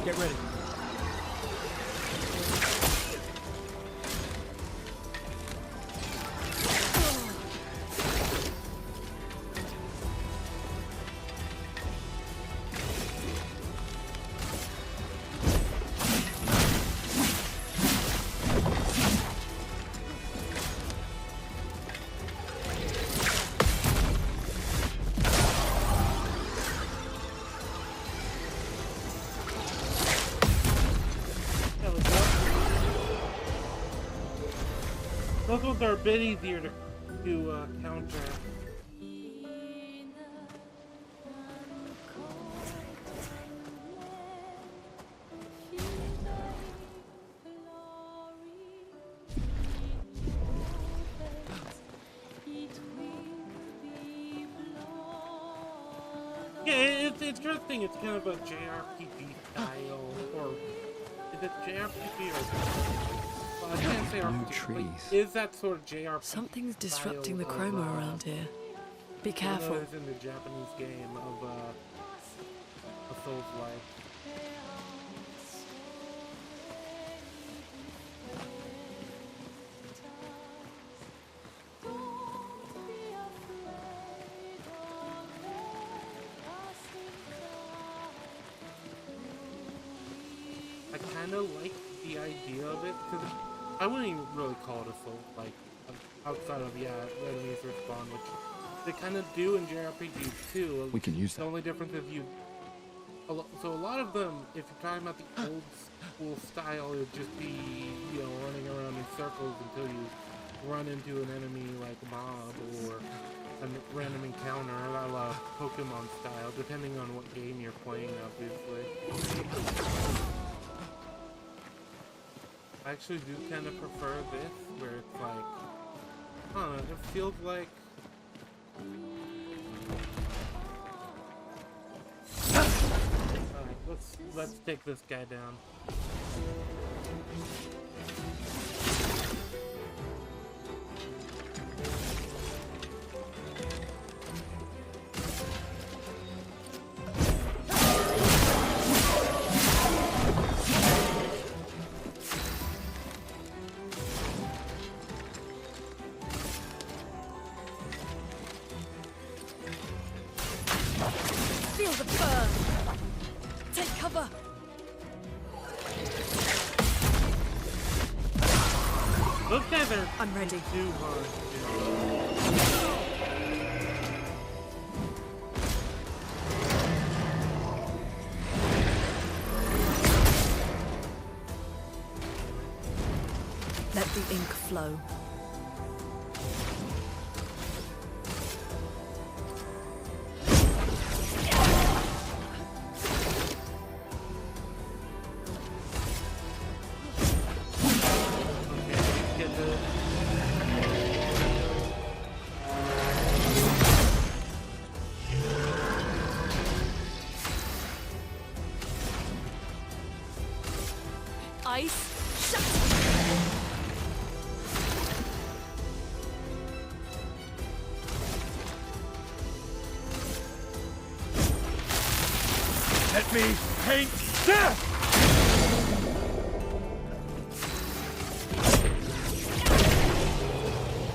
Get ready. Those ones are a bit easier to counter. Yeah, it's interesting. It's kind of a JRPG style, or is it JRPG or? Well, I can't say RPG. Like, is that sort of JRPG? Something's disrupting the chroma around here. Be careful. It's in the Japanese game of Souls-like. I kind of like the idea of it, because I wouldn't even really call it a soul, like, outside of, yeah, enemies respawn, which they kind of do in JRPGs too. We can use that. The only difference is so a lot of them, if you're talking about the old school style, it would just be, you know, running around in circles until you run into an enemy like a mob or a random encounter, a la Pokemon style, depending on what game you're playing, obviously. I actually do kind of prefer this, where it's like, I don't know, it feels like... Alright, let's take this guy down. Feel the burn! Take cover! Those guys are... I'm ready. Too hard. Let the ink flow. Ice, shut! Let me paint death!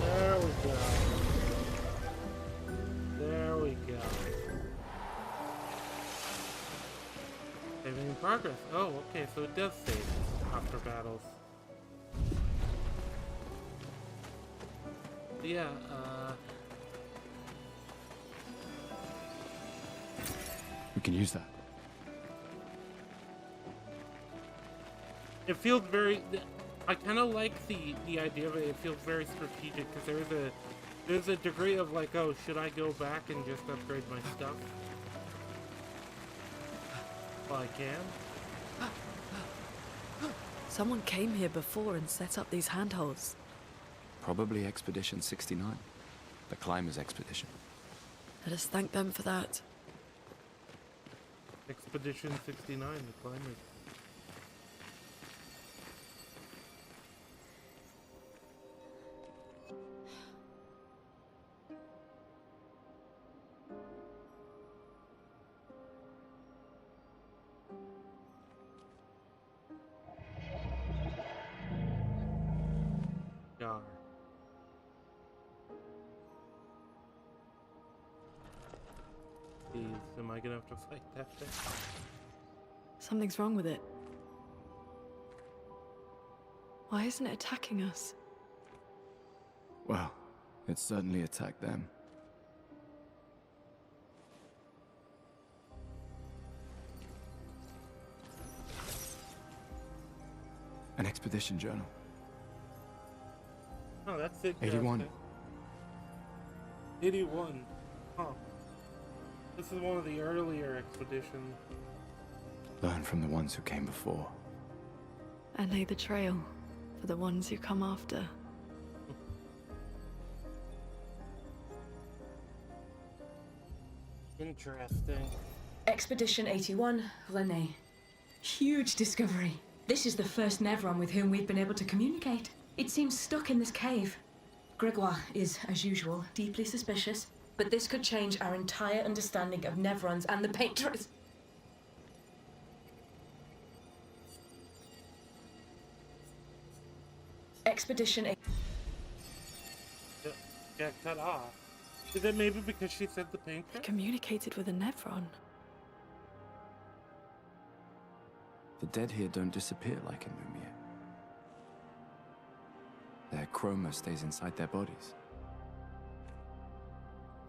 There we go. There we go. Saving progress. Oh, okay, so it does save after battles. Yeah, we can use that. it feels very... I kind of like the idea of it. It feels very strategic, because there's a degree of like, oh, should I go back and just upgrade my stuff? Well, I can. Someone came here before and set up these handholds. Probably Exppedition 69. The Climbers Expedition. Let us thank them for that. Exppedition 69, the Climbers. Yar. Jeez, am I gonna have to fight that thing? Something's wrong with it. Why isn't it attacking us? Well, it certainly attacked them. An expedition journal. Oh, that's it. 81. 81. Huh. This is one of the earlier expeditions. Learn from the ones who came before. And lay the trail for the ones who come after. Interesting. Expedition 81, René. Huge discovery. This is the first Nevron with whom we've been able to communicate. It seems stuck in this cave. Gregoire is, as usual, deeply suspicious, but this could change our entire understanding of Nevrons and the Paintress. Expedition 8. Got cut off. Is it maybe because she said the painter? Communicated with a Nevron. The dead here don't disappear like in Lumiere. Their chroma stays inside their bodies.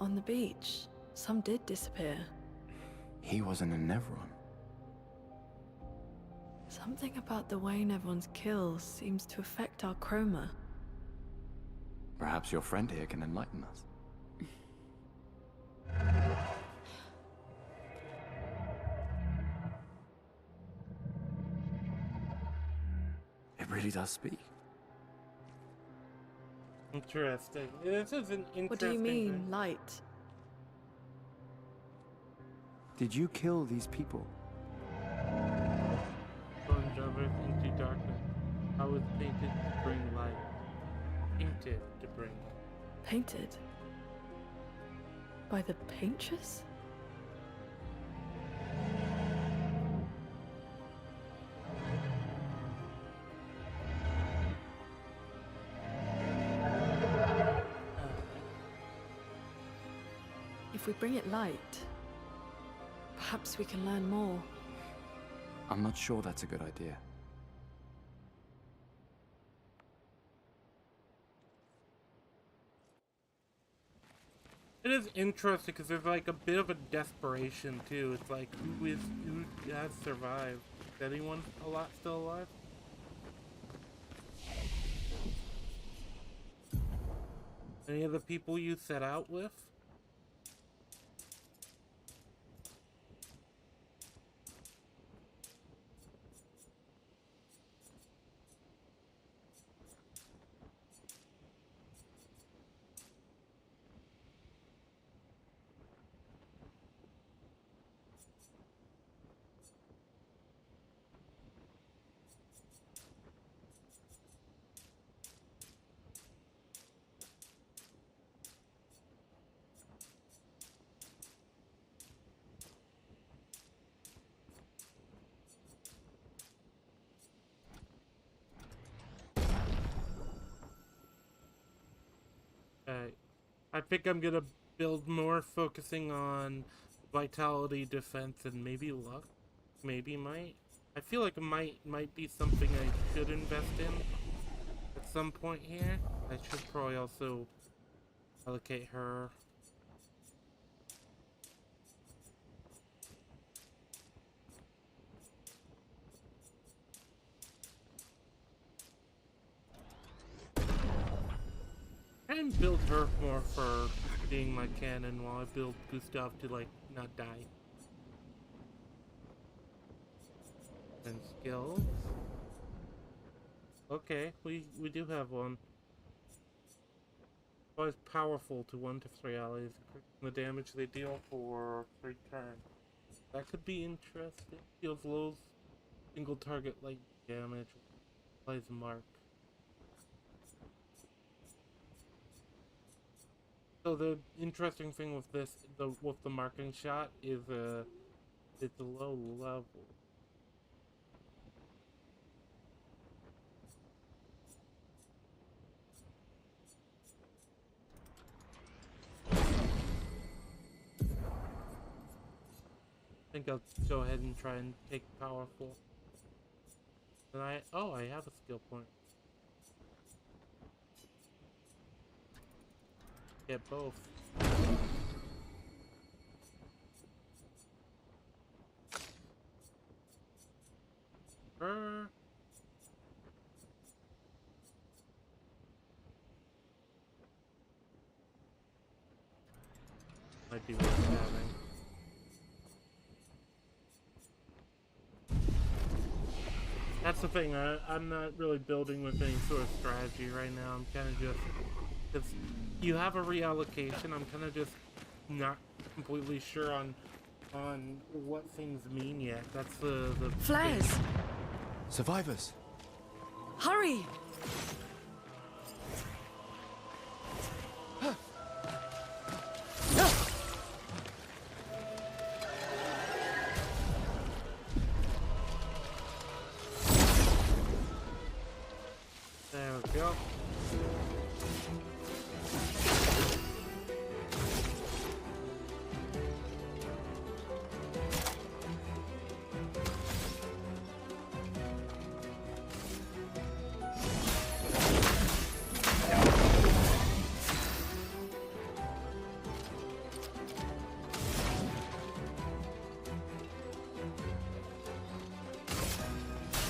On the beach, some did disappear. He wasn't a Nevron. Something about the way Nevrons kill seems to affect our chroma. Perhaps your friend here can enlighten us. It really does speak. Interesting. This is an interesting. What do you mean, thing. light? Did you kill these people? Plunge others into darkness. I was painted to bring light. Painted to bring light. Painted? By the Paintress? If we bring it light, perhaps we can learn more. I'm not sure that's a good idea. It is interesting because there's like a bit of a desperation too. It's like who has survived? Is anyone still alive? Any of the people you set out with? I think I'm gonna build more focusing on vitality, defense, and maybe luck. Maybe might. I feel like it might be something I should invest in at some point here. I should probably also allocate her. And build her more for being my cannon while I build Gustav to like not die. And skills. Okay, we do have one. Always powerful to 1 to 3 allies, the damage they deal for 3 turns. That could be interesting. Deals low single target light damage. Applies a mark. So the interesting thing with this, with the marking shot, is it's a low level. I think I'll go ahead and try and take powerful. And I have a skill point. Get both. might be worth having. That's the thing, I'm not really building with any sort of strategy right now. I'm kind of just, if you have a reallocation, I'm kind of just not completely sure on what things mean yet. That's the Flares! thing. Survivors! Hurry! There we go.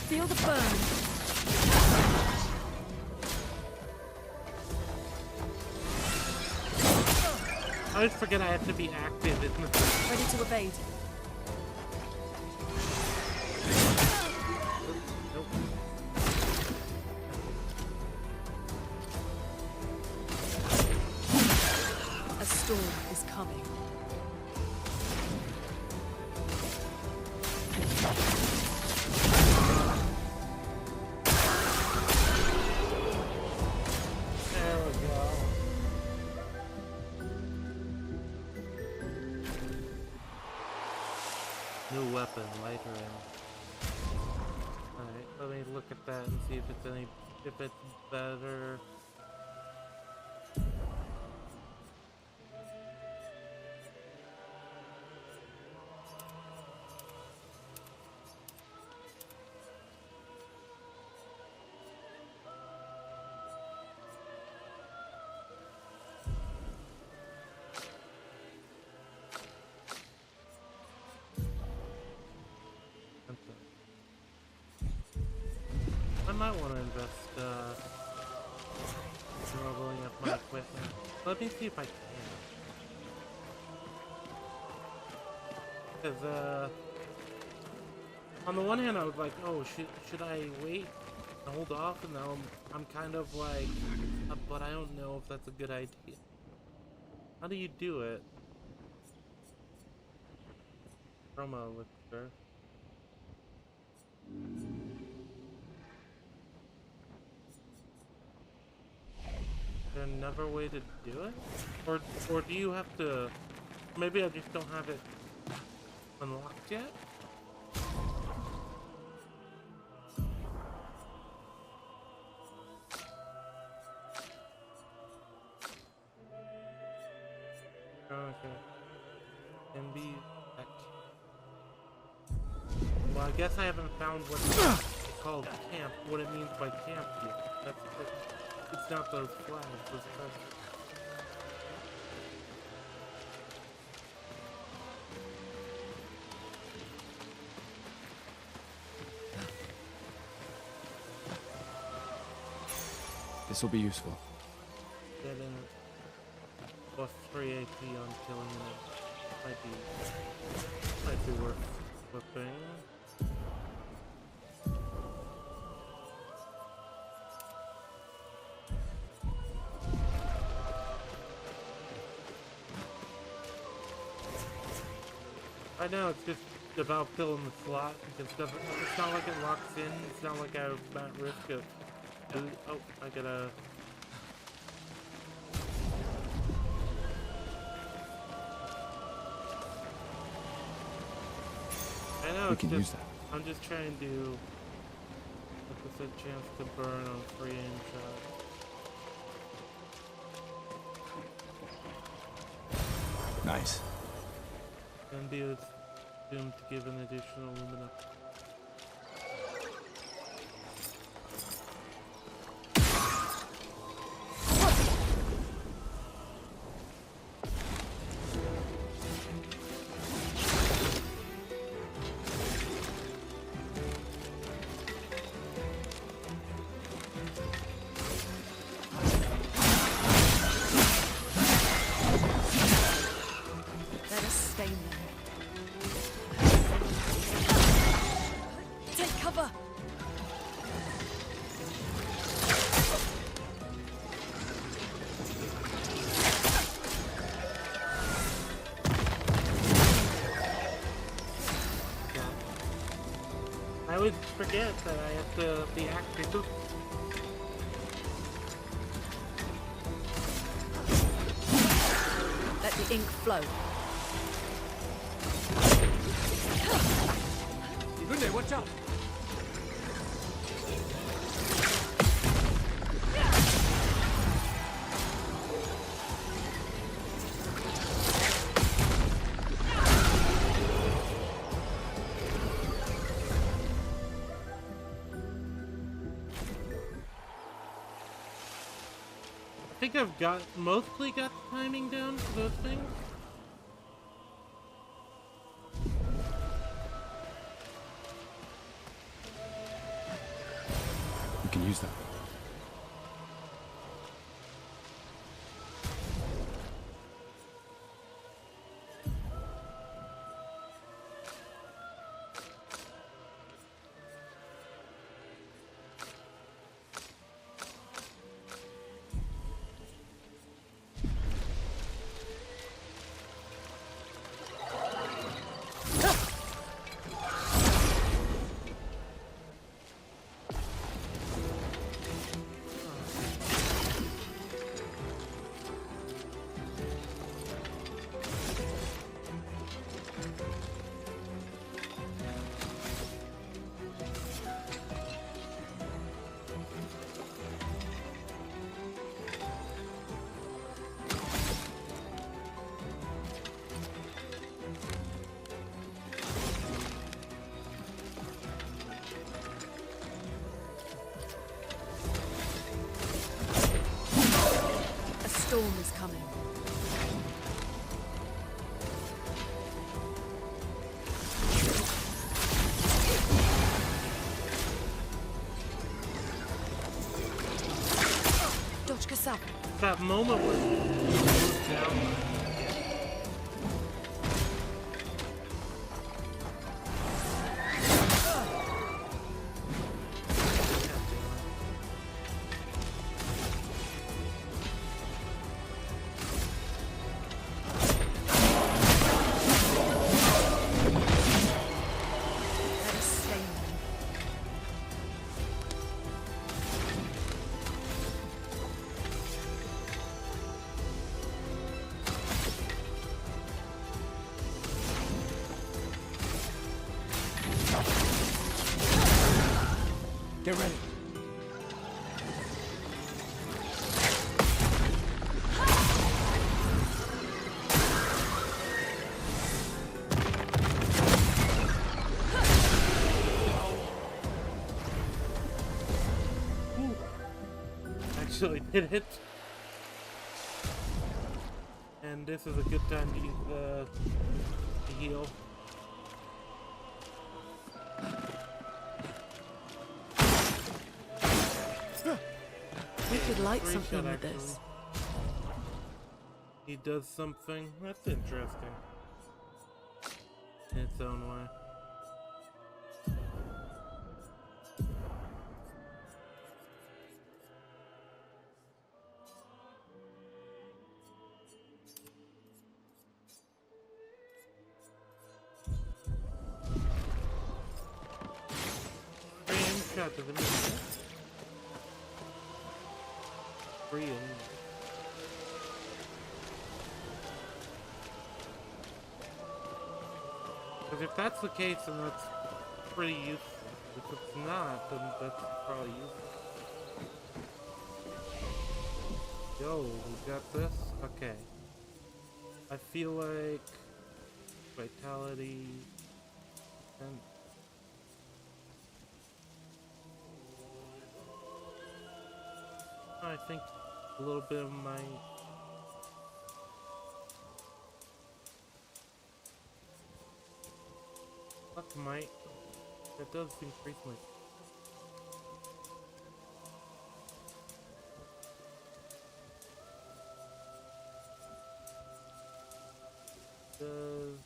Feel the burn. I always forget I have to be active, isn't it? Ready to evade. Nope. A storm is coming. There we go. New weapon, light rail. Alright, let me look at that and see if it's better. I might want to invest in leveling up my equipment. Let me see if I can. Because on the one hand I was like, oh, should I wait and hold off? And now I'm kind of like, but I don't know if that's a good idea. How do you do it? Chroma Obscur. Is there another way to do it? Or do you have to... Maybe I just don't have it unlocked yet? Okay. Can be... Well, I guess I haven't found what it's called camp, what it means by camp yet. That's it. It's not those flags, those flags. This will be useful. Getting plus 3 AP on killing them might be worth flipping. Right now it's just about filling the slot because it's not like it locks in. It's not like I'm at risk of. Oh, I gotta. I know. We can use that. I'm just trying to. Like I said, chance to burn on free aim shot. Nice. And be assumed to give an additional lumina. cover! I always forget that I have to be active. Let the ink flow. Lunay, watch out! I think I've mostly got the timing down for those things. We can use that. A storm is coming. Doczka Sap. That moment where he goes down. Get ready. Actually did it. And this is a good time to use the heal. We could light something with this. He does something. That's interesting. In its own way. Shot doesn't mean that. Real. Because if that's the case, then that's pretty useful. If it's not, then that's probably useful. Yo, we got this? Okay. I feel like vitality and I think a little bit of my luck might that does increase my does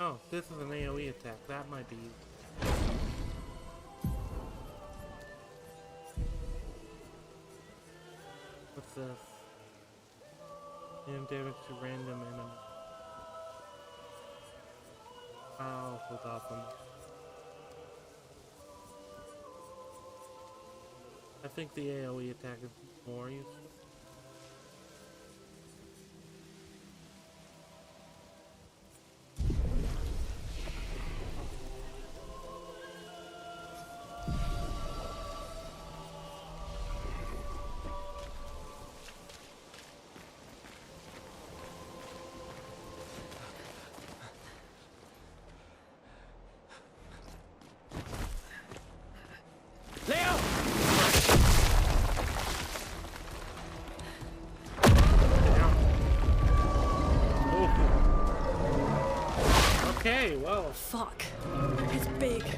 Oh, this is an AoE attack. That might be... What's this? Deal damage to random enemy. Oh, that's awesome. I think the AoE attack is more useful. Okay, well. Fuck. It's big. It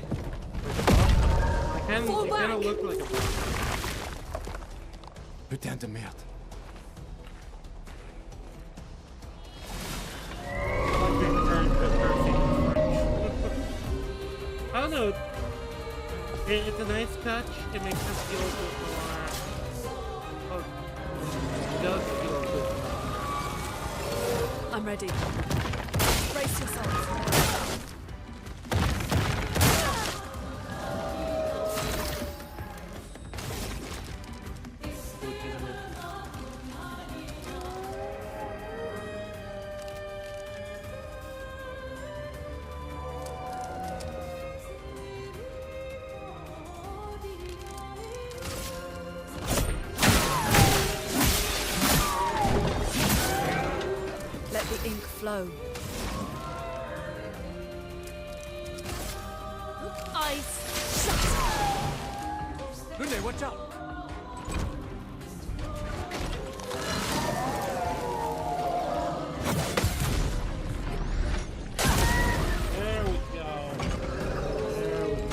kind of looked like a... Putain de merde. I don't know. It's a nice touch. It makes us feel a bit more... Oh, it does feel a bit more... I'm ready. Brace yourselves. Let the ink flow. Ice. Lune, watch out! There we go. There we go.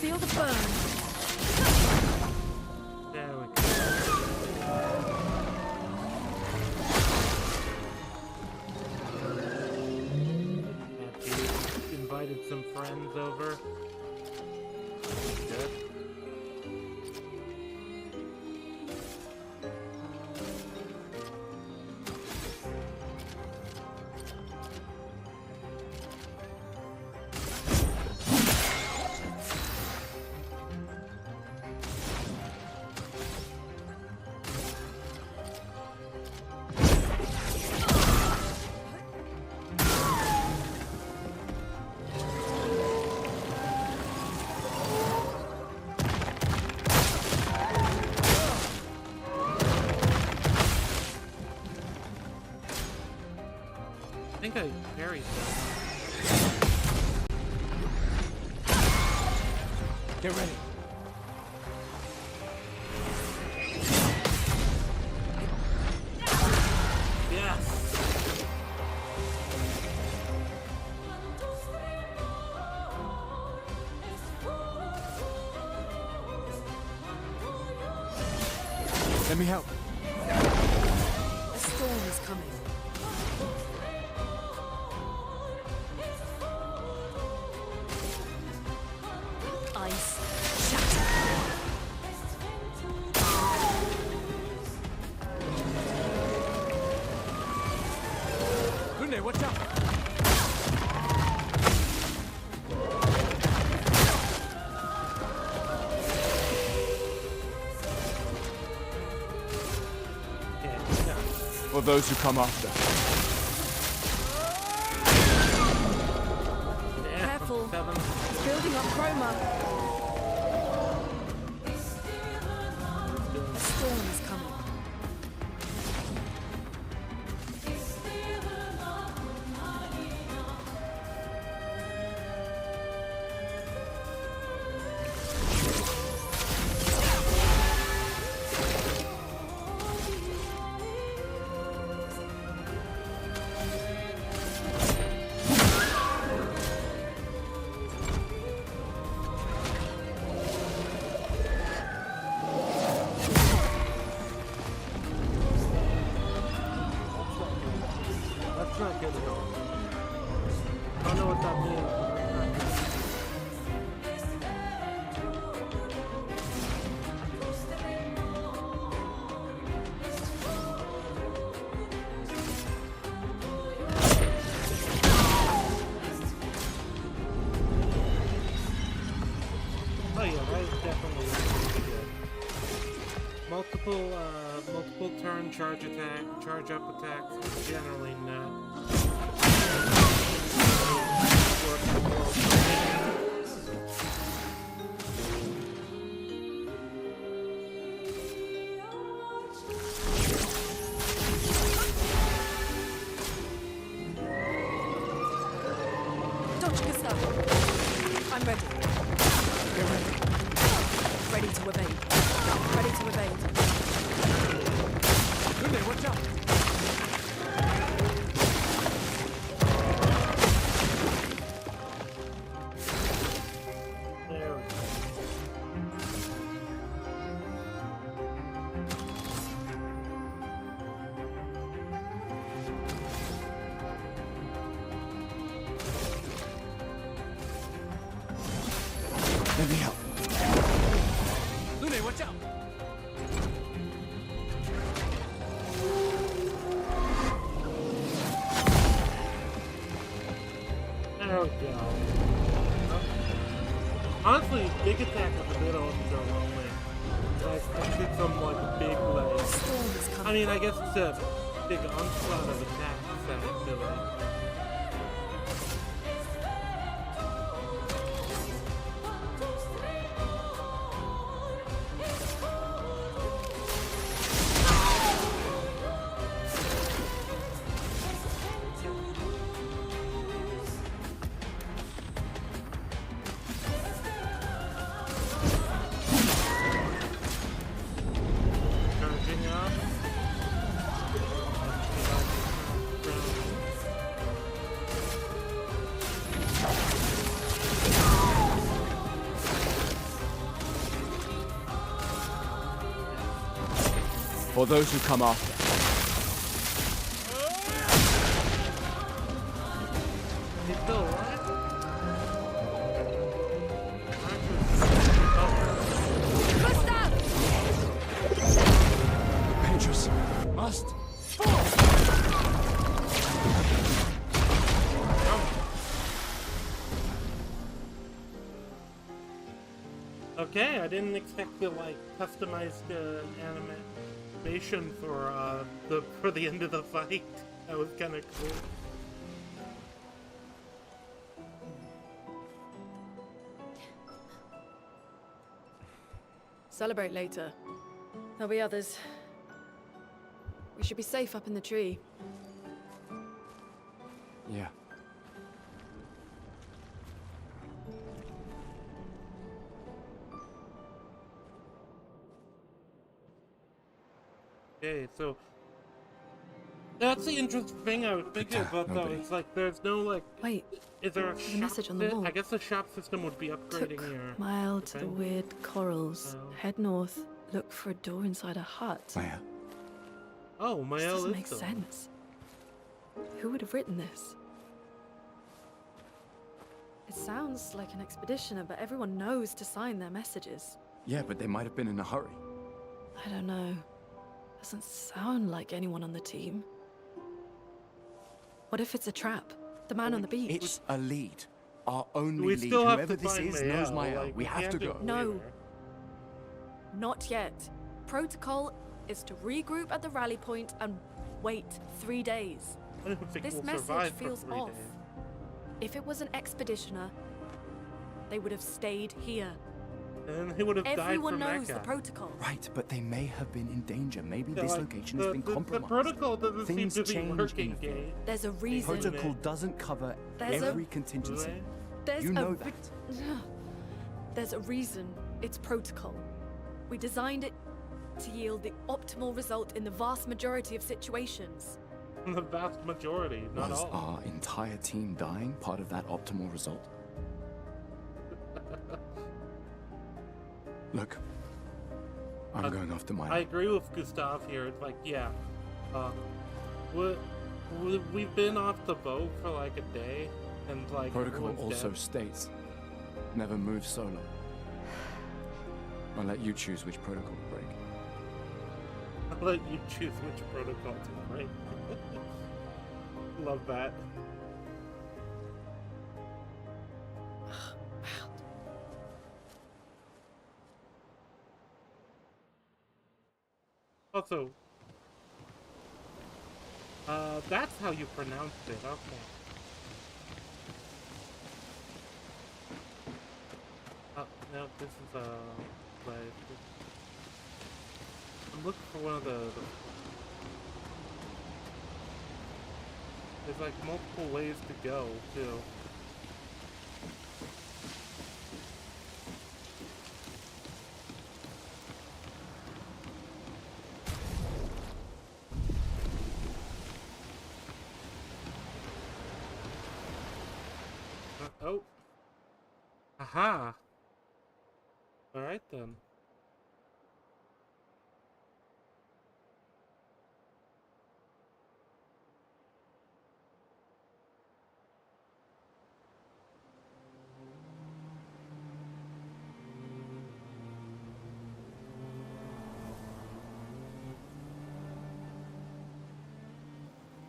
Feel the burn. There we go. Happy invited some friends over. Good. I think I parried that. Get ready. Yes. Let me help. A storm is coming. Ice. Shatter. Lune, watch out! For those who come after. Careful. It's building up chroma. A storm is coming. what that means. Oh yeah, that is definitely really good. Multiple turn charge up attacks, generally not. Dodge, Gustav. I'm ready. You're ready. Ready to evade. Ready to evade. Lune, watch out! There we go. Let me help. Lune, watch out! There we go. Honestly, big attack is a bit underwhelming. I expected some like big like. I mean, I guess it's a big onslaught of attacks that I feel like. Charging up. For those who come after. He's still alive? Petrus must Okay, I didn't expect the like customized animation for the end of the fight. That was kind of cool. Celebrate later. There'll be others. We should be safe up in the tree. Yeah. Okay, so that's the interesting thing I was thinking about though. nobody. It's like there's no like. Wait. Is there a there's a shop message on the wall. I guess the shop system would be upgrading your. Mile to the defense. weird corals. Oh. Head north. Look for a door inside a hut. Maya. Oh, This Mael doesn't is make the one. sense. Who would have written this? It sounds like an expeditioner, but everyone knows to sign their messages. Yeah, but they might have been in a hurry. I don't know. Doesn't sound like anyone on the team. What if it's a trap? The man on the beach. It's a lead. Our only We lead. still have Whoever to this find is Mael, knows Maya. like, we have can't to do go. it No. later. Not yet. Protocol is to regroup at the rally point and wait 3 days. I don't think This we'll message survive for feels 3 off. days. If it was an expeditioner, they would have stayed here. And he would have died Everyone from knows that the guy. protocol. Right, but they may have been in danger. Maybe Yeah, this like, location has been the compromised. protocol doesn't Things seem to be change in working, the field. Gabe. There's a reason. Protocol doesn't cover There's a- every contingency. There's You a know re- that. There's a reason it's protocol. We designed it to yield the optimal result in the vast majority of situations. The vast majority, not Was all. our entire team dying part of that optimal result? Look, I'm going after Maya. I agree with Gustav here. It's like, yeah, we've been off the boat for like a day, And like Protocol everyone's also dead. states, never move solo. I'll let you choose which protocol to break. I'll let you choose which protocol to break. Love that. Also, that's how you pronounced it, okay. Oh, no, this is, like, I'm looking for one of the... There's, like, multiple ways to go, too. Oh. Aha. Alright then.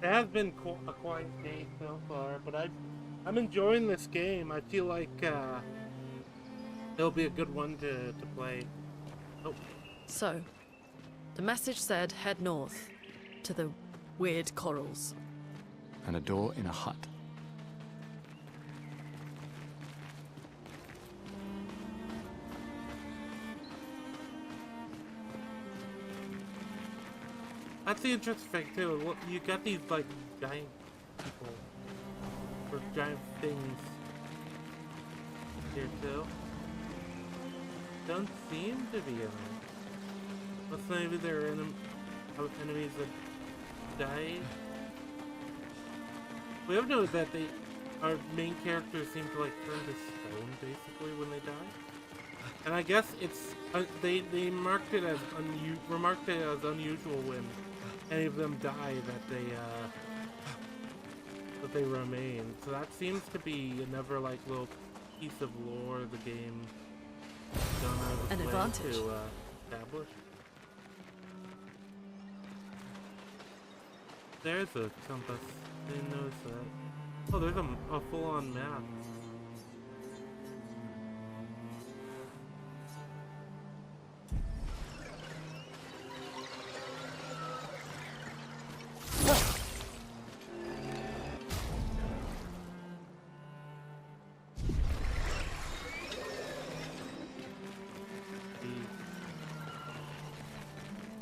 It has been a quiet day so far, but I'm enjoying this game. I feel like it'll be a good one to play. Oh. So, the message said head north to the weird corals. And a door in a hut. That's the interesting thing too. Look, you got these like giant people or giant things here too. Don't seem to be any. Unless maybe they're enemies that die. We have noticed that our main characters seem to like turn to stone basically when they die. And I guess it's they marked it as unusual when any of them die that they remain. So that seems to be another like little piece of lore the game done out of An its way advantage. to establish. There's a compass. Didn't notice that. Oh, there's a full-on map.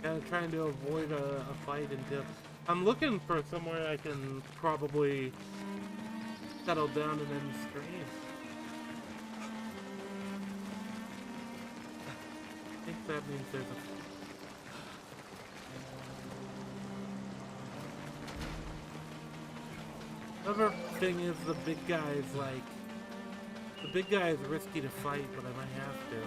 Kinda trying to avoid a fight until... I'm looking for somewhere I can probably settle down and end the stream. I think that means there's a... Another thing is the big guy is like... The big guy is risky to fight, but I might have to.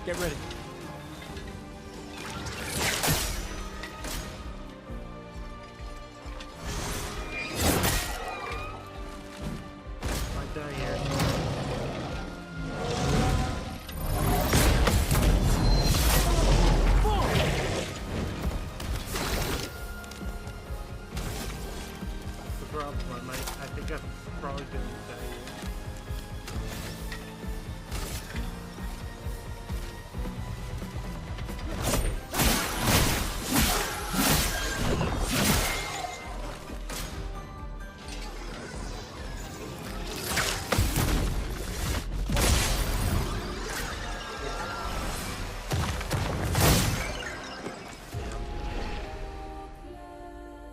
Get ready. Might die here. That's the problem. I think I'm probably gonna die here.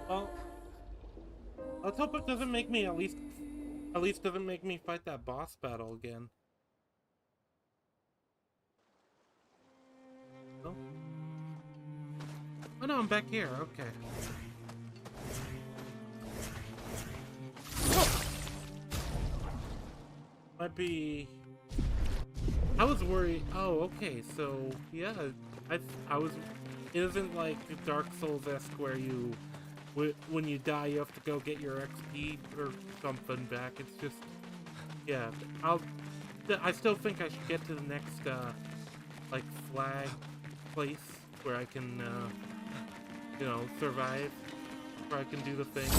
Well, let's hope it doesn't make me at least At least doesn't make me fight that boss battle again. Oh, oh no, I'm back here. Okay. Oh. Might be. I was worried. Oh, okay. So yeah, I was. It isn't like Dark Souls-esque where you, when you die, you have to go get your XP or something back. It's just, yeah. I still think I should get to the next like flag place where I can, you know, survive, where I can do the thing.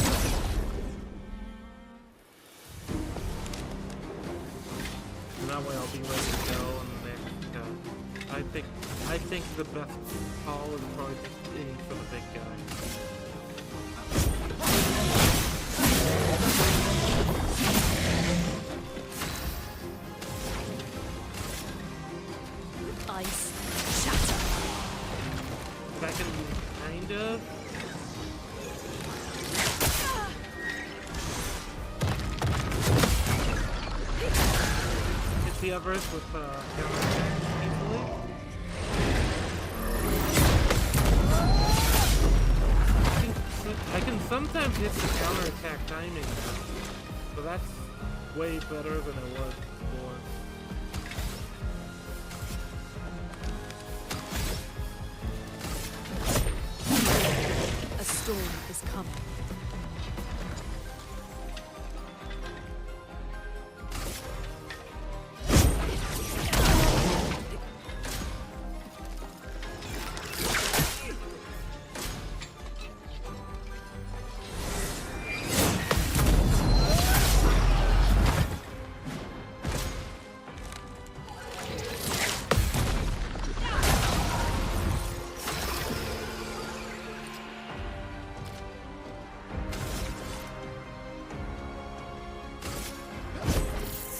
And that way I'll be ready to go on the next. I think the best call is probably just aiming for the big guy. Ice shatter. I can kind of. Hit the others with counterattacks easily. I can sometimes hit the counterattack timing, so that's way better than it was before. A storm is coming.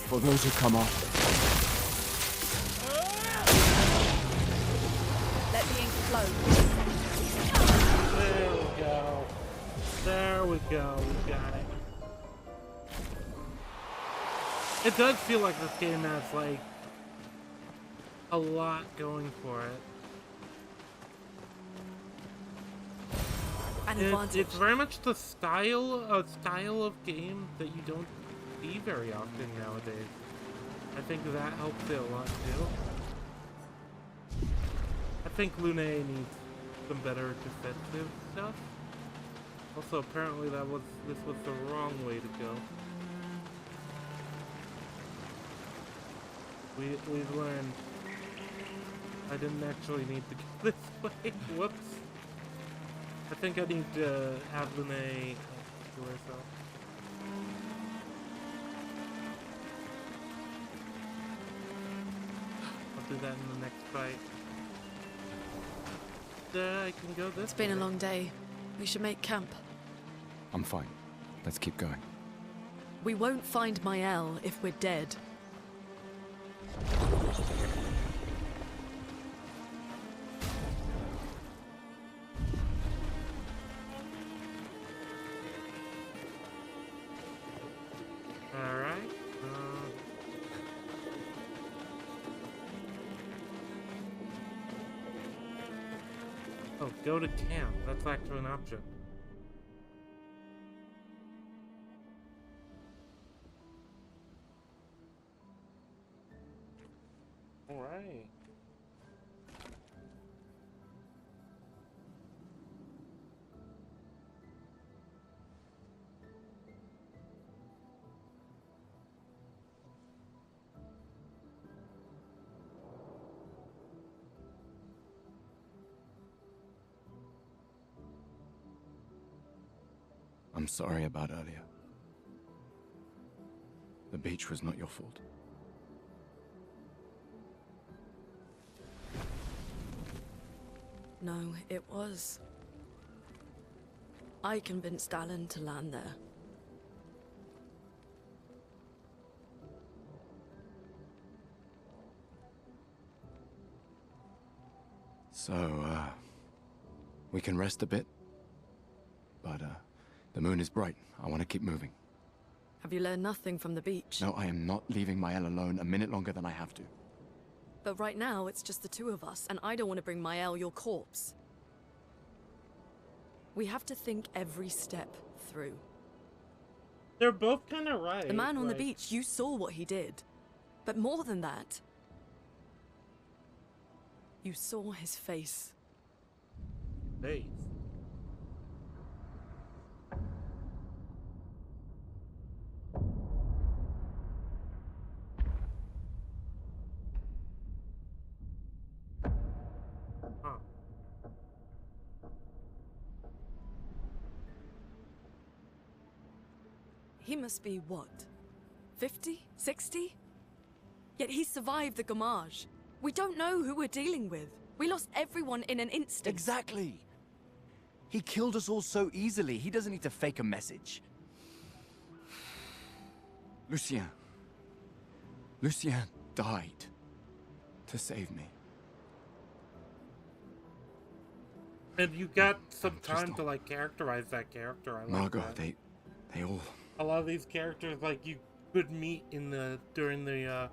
For those who come off. Let the ink flow. There we go. There we go. We got it. It does feel like this game has, like, a lot going for it. It's very much the style of game that you don't see very often nowadays. I think that helps it a lot too. I think Lune needs some better defensive stuff. Also, apparently this was the wrong way to go. We've learned. I didn't actually need to go this way. Whoops. I think I need to have Lune do herself. I'll do that in the next fight. I can go this It's been a way. long day. We should make camp. I'm fine. Let's keep going. We won't find Mael if we're dead. Alright. Oh, go to camp. That's actually an option. Alright. I'm sorry about earlier. The beach was not your fault. No, it was. I convinced Alan to land there. So, we can rest a bit. But, the moon is bright. I want to keep moving. Have you learned nothing from the beach? No, I am not leaving Mael alone a minute longer than I have to. But right now, it's just the two of us, and I don't want to bring Mael your corpse. We have to think every step through. They're both kind of right. The man on the like- beach, you saw what he did. But more than that, you saw his face. Face. Huh. He must be what? 50? 60? Yet he survived the Gamage. We don't know who we're dealing with. We lost everyone in an instant. Exactly. He killed us all so easily. He doesn't need to fake a message. Lucien. Lucien died to save me. And you got some time to like characterize that character. I like Margot, that. they all... A lot of these characters like you could meet in the during the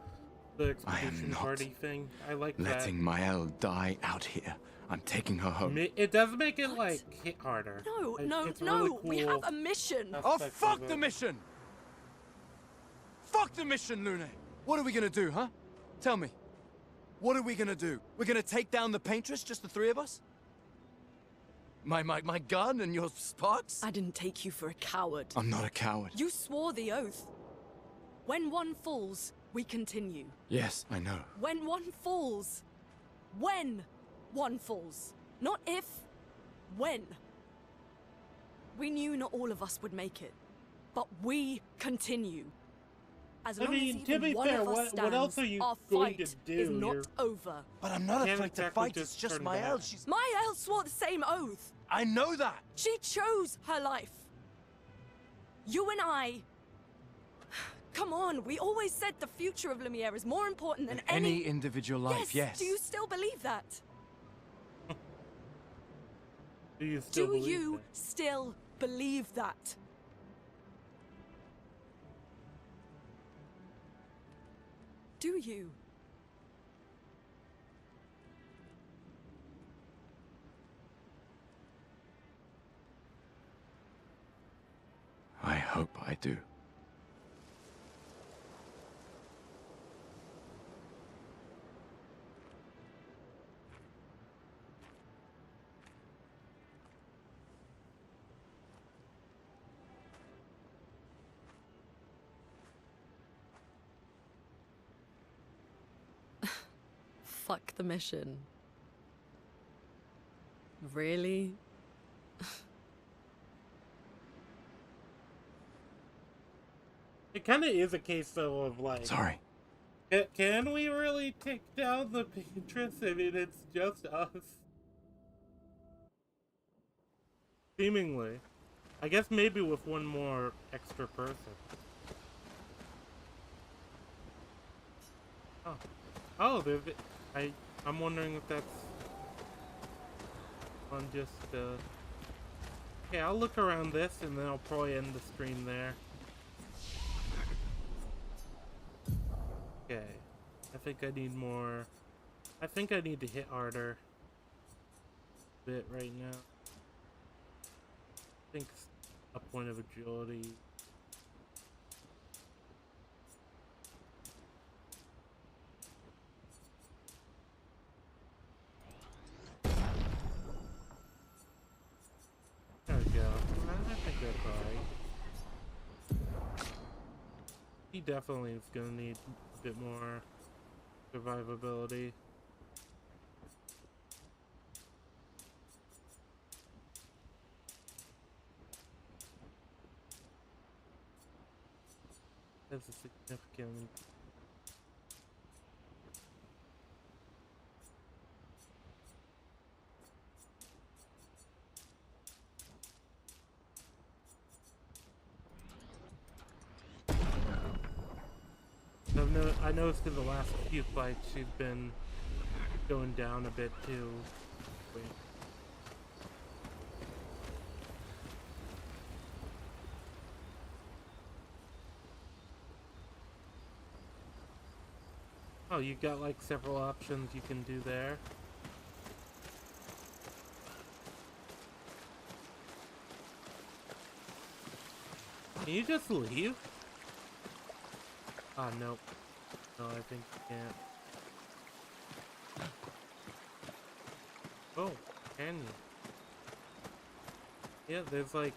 expedition not party thing. I like letting Mael die out here. I'm taking her home. It does make it like hit harder. No, no, It's no. really We cool have a mission. Oh, aspect fuck of the it. mission! Fuck the mission, Lune! What are we gonna do, huh? Tell me. What are we gonna do? We're gonna take down the Paintress, just the three of us? My gun and your sparks? I didn't take you for a coward. I'm not a coward. You swore the oath. When one falls, we continue. Yes, I know. When one falls. When one falls. Not if. When. We knew not all of us would make it. But we continue. As long mean, as to even be one fair, of us what stands, else are you our going fight to do? is not You're- over. But I'm not Can't afraid to exactly fight, just it's just turn Mael. back. She's... Mael swore the same oath. I know that! She chose her life. You and I... Come on, we always said the future of Lumiere is more important than Any individual life, yes. Do you still believe that? Do you still Do believe you that? still believe that? Do you? I hope I do. Fuck the mission. Really? It kind of is a case though of like. Sorry. Can we really take down the Paintress? I mean, it's just us. Seemingly. I guess maybe with one more extra person. Oh. Oh, there's... I'm wondering if that's... on just, Okay, I'll look around this and then I'll probably end the stream there. Okay. I think I need more... I think I need to hit harder. A bit right now. I think a point of agility. There we go. I think that's alright. He definitely is gonna need a bit more survivability. That's a significant... I noticed in the last few fights she's been going down a bit too. Wait. Oh, you got like several options you can do there. Can you just leave? Ah, nope. No, I think you can't. Oh, can you? Yeah, there's like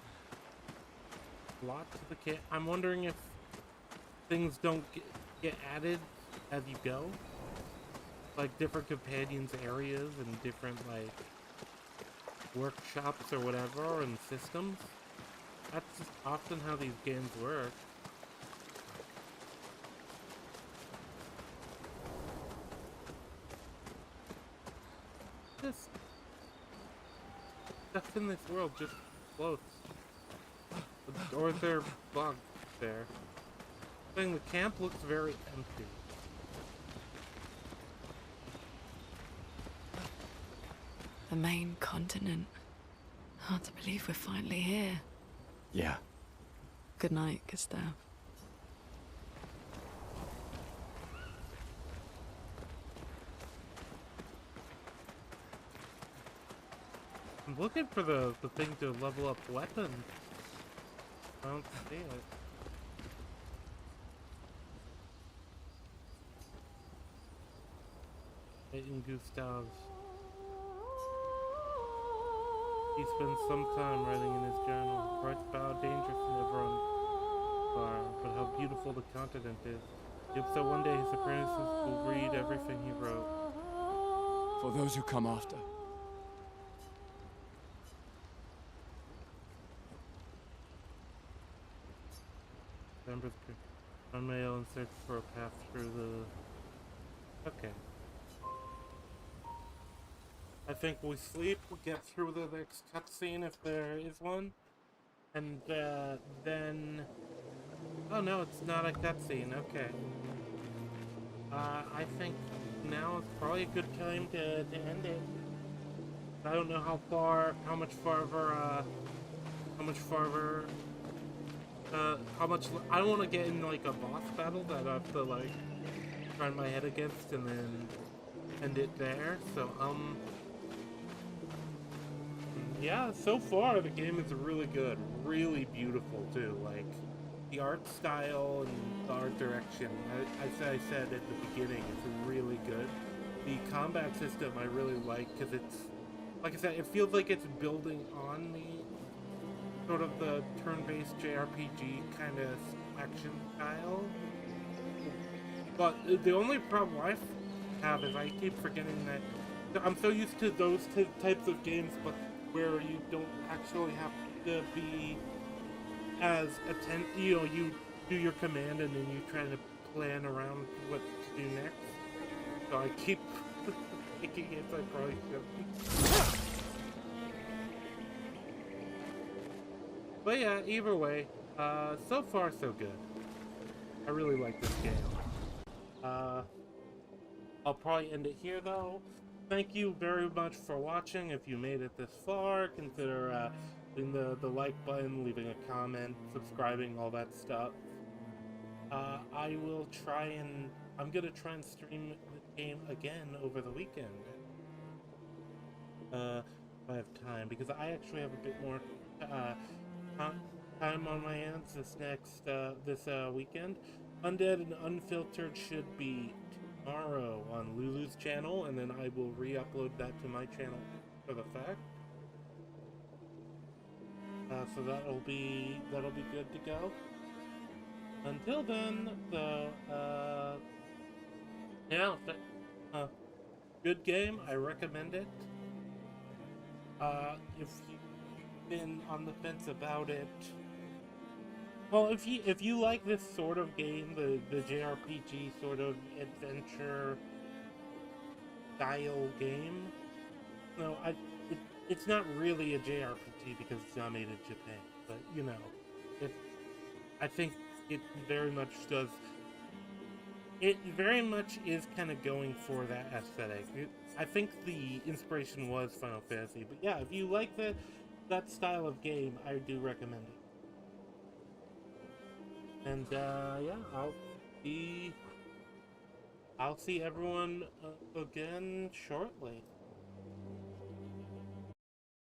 a lot to the kit. I'm wondering if things don't get added as you go. Like different companions areas and different like workshops or whatever and systems. That's just often how these games work. Just stuff in this world just floats. Or is there bugs there? The camp looks very empty. The main continent. Hard to believe we're finally here. Yeah. Good night, Gustav. I'm looking for the thing to level up weapons. I don't see it. In Gustav's. He spends some time writing in his journal. Writes about how dangerous and everyone are, but how beautiful the continent is. If so, one day his apprentices will read everything he wrote. For those who come after. Remember the mail and search for a path through the... Okay. I think we sleep, we get through the next cutscene if there is one. And then... Oh no, it's not a cutscene, okay. I think now is probably a good time to end it. I don't know how much I don't want to get in like a boss battle that I have to like try my head against and then end it there, so yeah, so far the game is really good, really beautiful too, like the art style and the art direction, as I said at the beginning, it's really good. The combat system I really like because it's, like I said, it feels like it's building on the sort of the turn-based JRPG kind of action style. But the only problem I have is I keep forgetting that I'm so used to those types of games, but where you don't actually have to be as you do your command and then you try to plan around what to do next. So I keep thinking if I probably should. But yeah, either way, so far so good. I really like this game. I'll probably end it here though. Thank you very much for watching. If you made it this far, consider hitting the like button, leaving a comment, subscribing, all that stuff. I'm gonna try and stream the game again over the weekend. If I have time, because I actually have a bit more time on my hands this weekend. Undead and Unfiltered should be tomorrow on Lulu's channel, and then I will re-upload that to my channel for the fact. So that'll be good to go. Until then, good game. I recommend it. If you've been on the fence about it, well, if you like this sort of game, the JRPG sort of adventure style game, no, it's not really a JRPG because it's not made in Japan, but you know, I think it very much does. It very much is kind of going for that aesthetic. I think the inspiration was Final Fantasy, but yeah, if you like that style of game, I do recommend it. And yeah, I'll be I'll see everyone again shortly.